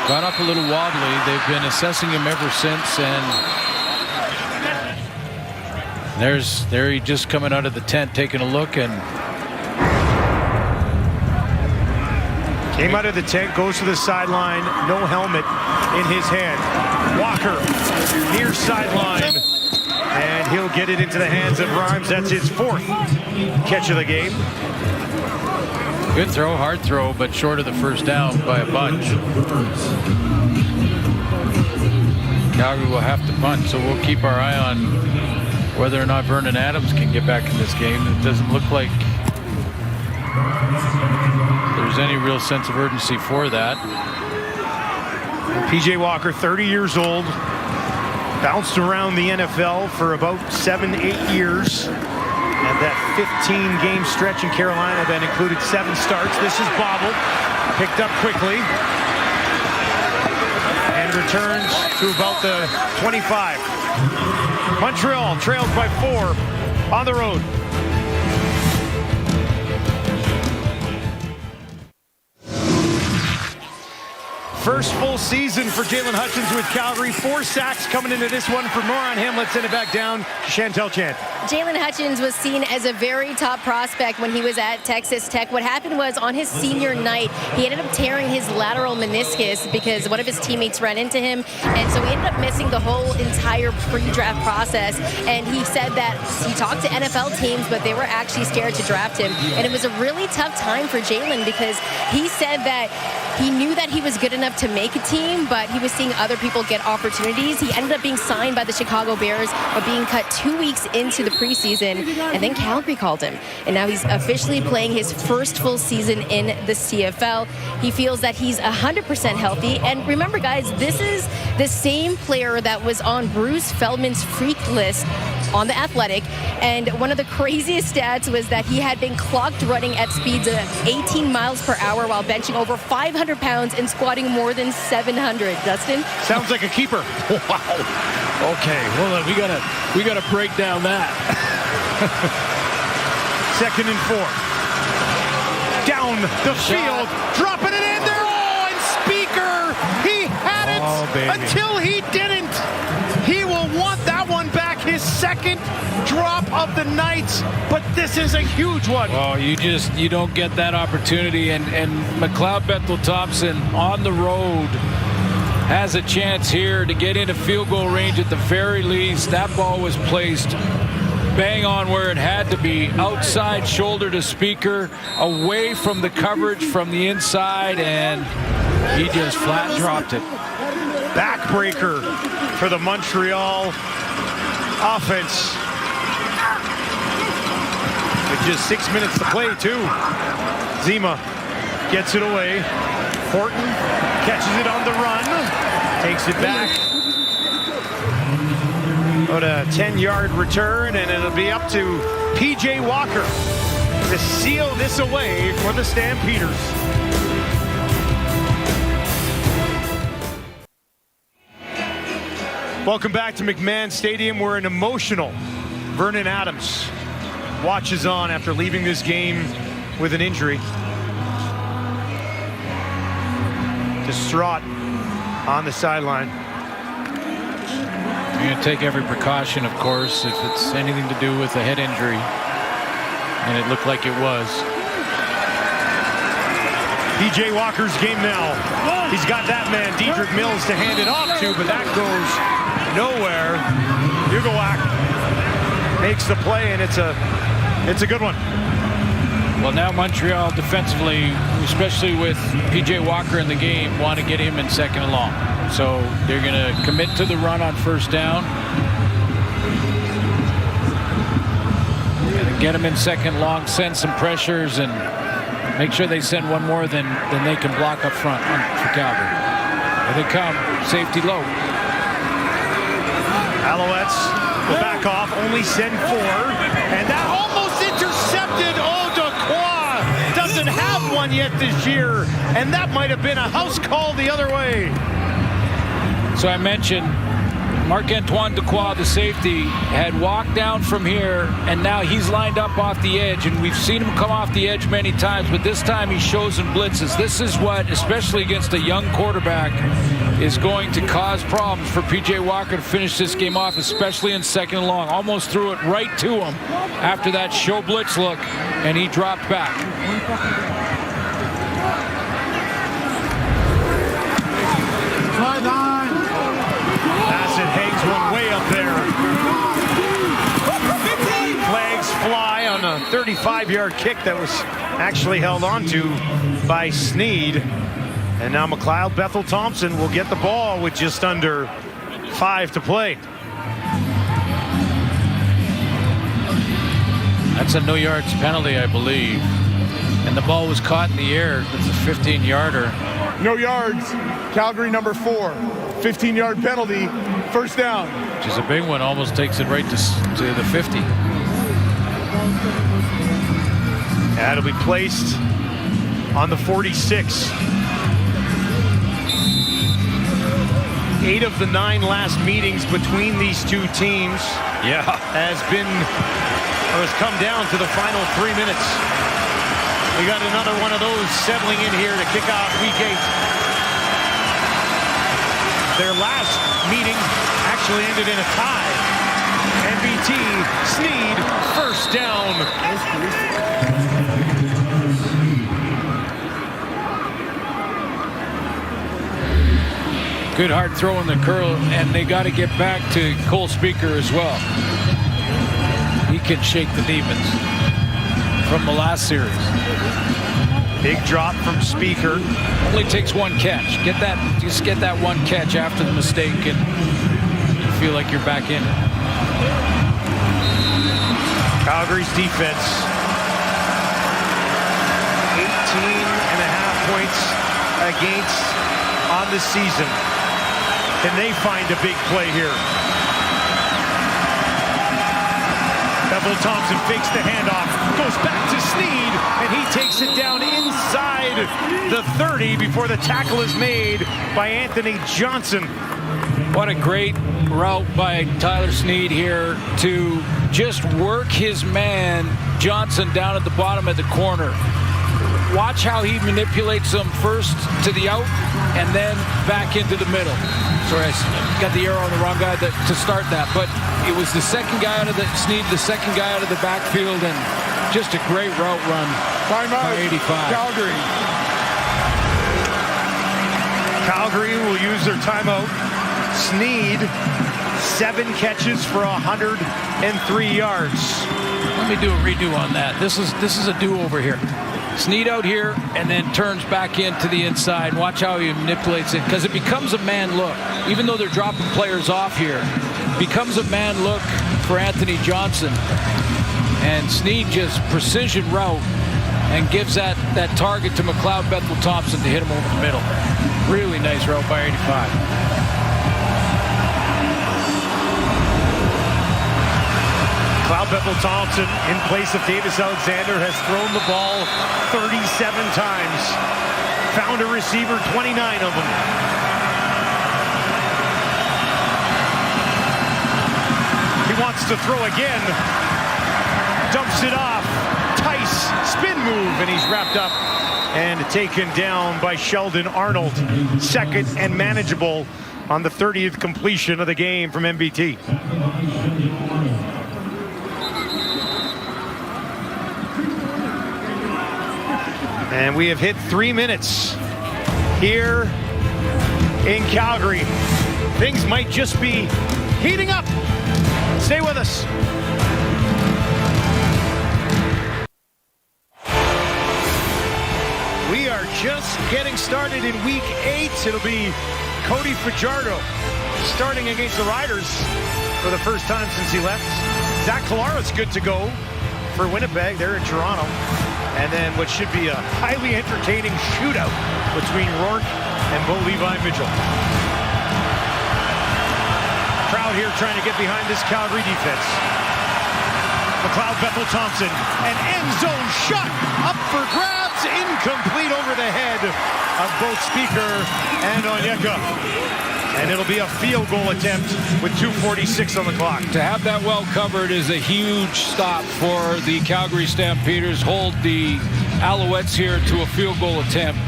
Got up a little wobbly. They've been assessing him ever since, and there he just coming out of the tent taking a look, and came out of the tent, goes to the sideline, no helmet in his hand. Walker, near sideline, and he'll get it into the hands of Rhymes. That's his 4th catch of the game. good throw, hard throw, but short of the first down by a bunch. Calgary will have to punt, so we'll keep our eye on whether or not Vernon Adams can get back in this game. It doesn't look like there's any real sense of urgency for that. P.J. Walker, 30 years old, bounced around the NFL for about 7-8 years. And that 15-game stretch in Carolina that included 7 starts. This is bobbled, picked up quickly, and returns to about the 25. Montreal trails by 4 on the road. First full season for Jalen Hutchins with Calgary. 4 sacks coming into this one. For more on him, let's send it back down to Chantel Chan. Jalen Hutchins was seen as a very top prospect when he was at Texas Tech. What happened was on his senior night, he ended up tearing his lateral meniscus because one of his teammates ran into him. And so he ended up missing the whole entire pre-draft process. And he said that he talked to NFL teams, but they were actually scared to draft him. And it was a really tough time for Jalen because he said that he knew that he was good enough to make a team, but he was seeing other people get opportunities. He ended up being signed by the Chicago Bears, but being cut 2 weeks into the preseason, and then Calgary called him. And now he's officially playing his first full season in the CFL. He feels that he's 100% healthy. And remember, guys, this is the same player that was on Bruce Feldman's freak list on The Athletic. And one of the craziest stats was that he had been clocked running at speeds of 18 miles per hour while benching over 500 pounds and squatting more than 700. Dustin? Sounds like a keeper. Wow. Okay, well, we gotta break down that. 2nd and 4. Down the field, dropping it in there. Oh, and Speaker, he had it until he didn't. He will want that one back, his 2nd drop of the night, but this is a huge one. Well, you don't get that opportunity, and McLeod Bethel Thompson on the road has a chance here to get into field goal range at the very least. That ball was placed bang on where it had to be, outside shoulder to Speaker, away from the coverage from the inside, and he just flat dropped it. Backbreaker for the Montreal offense. With just 6 minutes to play, too. Zima gets it away. Horton catches it on the run. Takes it back. About a 10-yard return, and it'll be up to P.J. Walker to seal this away for the Stampeders. Welcome back to McMahon Stadium, where an emotional Vernon Adams watches on after leaving this game with an injury. Distraught on the sideline. You're going to take every precaution, of course, if it's anything to do with a head injury, and it looked like it was. P.J. Walker's game now. He's got that man, Dedrick Mills, to hand it off to, but that goes nowhere. Ugawak makes the play, and it's a good one. Well, now Montreal defensively, especially with P.J. Walker in the game, want to get him in 2nd and long. So they're going to commit to the run on 1st down. And get him in 2nd long, send some pressures, and make sure they send one more than they can block up front for Calgary. Here they come, safety low. Alouettes will back off, only send 4, and that almost intercepted. Oh, Dequoy doesn't have one yet this year, and that might have been a house call the other way. So I mentioned Marc-Antoine Dequoy, the safety, had walked down from here, and now he's lined up off the edge, and we've seen him come off the edge many times, but this time he shows and blitzes. This is what, especially against a young quarterback, is going to cause problems for P.J. Walker to finish this game off, especially in 2nd and long. Almost threw it right to him after that show blitz look, and he dropped back. Bassett hangs one way up there. Flags fly on a 35-yard kick that was actually held onto by Sneed. And now McLeod Bethel Thompson will get the ball with just under 5 to play. That's a no yards penalty, I believe. And the ball was caught in the air. That's a 15-yarder. No yards. Calgary number 4. 15-yard penalty. 1st down. Which is a big one. Almost takes it right to the 50. That'll be placed on the 46. 8 of the 9 last meetings between these two teams has come down to the final 3 minutes. We got another one of those settling in here to kick off week 8. Their last meeting actually ended in a tie. MBT, Sneed, first down. Good hard throw in the curl, and they got to get back to Cole Speaker as well. He can shake the demons from the last series. Big drop from Speaker. Only takes one catch. Just get that one catch after the mistake, and you feel like you're back in. Calgary's defense, 18.5 points against on the season. Can they find a big play here? Bevel Thompson fakes the handoff, goes back to Sneed, and he takes it down inside the 30 before the tackle is made by Anthony Johnson. What a great route by Tyler Sneed here to just work his man Johnson down at the bottom of the corner. Watch how he manipulates him first to the out and then back into the middle. Sorry, I got the arrow on the wrong guy to start that, but it was the second guy out of the Sneed, the second guy out of the backfield, and just a great route run by 85. Calgary. Calgary will use their timeout. Sneed, 7 catches for 103 yards. Let me do a redo on that. This is a do-over here. Sneed out here and then turns back into the inside. Watch how he manipulates it, because it becomes a man look. Even though they're dropping players off here, becomes a man look for Anthony Johnson. And Sneed just precision route and gives that target to McLeod Bethel-Thompson to hit him over the middle. Really nice route by 85. McLeod Bethel-Thompson, in place of Davis Alexander, has thrown the ball 37 times. Found a receiver, 29 of them. He wants to throw again. Dumps it off. Tice, spin move, and he's wrapped up and taken down by Sheldon Arnold. Second and manageable on the 30th completion of the game from MBT. And we have hit 3 minutes here in Calgary. Things might just be heating up. Stay with us. We are just getting started in week 8. It'll be Cody Fajardo starting against the Riders for the first time since he left. Zach Kalara's good to go for Winnipeg. They're in Toronto. And then what should be a highly entertaining shootout between Rourke and Bo Levi Mitchell. Crowd here trying to get behind this Calgary defense. McLeod Bethel-Thompson, an end zone shot up for grabs, incomplete over the head of both Speaker and Onyeka. And it'll be a field goal attempt with 2:46 on the clock. To have that well covered is a huge stop for the Calgary Stampeders. Hold the Alouettes here to a field goal attempt.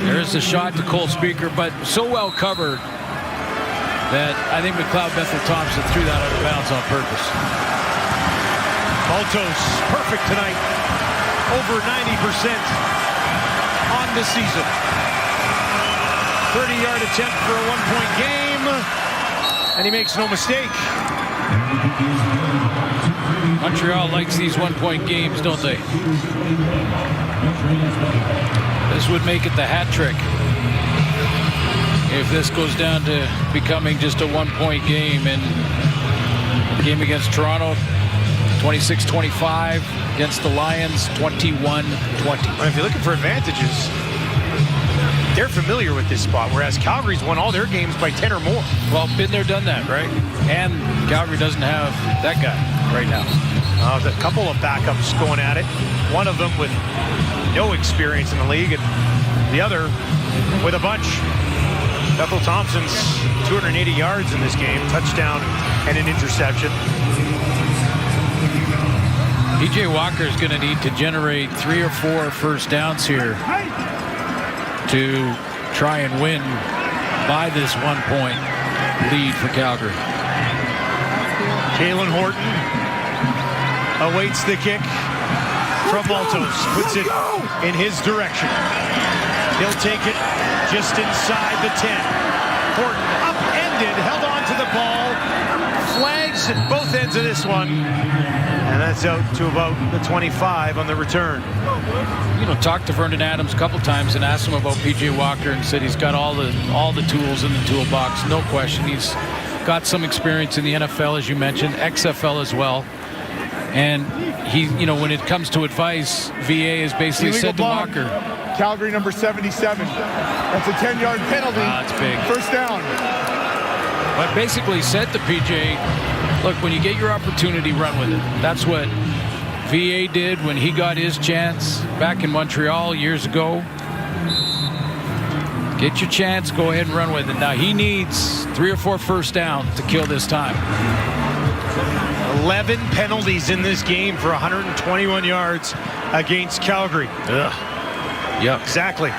There's the shot to Cole Speaker, but so well covered that I think McLeod Bethel-Thompson threw that out of bounds on purpose. Baltos, perfect tonight. Over 90% on the season. 30-yard attempt for a one-point game, and he makes no mistake. Montreal likes these one-point games, don't they? This would make it the hat trick if this goes down to becoming just a one-point game. And the game against Toronto, 26-25. Against the Lions, 21-20. Well, if you're looking for advantages, they're familiar with this spot, whereas Calgary's won all their games by 10 or more. Well, been there, done that, right? And Calgary doesn't have that guy right now. A couple of backups going at it. One of them with no experience in the league, and the other with a bunch. Bethel-Thompson's 280 yards in this game, touchdown and an interception. P.J. Walker is going to need to generate 3 or 4 first downs here to try and win by this 1-point lead for Calgary. Kalen Horton awaits the kick from Maltos, puts it in his direction. He'll take it just inside the 10. Horton upended, held on to the ball. Flags at both ends of this one. And that's out to about the 25 on the return. You know, talked to Vernon Adams a couple times and asked him about P.J. Walker and said he's got all the tools in the toolbox. No question. He's got some experience in the NFL, as you mentioned, XFL as well. And he, you know, when it comes to advice, VA has basically illegal said to block. Walker. Calgary number 77. That's a 10-yard penalty. That's big. First down. But basically said to PJ, look, when you get your opportunity, run with it. That's what VA did when he got his chance back in Montreal years ago. Get your chance, go ahead and run with it. Now he needs 3 or 4 first downs to kill this time. 11 penalties in this game for 121 yards against Calgary. Ugh. Yep. Exactly.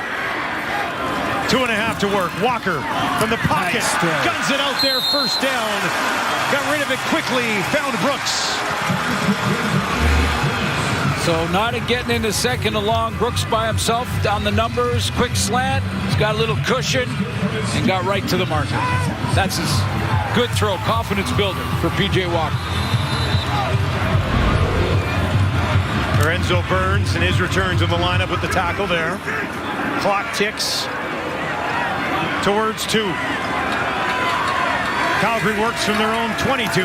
2.5 to work. Walker from the pocket. Nice, guns it out there. First down. Got rid of it quickly. Found Brooks. So not getting into second along. Brooks by himself down the numbers. Quick slant. He's got a little cushion and got right to the marker. That's his good throw. Confidence builder for P.J. Walker. Lorenzo Burns and his returns in the lineup with the tackle there. Clock ticks towards 2. Calgary works from their own 22.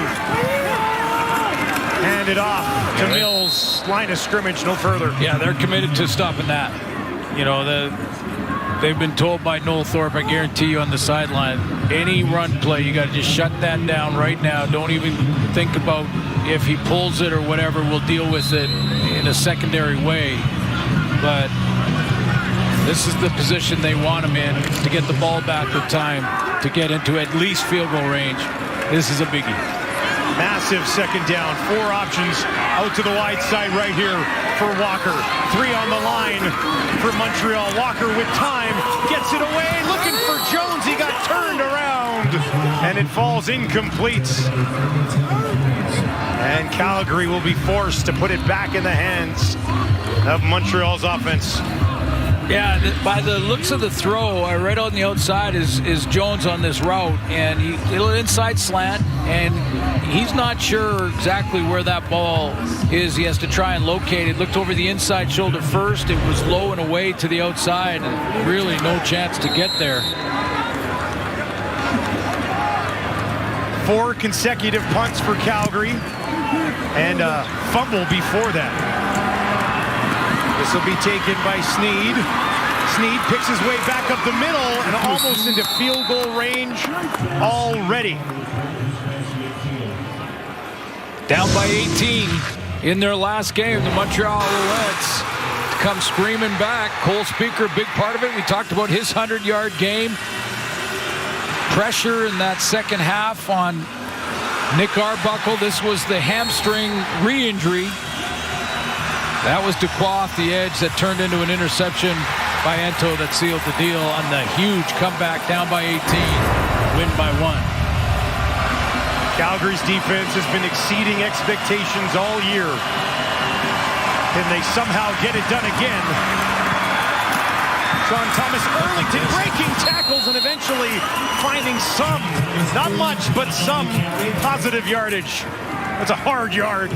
Hand it off to Mills. Line of scrimmage no further. Yeah, they're committed to stopping that. You know, they've been told by Noel Thorpe, I guarantee you on the sideline, any run play, you got to just shut that down right now. Don't even think about if he pulls it or whatever, we'll deal with it in a secondary way. But this is the position they want him in to get the ball back with time to get into at least field goal range. This is a biggie. Massive second down. 4 options out to the wide side right here for Walker. 3 on the line for Montreal. Walker with time gets it away. Looking for Jones. He got turned around and it falls incomplete. And Calgary will be forced to put it back in the hands of Montreal's offense. Yeah, by the looks of the throw, right on the outside is Jones on this route, and he little inside slant, and he's not sure exactly where that ball is. He has to try and locate it. Looked over the inside shoulder first. It was low and away to the outside, and really no chance to get there. 4 consecutive punts for Calgary, and a fumble before that. This will be taken by Sneed. Sneed picks his way back up the middle and almost into field goal range already. Down by 18 in their last game, the Montreal Alouettes come screaming back. Cole Speaker, a big part of it. We talked about his 100-yard game. Pressure in that second half on Nick Arbuckle. This was the hamstring re-injury. That was Duquois off the edge that turned into an interception by Ento that sealed the deal on the huge comeback down by 18. Win by 1. Calgary's defense has been exceeding expectations all year. Can they somehow get it done again? Sean Thomas Erlington breaking tackles and eventually finding some, not much, but some positive yardage. That's a hard yard.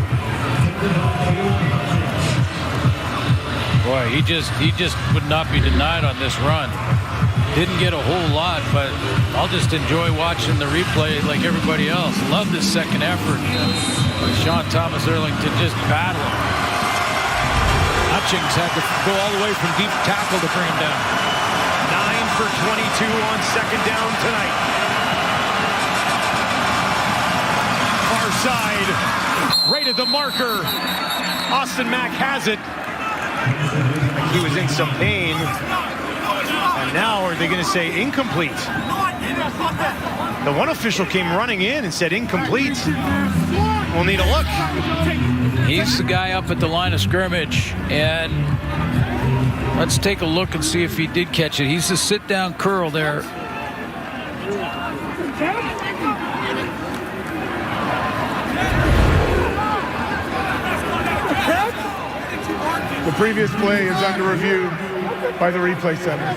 Boy, he just would not be denied on this run. Didn't get a whole lot, but I'll just enjoy watching the replay like everybody else. Love this second effort. Sean Thomas Erlington just battling. Hutchings had to go all the way from deep tackle to bring him down. 9 for 22 on second down tonight. Far side, right at the marker. Austin Mack has it. Like he was in some pain. And now are they going to say incomplete? The one official came running in and said incomplete. We'll need a look. He's the guy up at the line of scrimmage, and let's take a look and see if he did catch it. He's the sit-down curl there. The previous play is under review by the replay center.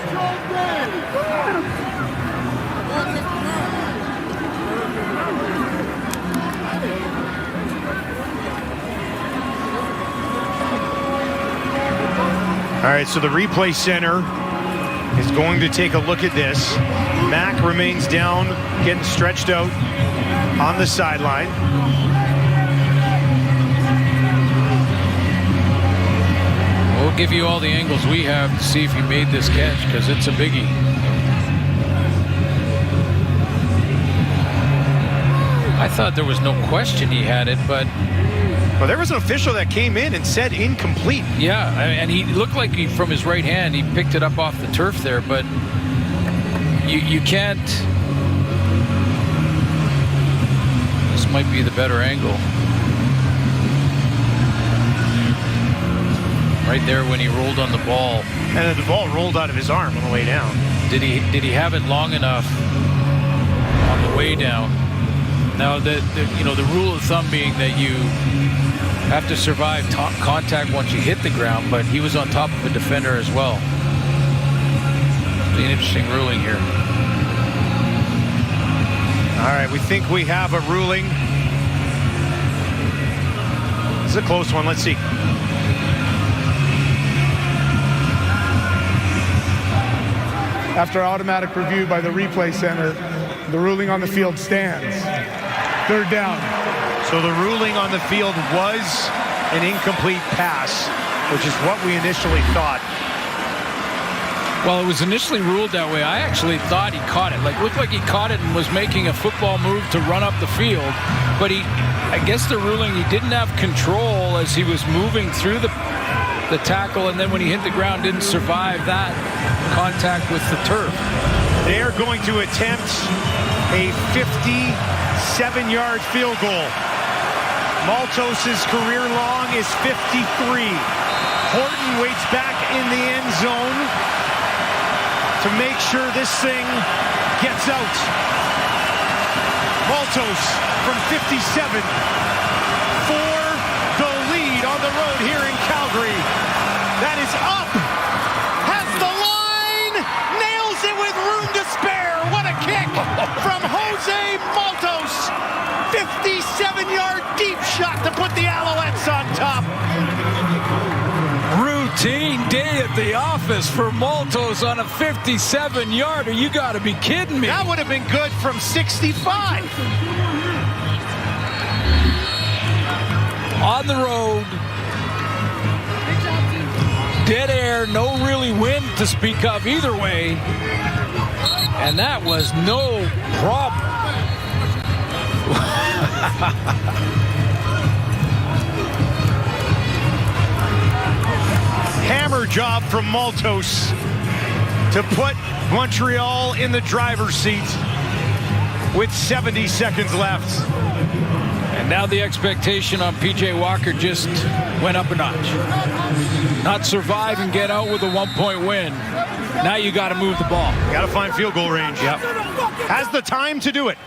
All right, so the replay center is going to take a look at this. Mack remains down, getting stretched out on the sideline. We'll give you all the angles we have to see if he made this catch, because it's a biggie. I thought there was no question he had it, but... Well, there was an official that came in and said incomplete. Yeah, and he looked like from his right hand, he picked it up off the turf there, but you can't... This might be the better angle. Right there when he rolled on the ball. And then the ball rolled out of his arm on the way down. Did he have it long enough on the way down? Now, the rule of thumb being that you have to survive contact once you hit the ground, but he was on top of a defender as well. An interesting ruling here. All right, we think we have a ruling. It's a close one. Let's see. After automatic review by the replay center, the ruling on the field stands. Third down. So the ruling on the field was an incomplete pass, which is what we initially thought. Well, it was initially ruled that way. I actually thought he caught it. Looked like he caught it and was making a football move to run up the field. But I guess the ruling, he didn't have control as he was moving through the tackle, and then when he hit the ground, didn't survive that contact with the turf. They are going to attempt a 57-yard field goal. Maltos's career long is 53. Horton waits back in the end zone to make sure this thing gets out. Maltos from 57 for the lead on the road here in Calgary. That is up. Has the line. Nails it with room to spare. What a kick from Jose Maltos. 57-yard deep shot to put the Alouettes on top. Routine day at the office for Maltos on a 57-yarder. You got to be kidding me. That would have been good from 65. On the road. Dead air, no really wind to speak of either way. And that was no problem. Hammer job from Maltos to put Montreal in the driver's seat with 70 seconds left. And now the expectation on P.J. Walker just went up a notch. Not survive and get out with a 1-point win. Now you got to move the ball. Got to find field goal range. Yep. Has the time to do it.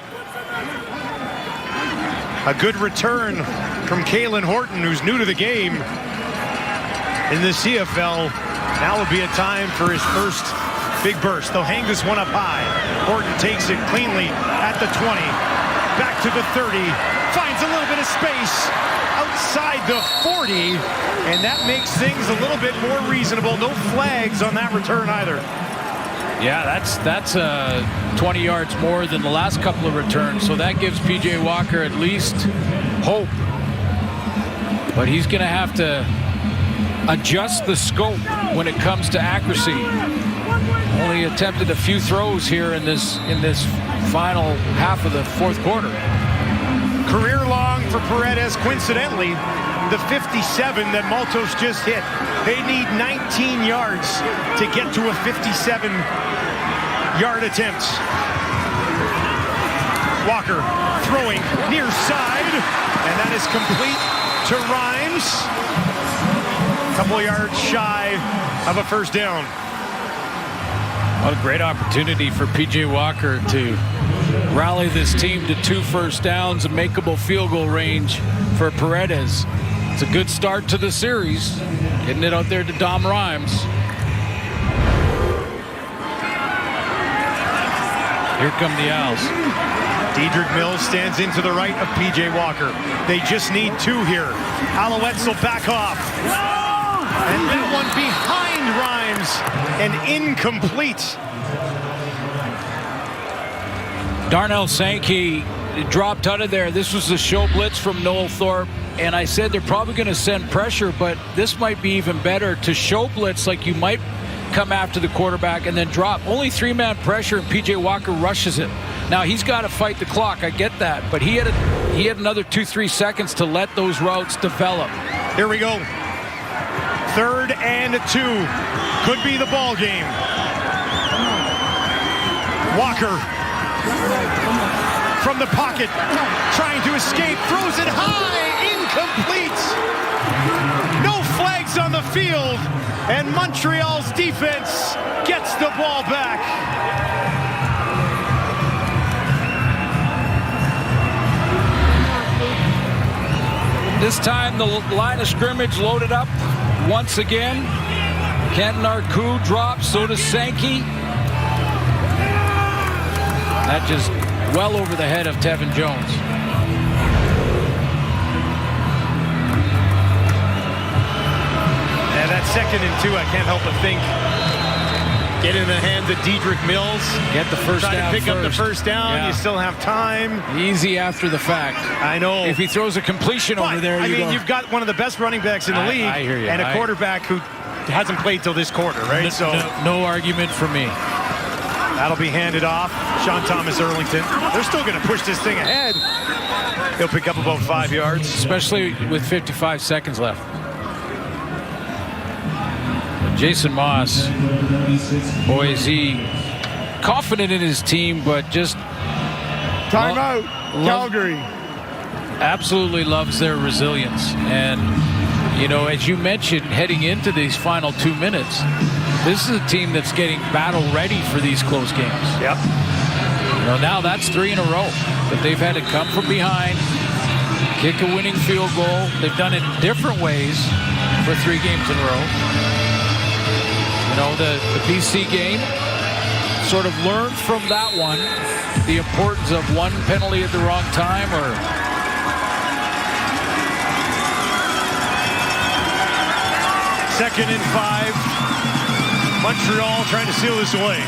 A good return from Calin Horton, who's new to the game in the CFL. Now would be a time for his first big burst. They'll hang this one up high. Horton takes it cleanly at the 20. Back to the 30. Finds a little bit of space outside the 40. And that makes things a little bit more reasonable. No flags on that return either. Yeah, that's 20 yards more than the last couple of returns. So that gives P.J. Walker at least hope. But he's going to have to adjust the scope when it comes to accuracy. Only attempted a few throws here in this final half of the fourth quarter. Career long for Paredes. Coincidentally, the 57 that Maltos just hit. They need 19 yards to get to a 57-yard attempt. Walker throwing near side, and that is complete to Rhymes. Couple yards shy of a first down. What a great opportunity for P.J. Walker to rally this team to 2 first downs and makeable field goal range for Paredes. It's a good start to the series, getting it out there to Dom Rhymes. Here come the Owls. Dedrick Mills stands into the right of P.J. Walker. They just need 2 here. Alouettes will back off. And that one behind Rhymes and incomplete. Darnell Sankey dropped out of there. This was a show blitz from Noel Thorpe. And I said they're probably going to send pressure, but this might be even better to show blitz like you might come after the quarterback and then drop. Only 3-man pressure, and P.J. Walker rushes it. Now, he's got to fight the clock. I get that. But he had another 2-3 seconds to let those routes develop. Here we go. 3rd and 2. Could be the ball game. Walker from the pocket, trying to escape, throws it high, incomplete. No flags on the field, and Montreal's defense gets the ball back. This time the line of scrimmage loaded up once again. Kenton Arcou drops, so does Sankey. That just well over the head of Tevin Jones. And that 2nd and 2, I can't help but think, get in the hands of Dedrick Mills. Get the first down. Try to pick up the first down. Yeah. You still have time. Easy after the fact. I know. If he throws a completion over there, you've got one of the best running backs in the league. I hear you. And a quarterback who hasn't played till this quarter, right? No argument for me. That'll be handed off. Sean Thomas Erlington. They're still going to push this thing ahead. He'll pick up about 5 yards. Especially with 55 seconds left. Jason Moss, boy, is he confident in his team, but just timeout, Calgary. Absolutely loves their resilience. And, you know, as you mentioned, heading into these final 2 minutes, this is a team that's getting battle ready for these close games. Yep. You know, now that's 3 in a row that they've had to come from behind, kick a winning field goal. They've done it in different ways for 3 games in a row. You know, the BC game sort of learned from that one the importance of one penalty at the wrong time, or Second and 5. Montreal trying to seal this away.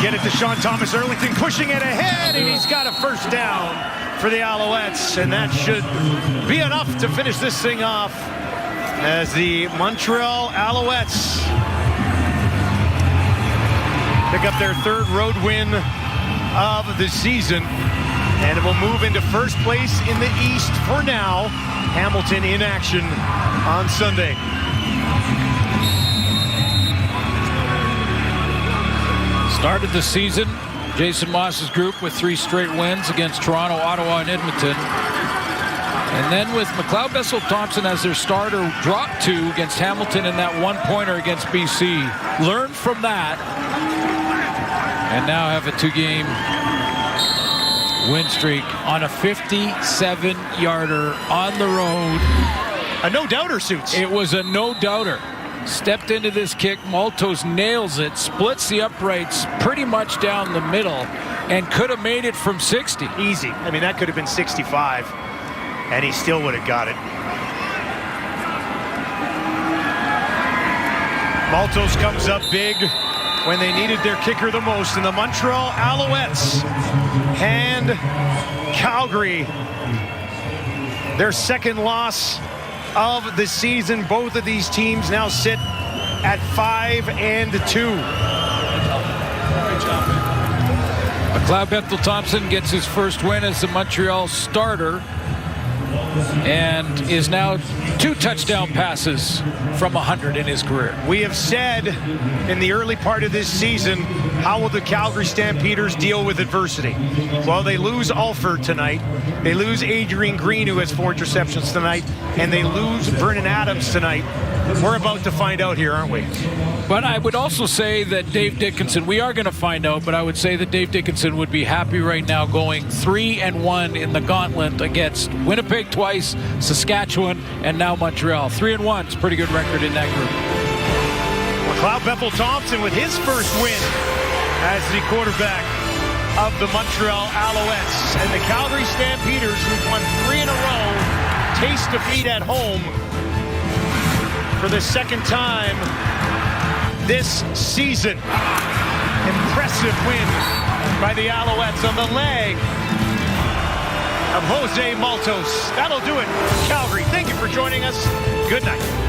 Get it to Sean Thomas Erlington, pushing it ahead, and he's got a first down for the Alouettes, and that should be enough to finish this thing off as the Montreal Alouettes pick up their 3rd road win of the season, and it will move into first place in the East for now. Hamilton in action on Sunday. started the season, Jason Moss's group, with 3 straight wins against Toronto, Ottawa, and Edmonton. And then with McLeod Bessel-Thompson as their starter, dropped 2 against Hamilton in that 1-pointer against BC. Learned from that. And now have a 2-game win streak on a 57-yarder on the road. A no-doubter, Suits. It was a no-doubter. Stepped into this kick. Maltos nails it. Splits the uprights pretty much down the middle and could have made it from 60. Easy. I mean, that could have been 65. And he still would have got it. Maltos comes up big when they needed their kicker the most. And the Montreal Alouettes hand Calgary their 2nd loss of the season. Both of these teams now sit at 5-2. McLeod Bethel-Thompson gets his first win as the Montreal starter. and is now 2 touchdown passes from 100 in his career. We have said in the early part of this season, how will the Calgary Stampeders deal with adversity? Well, they lose Alford tonight. They lose Adrian Green, who has 4 interceptions tonight, and they lose Vernon Adams tonight. We're about to find out here, aren't we? But I would also say that Dave Dickinson, we are going to find out, but I would say that Dave Dickinson would be happy right now going 3-1 in the gauntlet against Winnipeg twice, Saskatchewan, and now Montreal. 3-1 is a pretty good record in that group. Cloud Bethel-Thompson with his first win as the quarterback of the Montreal Alouettes. And the Calgary Stampeders, who've won 3 in a row, taste defeat at home for the second time this season. Impressive win by the Alouettes on the leg of Jose Maltos. That'll do it, Calgary. Thank you for joining us. Good night.